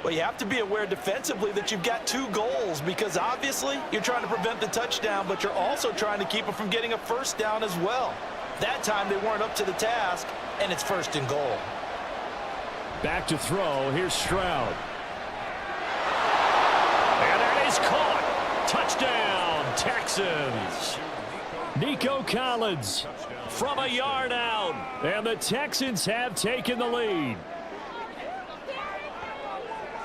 Well, you have to be aware defensively that you've got 2 goals, because obviously you're trying to prevent the touchdown, but you're also trying to keep them from getting a first down as well. That time they weren't up to the task, and it's 1st and goal. Back to throw. Here's Stroud. And that is caught. Touchdown, Texans. Nico Collins from a yard out, and the Texans have taken the lead.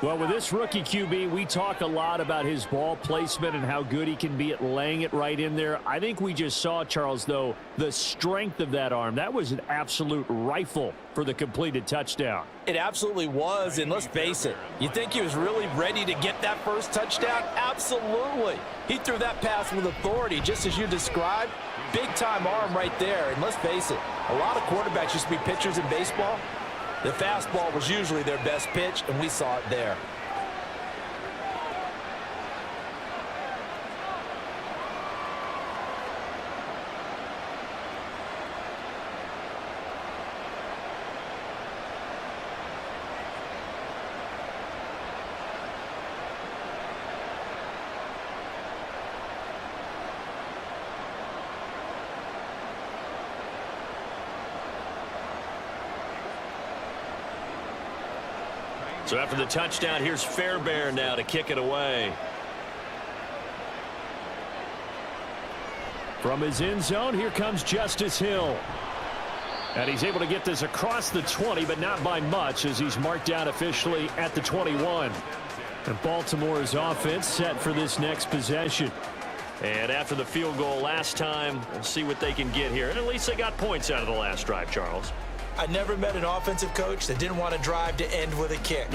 Well, with this rookie QB, we talk a lot about his ball placement and how good he can be at laying it right in there. I think we just saw, Charles, though, the strength of that arm. That was an absolute rifle for the completed touchdown. It absolutely was, and let's face it, you think he was really ready to get that first touchdown? Absolutely. He threw that pass with authority, just as you described. Big-time arm right there, and let's face it, a lot of quarterbacks used to be pitchers in baseball. The fastball was usually their best pitch, and we saw it there. So after the touchdown, here's Fairbairn now to kick it away. From his end zone, here comes Justice Hill. And he's able to get this across the 20, but not by much, as he's marked down officially at the 21. And Baltimore's offense set for this next possession. And after the field goal last time, we'll see what they can get here. And at least they got points out of the last drive, Charles. I never met an offensive coach that didn't want to drive to end with a kick.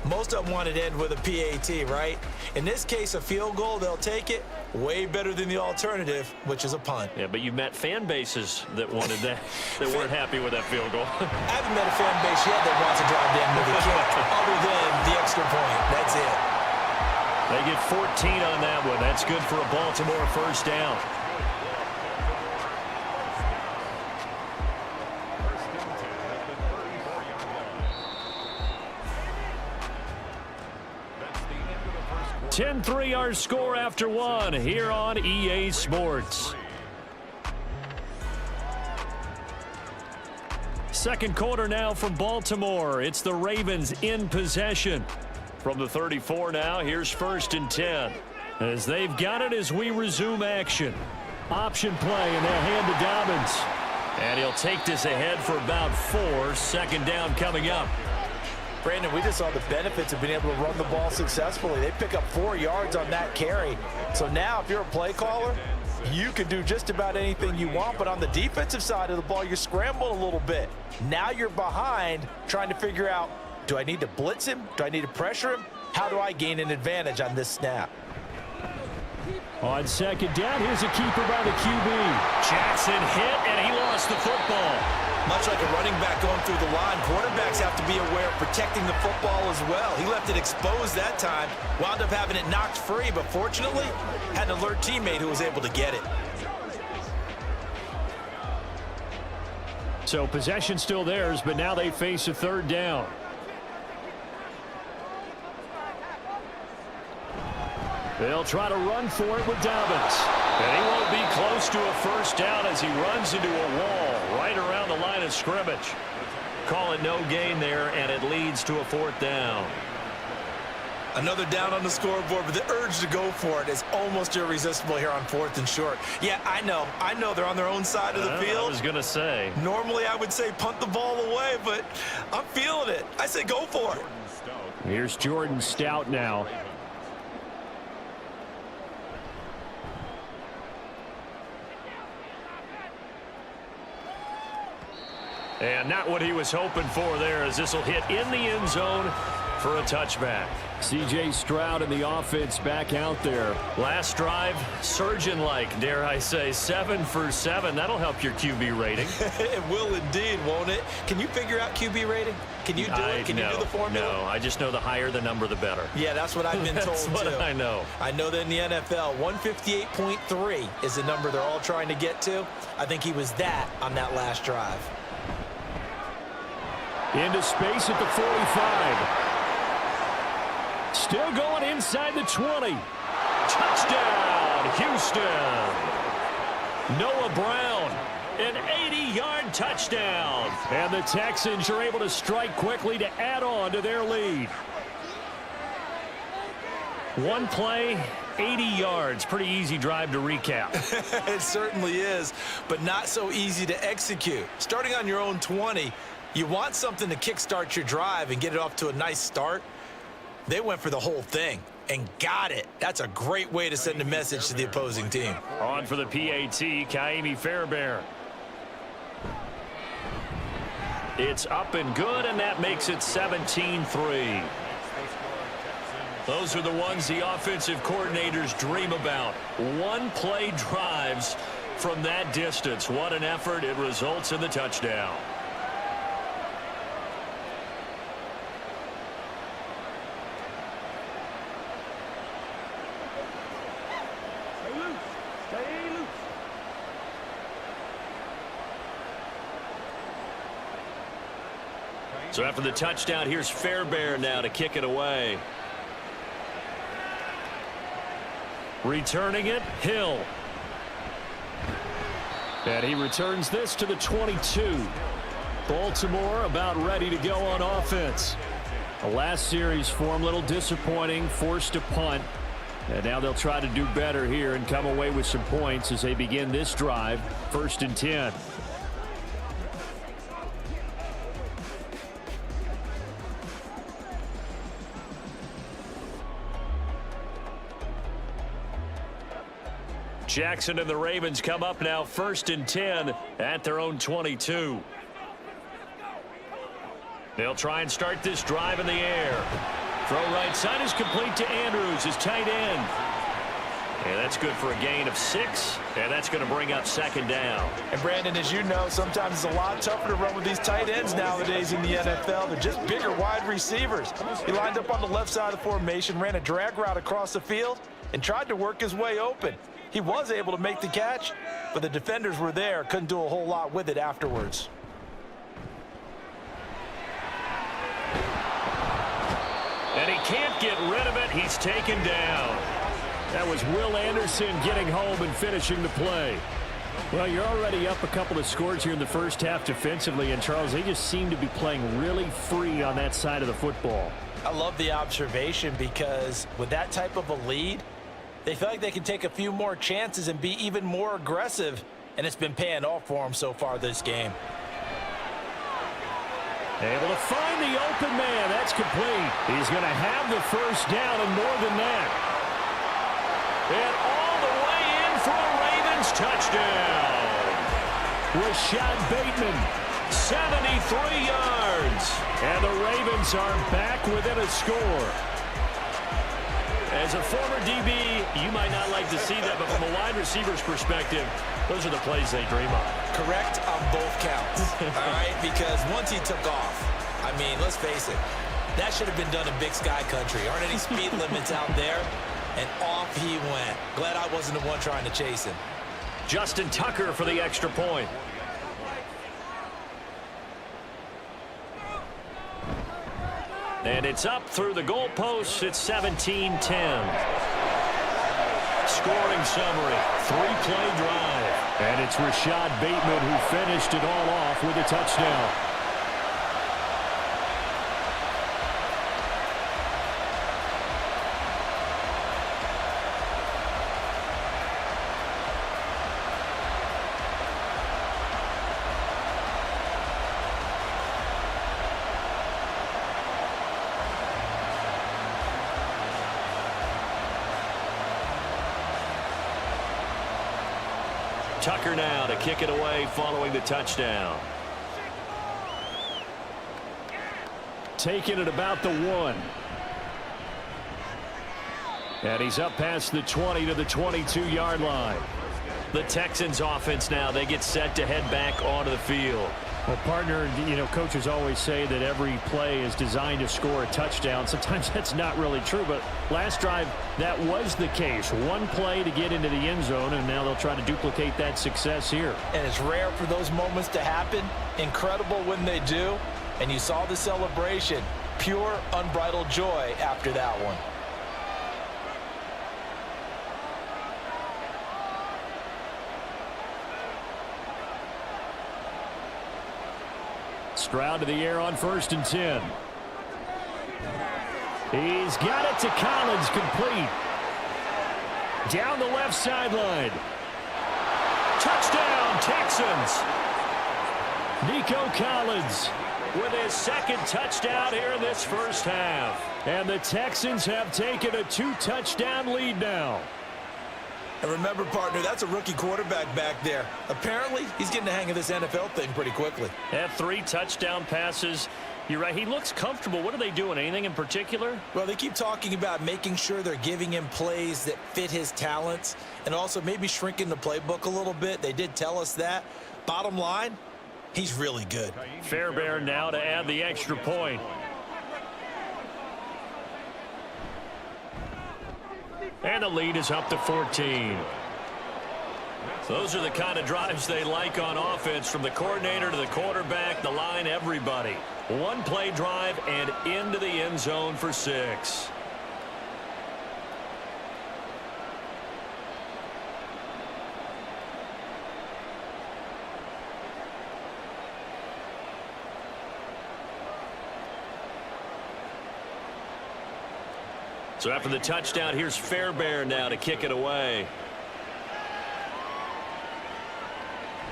Most of them wanted to end with a PAT, right? In this case, a field goal, they'll take it. Way better than the alternative, which is a punt. Yeah, but you met fan bases that wanted that, that weren't happy with that field goal. I haven't met a fan base yet that wants to drive to end with a kick, other than the extra point. That's it. They get 14 on that one. That's good for a Baltimore first down. That's the end of the first quarter. 10-3 our score after one here on EA Sports. Second quarter now from Baltimore. It's the Ravens in possession. From the 34 now, here's 1st and 10. As they've got it as we resume action. Option play, and they'll hand to Dobbins. And he'll take this ahead for about 4. Second down coming up. Brandon, we just saw the benefits of being able to run the ball successfully. They pick up 4 yards on that carry. So now, if you're a play caller, you can do just about anything you want. But on the defensive side of the ball, you're scrambling a little bit. Now you're behind trying to figure out, do I need to blitz him? Do I need to pressure him? How do I gain an advantage on this snap? On second down, here's a keeper by the QB. Jackson hit, and he lost the football. Much like a running back going through the line, quarterbacks have to be aware of protecting the football as well. He left it exposed that time, wound up having it knocked free, but fortunately, had an alert teammate who was able to get it. So possession still theirs, but now they face a 3rd down. They'll try to run for it with Dobbins. And he won't be close to a 1st down as he runs into a wall right around the line of scrimmage. Call it no gain there, and it leads to a 4th down. Another down on the scoreboard, but the urge to go for it is almost irresistible here on 4th and short. Yeah, I know they're on their own side of the field. I was going to say. Normally I would say punt the ball away, but I'm feeling it. I say go for it. Here's Jordan Stout now. And not what he was hoping for there, as this will hit in the end zone for a touchback. C.J. Stroud and the offense back out there. Last drive, surgeon-like, dare I say, 7 for 7. That'll help your QB rating. It will indeed, won't it? Can you figure out QB rating? Can you do it? Can you do the formula? No, I just know the higher the number, the better. Yeah, that's what I've been told, That's what I know. I know that in the NFL, 158.3 is the number they're all trying to get to. I think he was that on that last drive. Into space at the 45. Still going inside the 20. Touchdown, Houston. Noah Brown, an 80-yard touchdown. And the Texans are able to strike quickly to add on to their lead. One play, 80 yards. Pretty easy drive to recap. It certainly is, but not so easy to execute. Starting on your own 20, you want something to kickstart your drive and get it off to a nice start. They went for the whole thing and got it. That's a great way to send a message to the opposing team. On for the PAT, Kaimi Fairbairn. It's up and good, and that makes it 17-3. Those are the ones the offensive coordinators dream about. One-play drives from that distance. What an effort. It results in the touchdown. So after the touchdown, here's Fairbairn now to kick it away. Returning it, Hill. And he returns this to the 22. Baltimore about ready to go on offense. The last series for him, a little disappointing, forced to punt. And now they'll try to do better here and come away with some points as they begin this drive, 1st and 10. Jackson and the Ravens come up now 1st and 10 at their own 22. They'll try and start this drive in the air. Throw right side is complete to Andrews, his tight end. And that's good for a gain of 6, and that's going to bring up 2nd down. And Brandon, as you know, sometimes it's a lot tougher to run with these tight ends nowadays in the NFL. They're just bigger wide receivers. He lined up on the left side of the formation, ran a drag route across the field, and tried to work his way open. He was able to make the catch, but the defenders were there, couldn't do a whole lot with it afterwards. And he can't get rid of it. He's taken down. That was Will Anderson getting home and finishing the play. Well, you're already up a couple of scores here in the first half defensively, and Charles, they just seem to be playing really free on that side of the football. I love the observation because with that type of a lead, they feel like they can take a few more chances and be even more aggressive, and it's been paying off for them so far this game. Able to find the open man. That's complete. He's going to have the first down and more than that. And all the way in for a Ravens touchdown. Rashad Bateman, 73 yards. And the Ravens are back within a score. As a former DB, you might not like to see that, but from a wide receiver's perspective, those are the plays they dream of. Correct on both counts, all right? Because once he took off, I mean, let's face it, that should have been done in Big Sky Country. Aren't any speed limits out there? And off he went. Glad I wasn't the one trying to chase him. Justin Tucker for the extra point. And it's up through the goalposts. It's 17-10. Scoring summary, 3-play drive. And it's Rashad Bateman who finished it all off with a touchdown. Tucker now to kick it away following the touchdown. Taking it about the 1. And he's up past the 20 to the 22-yard line. The Texans offense now, they get set to head back onto the field. Well, partner, you know, coaches always say that every play is designed to score a touchdown. Sometimes that's not really true, but last drive, that was the case. One play to get into the end zone, and now they'll try to duplicate that success here. And it's rare for those moments to happen. Incredible when they do. And you saw the celebration. Pure, unbridled joy after that one. Stroud to the air on 1st and 10. He's got it to Collins, complete. Down the left sideline. Touchdown, Texans. Nico Collins with his second touchdown here in this first half. And the Texans have taken a 2-touchdown lead now. And remember, partner, that's a rookie quarterback back there. Apparently, he's getting the hang of this NFL thing pretty quickly. Had 3 touchdown passes. You're right. He looks comfortable. What are they doing? Anything in particular? Well, they keep talking about making sure they're giving him plays that fit his talents and also maybe shrinking the playbook a little bit. They did tell us that. Bottom line, he's really good. Fairbairn now to add the extra point. And the lead is up to 14. Those are the kind of drives they like on offense, from the coordinator to the quarterback, the line, everybody. One play drive and into the end zone for 6. So after the touchdown, here's Fairbairn now to kick it away.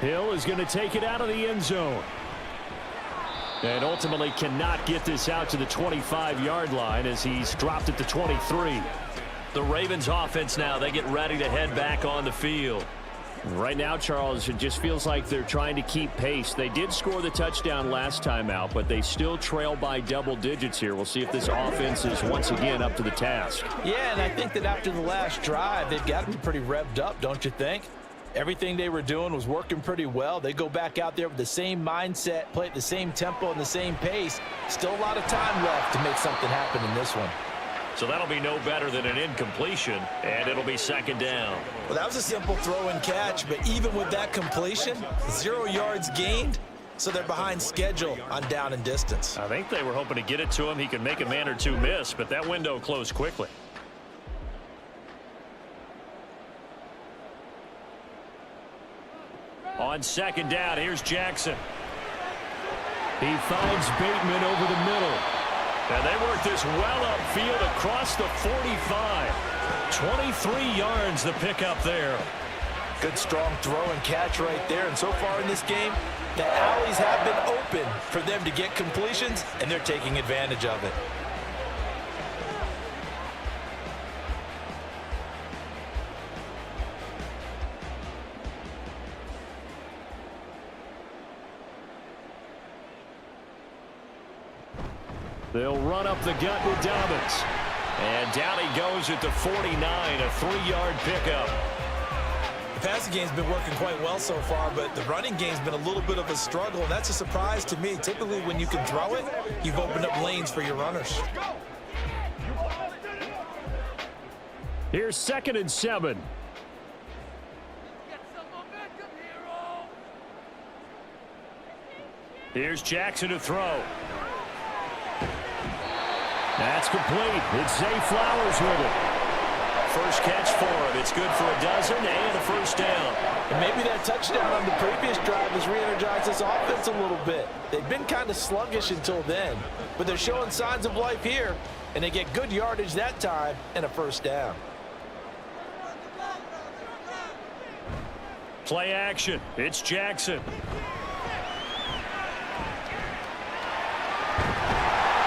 Hill is going to take it out of the end zone. And ultimately cannot get this out to the 25-yard line as he's dropped at the 23. The Ravens offense now, they get ready to head back on the field. Right now, Charles, it just feels like they're trying to keep pace. They did score the touchdown last time out, but they still trail by double digits here. We'll see if this offense is once again up to the task. Yeah, and I think that after the last drive, they've got to be pretty revved up, don't you think? Everything they were doing was working pretty well. They go back out there with the same mindset, play at the same tempo and the same pace. Still a lot of time left to make something happen in this one. So that'll be no better than an incompletion, and it'll be second down. Well, that was a simple throw and catch, but even with that completion, 0 yards gained, so they're behind schedule on down and distance. I think they were hoping to get it to him. He could make a man or two miss, but that window closed quickly. On second down, here's Jackson. He finds Bateman over the middle. And they work this well upfield across the 45. 23 yards the pickup there. Good strong throw and catch right there. And so far in this game, the alleys have been open for them to get completions, and they're taking advantage of it. They'll run up the gut with Dobbins. And down he goes at the 49, a 3-yard pickup. The passing game's been working quite well so far, but the running game's been a little bit of a struggle, and that's a surprise to me. Typically, when you can throw it, you've opened up lanes for your runners. Here's 2nd and 7. Get some momentum, hero. Here's Jackson to throw. That's complete. It's Zay Flowers with it. First catch for him. It's good for a dozen and a first down. And maybe that touchdown on the previous drive has re-energized this offense a little bit. They've been kind of sluggish until then, but they're showing signs of life here, and they get good yardage that time and a first down. Play action. It's Jackson.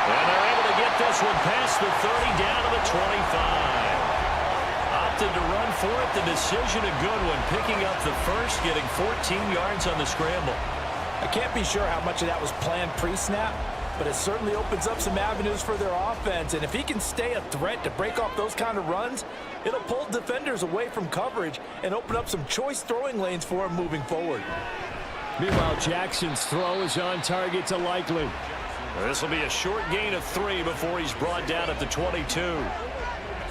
And they're able to get this one past the 30 down to the 25. Opted to run for it. The decision a good one. Picking up the first, getting 14 yards on the scramble. I can't be sure how much of that was planned pre-snap, but it certainly opens up some avenues for their offense. And if he can stay a threat to break off those kind of runs, it'll pull defenders away from coverage and open up some choice throwing lanes for him moving forward. Meanwhile, Jackson's throw is on target to Likely. This will be a short gain of 3 before he's brought down at the 22.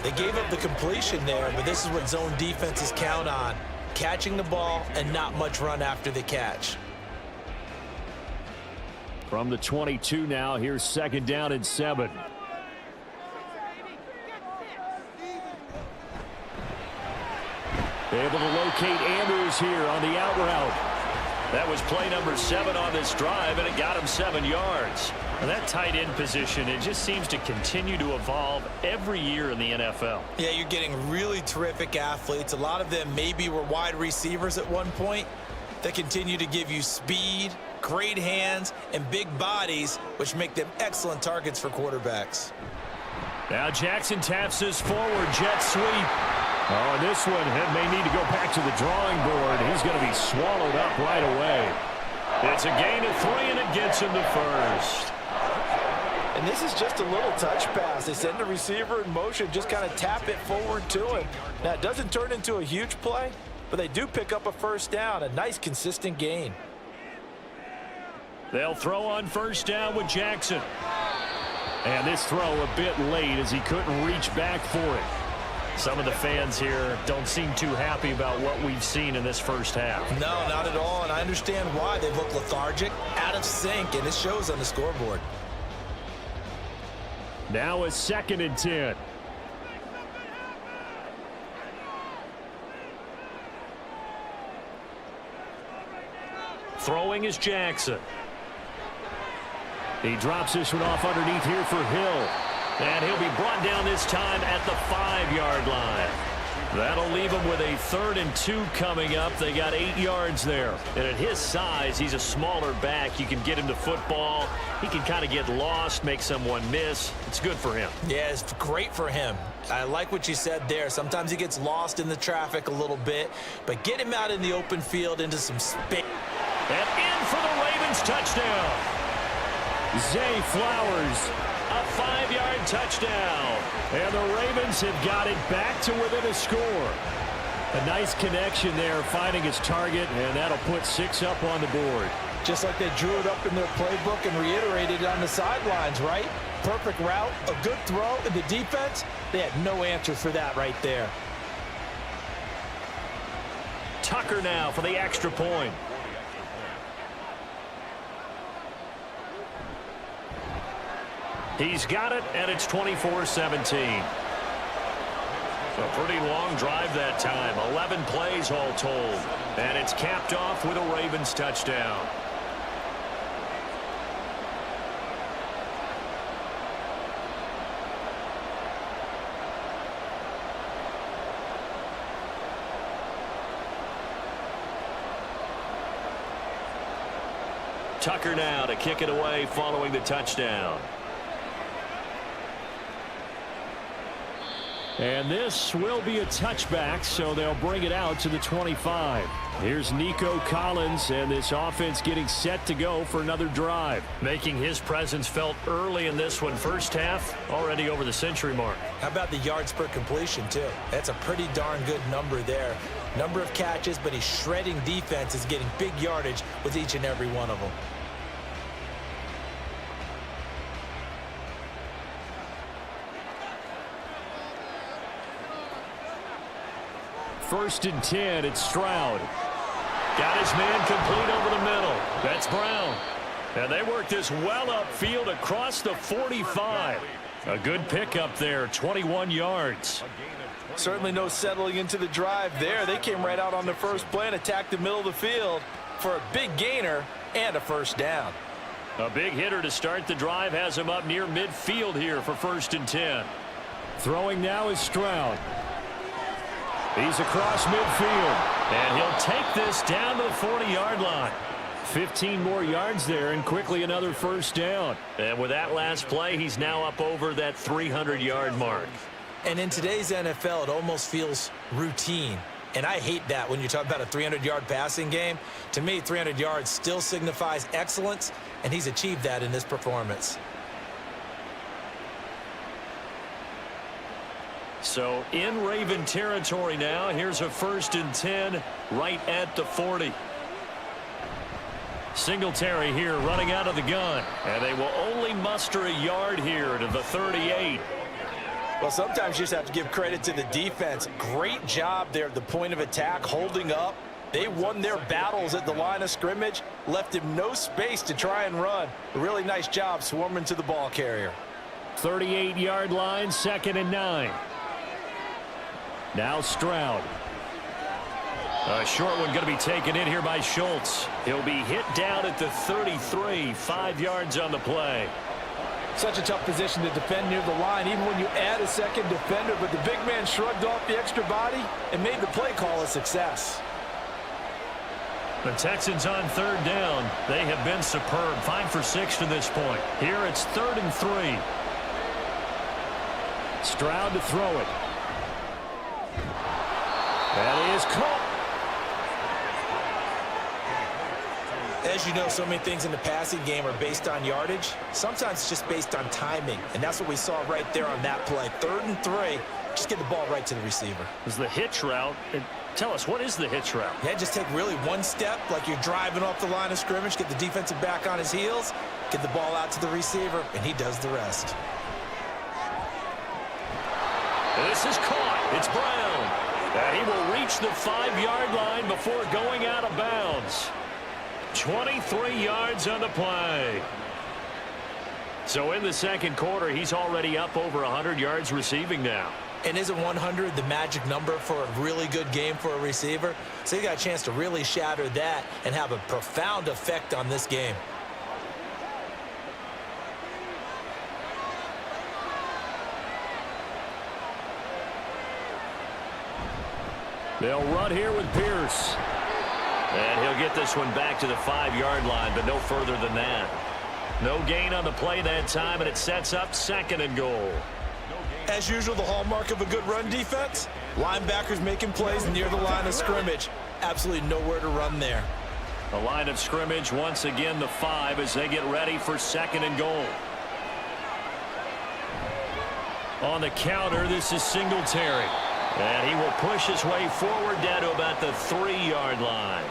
They gave up the completion there, but this is what zone defenses count on. Catching the ball and not much run after the catch. From the 22 now, here's 2nd down and 7. Able to locate Andrews here on the out route. That was play number 7 on this drive, and it got him 7 yards. And that tight end position, it just seems to continue to evolve every year in the NFL. Yeah, you're getting really terrific athletes. A lot of them maybe were wide receivers at one point that continue to give you speed, great hands, and big bodies, which make them excellent targets for quarterbacks. Now Jackson taps this forward, jet sweep. Oh, and this one may need to go back to the drawing board. He's going to be swallowed up right away. It's a gain of 3, and it gets him the first. And this is just a little touch pass. They send the receiver in motion, just kind of tap it forward to him. Now, it doesn't turn into a huge play, but they do pick up a first down, a nice, consistent gain. They'll throw on first down with Jackson. And this throw a bit late as he couldn't reach back for it. Some of the fans here don't seem too happy about what we've seen in this first half. No, not at all, and I understand why. They look lethargic, out of sync, and it shows on the scoreboard. Now it's 2nd and 10. Throwing is Jackson. He drops this one off underneath here for Hill. And he'll be brought down this time at the 5-yard line. That'll leave him with a 3rd and 2 coming up. They got 8 yards there. And at his size, he's a smaller back. You can get him to football. He can kind of get lost, make someone miss. It's good for him. Yeah, it's great for him. I like what you said there. Sometimes he gets lost in the traffic a little bit, but get him out in the open field into some space. And in for the Ravens touchdown. Zay Flowers, a 5-yard touchdown. And the Ravens have got it back to within a score. A nice connection there, finding his target, and that'll put 6 up on the board. Just like they drew it up in their playbook and reiterated it on the sidelines, right? Perfect route, a good throw, and the defense, they had no answer for that right there. Tucker now for the extra point. He's got it, and it's 24-17. A pretty long drive that time. 11 plays all told. And it's capped off with a Ravens touchdown. Tucker now to kick it away following the touchdown. And this will be a touchback, so they'll bring it out to the 25. Here's Nico Collins, and this offense getting set to go for another drive. Making his presence felt early in this one. First half, already over the century mark. How about the yards per completion, too? That's a pretty darn good number there. Number of catches, but he's shredding defense, is getting big yardage with each and every one of them. First and 10, it's Stroud. Got his man complete over the middle. That's Brown. And they work this well upfield across the 45. A good pickup there, 21 yards. Certainly no settling into the drive there. They came right out on the first play and attacked the middle of the field for a big gainer and a first down. A big hitter to start the drive has him up near midfield here for first and 10. Throwing now is Stroud. He's across midfield, and he'll take this down to the 40-yard line. 15 more yards there, and quickly another first down. And with that last play, he's now up over that 300-yard mark. And in today's NFL, it almost feels routine. And I hate that when you talk about a 300-yard passing game. To me, 300 yards still signifies excellence, and he's achieved that in this performance. So in Raven territory now. Here's a first and 10 right at the 40. Singletary here running out of the gun. And they will only muster a yard here to the 38. Well, sometimes you just have to give credit to the defense. Great job there at the point of attack, holding up. They won their battles at the line of scrimmage, left him no space to try and run. A really nice job swarming to the ball carrier. 38-yard line, 2nd and 9. Now Stroud. A short one going to be taken in here by Schultz. He'll be hit down at the 33, 5 yards on the play. Such a tough position to defend near the line, even when you add a second defender, but the big man shrugged off the extra body and made the play call a success. The Texans on 3rd down. They have been superb. 5 for 6 to this point. Here it's 3rd and 3. Stroud to throw it. That is caught. As you know, so many things in the passing game are based on yardage. Sometimes it's just based on timing, and that's what we saw right there on that play. 3rd and 3, just get the ball right to the receiver. Is the hitch route. Tell us, what is the hitch route? Yeah, just take really one step like you're driving off the line of scrimmage, get the defensive back on his heels, get the ball out to the receiver, and he does the rest. This is caught. It's Brown. And he will reach the 5-yard line before going out of bounds. 23 yards on the play. So in the second quarter, he's already up over 100 yards receiving now. And isn't 100 the magic number for a really good game for a receiver? So you got a chance to really shatter that and have a profound effect on this game. They'll run here with Pierce. And he'll get this one back to the 5-yard line, but no further than that. No gain on the play that time, and it sets up 2nd and goal. As usual, the hallmark of a good run defense, linebackers making plays near the line of scrimmage. Absolutely nowhere to run there. The line of scrimmage, once again, the 5 as they get ready for 2nd and goal. On the counter, this is Singletary. And he will push his way forward down to about the 3-yard line.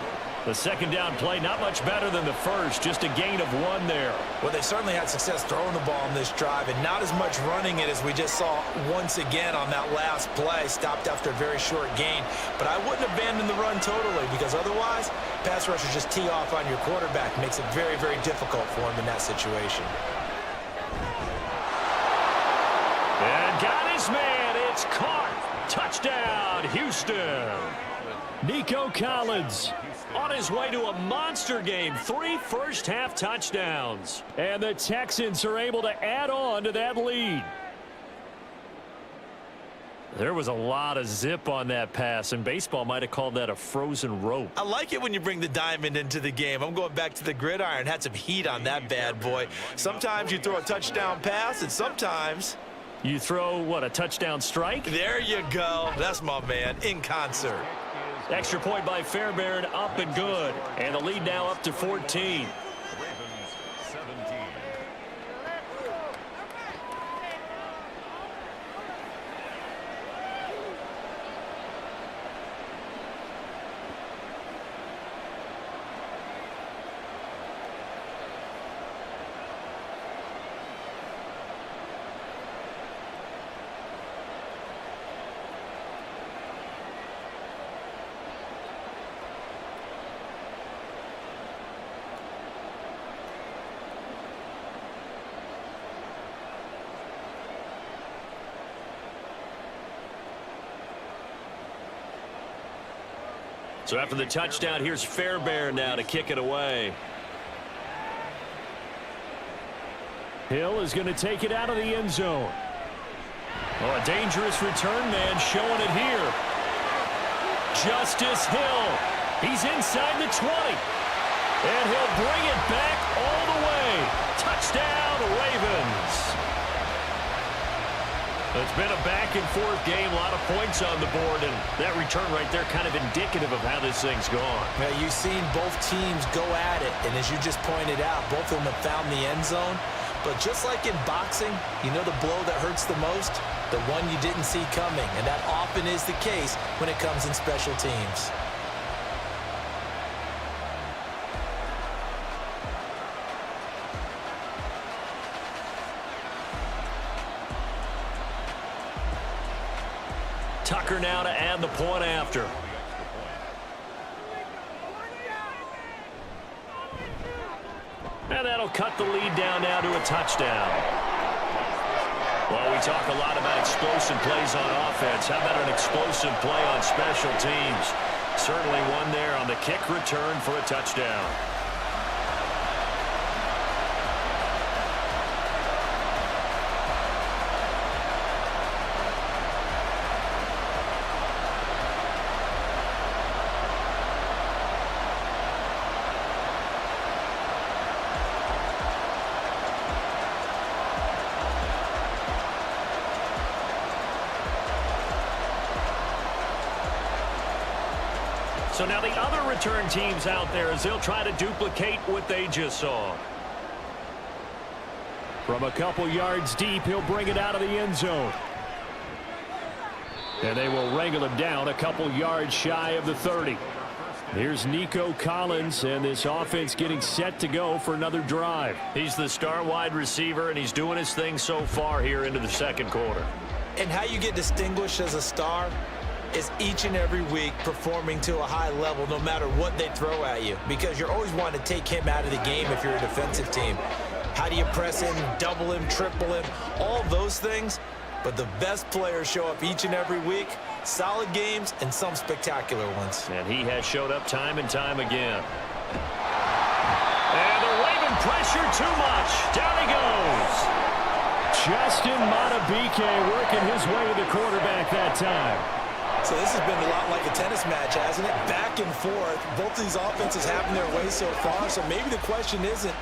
The second down play, not much better than the first, just a gain of 1 there. Well, they certainly had success throwing the ball on this drive, and not as much running it as we just saw once again on that last play. Stopped after a very short gain. But I wouldn't abandon the run totally, because otherwise, pass rushers just tee off on your quarterback. Makes it very, very difficult for him in that situation. And got his man. It's caught. Touchdown, Houston. Nico Collins on his way to a monster game. 3 first-half touchdowns. And the Texans are able to add on to that lead. There was a lot of zip on that pass, and baseball might have called that a frozen rope. I like it when you bring the diamond into the game. I'm going back to the gridiron. Had some heat on that bad boy. Sometimes you throw a touchdown pass, and sometimes you throw, what, a touchdown strike? There you go. That's my man, in concert. Extra point by Fairbairn, up and good. And the lead now up to 14. Ravens 17. So after the touchdown, here's Fairbairn now to kick it away. Hill is going to take it out of the end zone. Oh, a dangerous return man showing it here. Justice Hill. He's inside the 20. And he'll bring it back all the way. Touchdown, Ravens. It's been a back-and-forth game, a lot of points on the board, and that return right there kind of indicative of how this thing's gone. Now, you've seen both teams go at it, and as you just pointed out, both of them have found the end zone. But just like in boxing, you know the blow that hurts the most? The one you didn't see coming, and that often is the case when it comes in special teams. Tucker now to add the point after. And that'll cut the lead down now to a touchdown. Well, we talk a lot about explosive plays on offense. How about an explosive play on special teams? Certainly one there on the kick return for a touchdown. So now the other return teams out there as they'll try to duplicate what they just saw. From a couple yards deep, he'll bring it out of the end zone. And they will wrangle him down a couple yards shy of the 30. Here's Nico Collins, and this offense getting set to go for another drive. He's the star wide receiver, and he's doing his thing so far here into the second quarter. And how you get distinguished as a star is each and every week performing to a high level no matter what they throw at you, because you're always wanting to take him out of the game if you're a defensive team. How do you press him, double him, triple him, all those things? But the best players show up each and every week, solid games and some spectacular ones. And he has showed up time and time again. And the Raven pressure too much. Down he goes. Justin Matabike working his way to the quarterback that time. So this has been a lot like a tennis match, hasn't it? Back and forth. Both these offenses having their way so far. So maybe the question isn't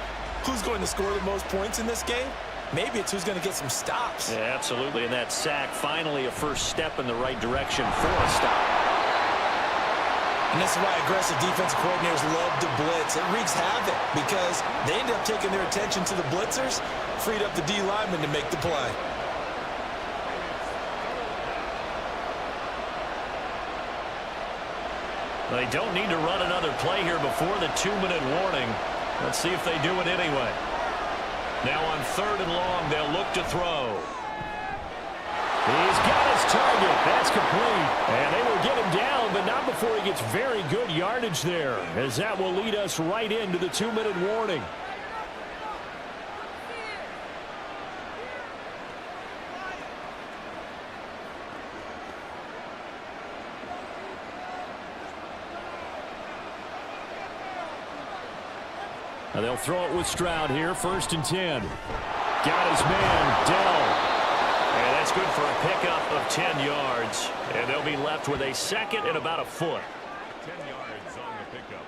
who's going to score the most points in this game. Maybe it's who's going to get some stops. Yeah, absolutely. And that sack, finally a first step in the right direction for a stop. And this is why aggressive defensive coordinators love to blitz. It wreaks havoc because they end up taking their attention to the blitzers, freed up the D lineman to make the play. They don't need to run another play here before the 2-minute warning. Let's see if they do it anyway. Now on 3rd and long, they'll look to throw. He's got his target. That's complete. And they will get him down, but not before he gets very good yardage there, as that will lead us right into the 2-minute warning. Now they'll throw it with Stroud here, 1st and 10. Got his man, Dell. And that's good for a pickup of 10 yards. And they'll be left with a 2nd and about a foot. 10 yards on the pickup.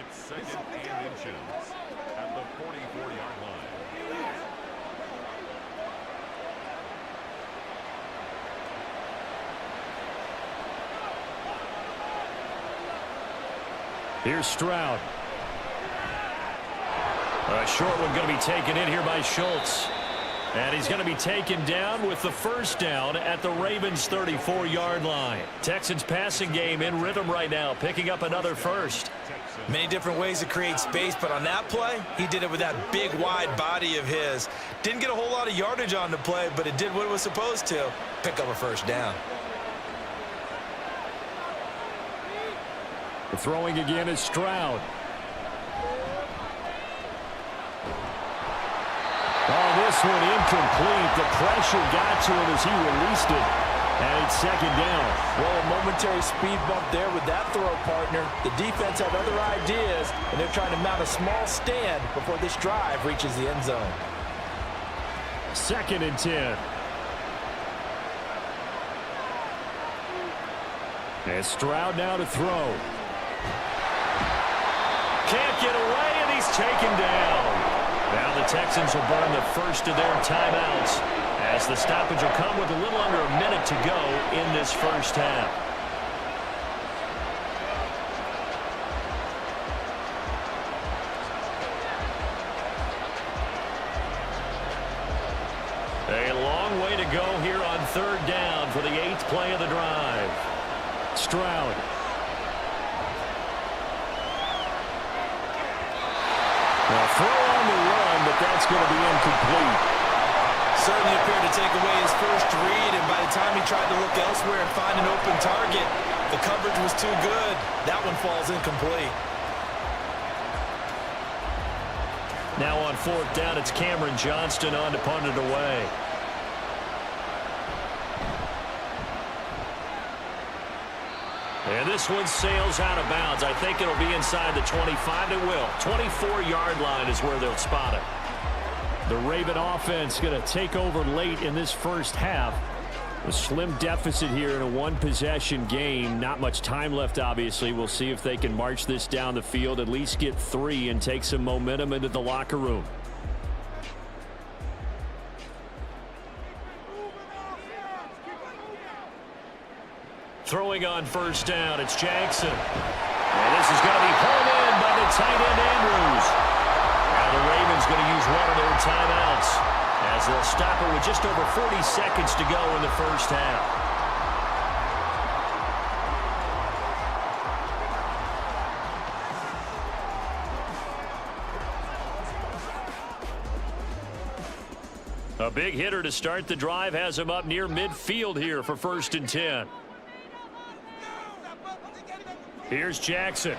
It's 2nd and inches at the 44-yard line. Here's Stroud. A short one going to be taken in here by Schultz. And he's going to be taken down with the 1st down at the Ravens' 34-yard line. Texans passing game in rhythm right now, picking up another 1st. Many different ways to create space, but on that play, he did it with that big, wide body of his. Didn't get a whole lot of yardage on the play, but it did what it was supposed to. Pick up a 1st down. The throwing again is Stroud. Oh, this one incomplete. The pressure got to him as he released it. And it's 2nd down. Well, a momentary speed bump there with that throw, partner. The defense had other ideas, and they're trying to mount a small stand before this drive reaches the end zone. 2nd and 10. And Stroud now to throw. Can't get away, and he's taken down. Now the Texans will burn the 1st of their timeouts as the stoppage will come with a little under a minute to go in this 1st half. A long way to go here on 3rd down for the 8th play of the drive. Stroud. Well, throw on the run, but that's going to be incomplete. Certainly appeared to take away his 1st read, and by the time he tried to look elsewhere and find an open target, the coverage was too good. That one falls incomplete. Now on 4th down, it's Cameron Johnston on to punt it away. And this one sails out of bounds. I think it'll be inside the 25. It will. 24-yard line is where they'll spot it. The Raven offense going to take over late in this 1st half. A slim deficit here in a 1-possession game. Not much time left, obviously. We'll see if they can march this down the field, at least get 3 and take some momentum into the locker room. Throwing on 1st down, it's Jackson. And this is going to be pulled in by the tight end, Andrews. Now the Ravens going to use one of their timeouts as they'll stop it with just over 40 seconds to go in the 1st half. A big hitter to start the drive has him up near midfield here for 1st and 10. Here's Jackson.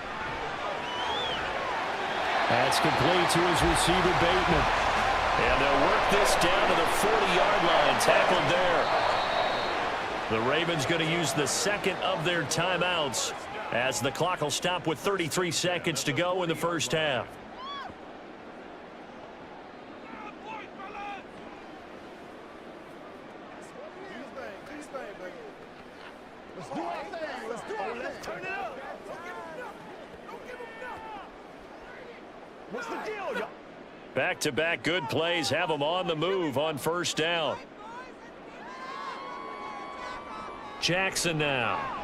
That's complete to his receiver, Bateman. And they'll work this down to the 40-yard line. Tackled there. The Ravens going to use the 2nd of their timeouts as the clock will stop with 33 seconds to go in the 1st half. Back-to-back good plays have them on the move on 1st down. Jackson now.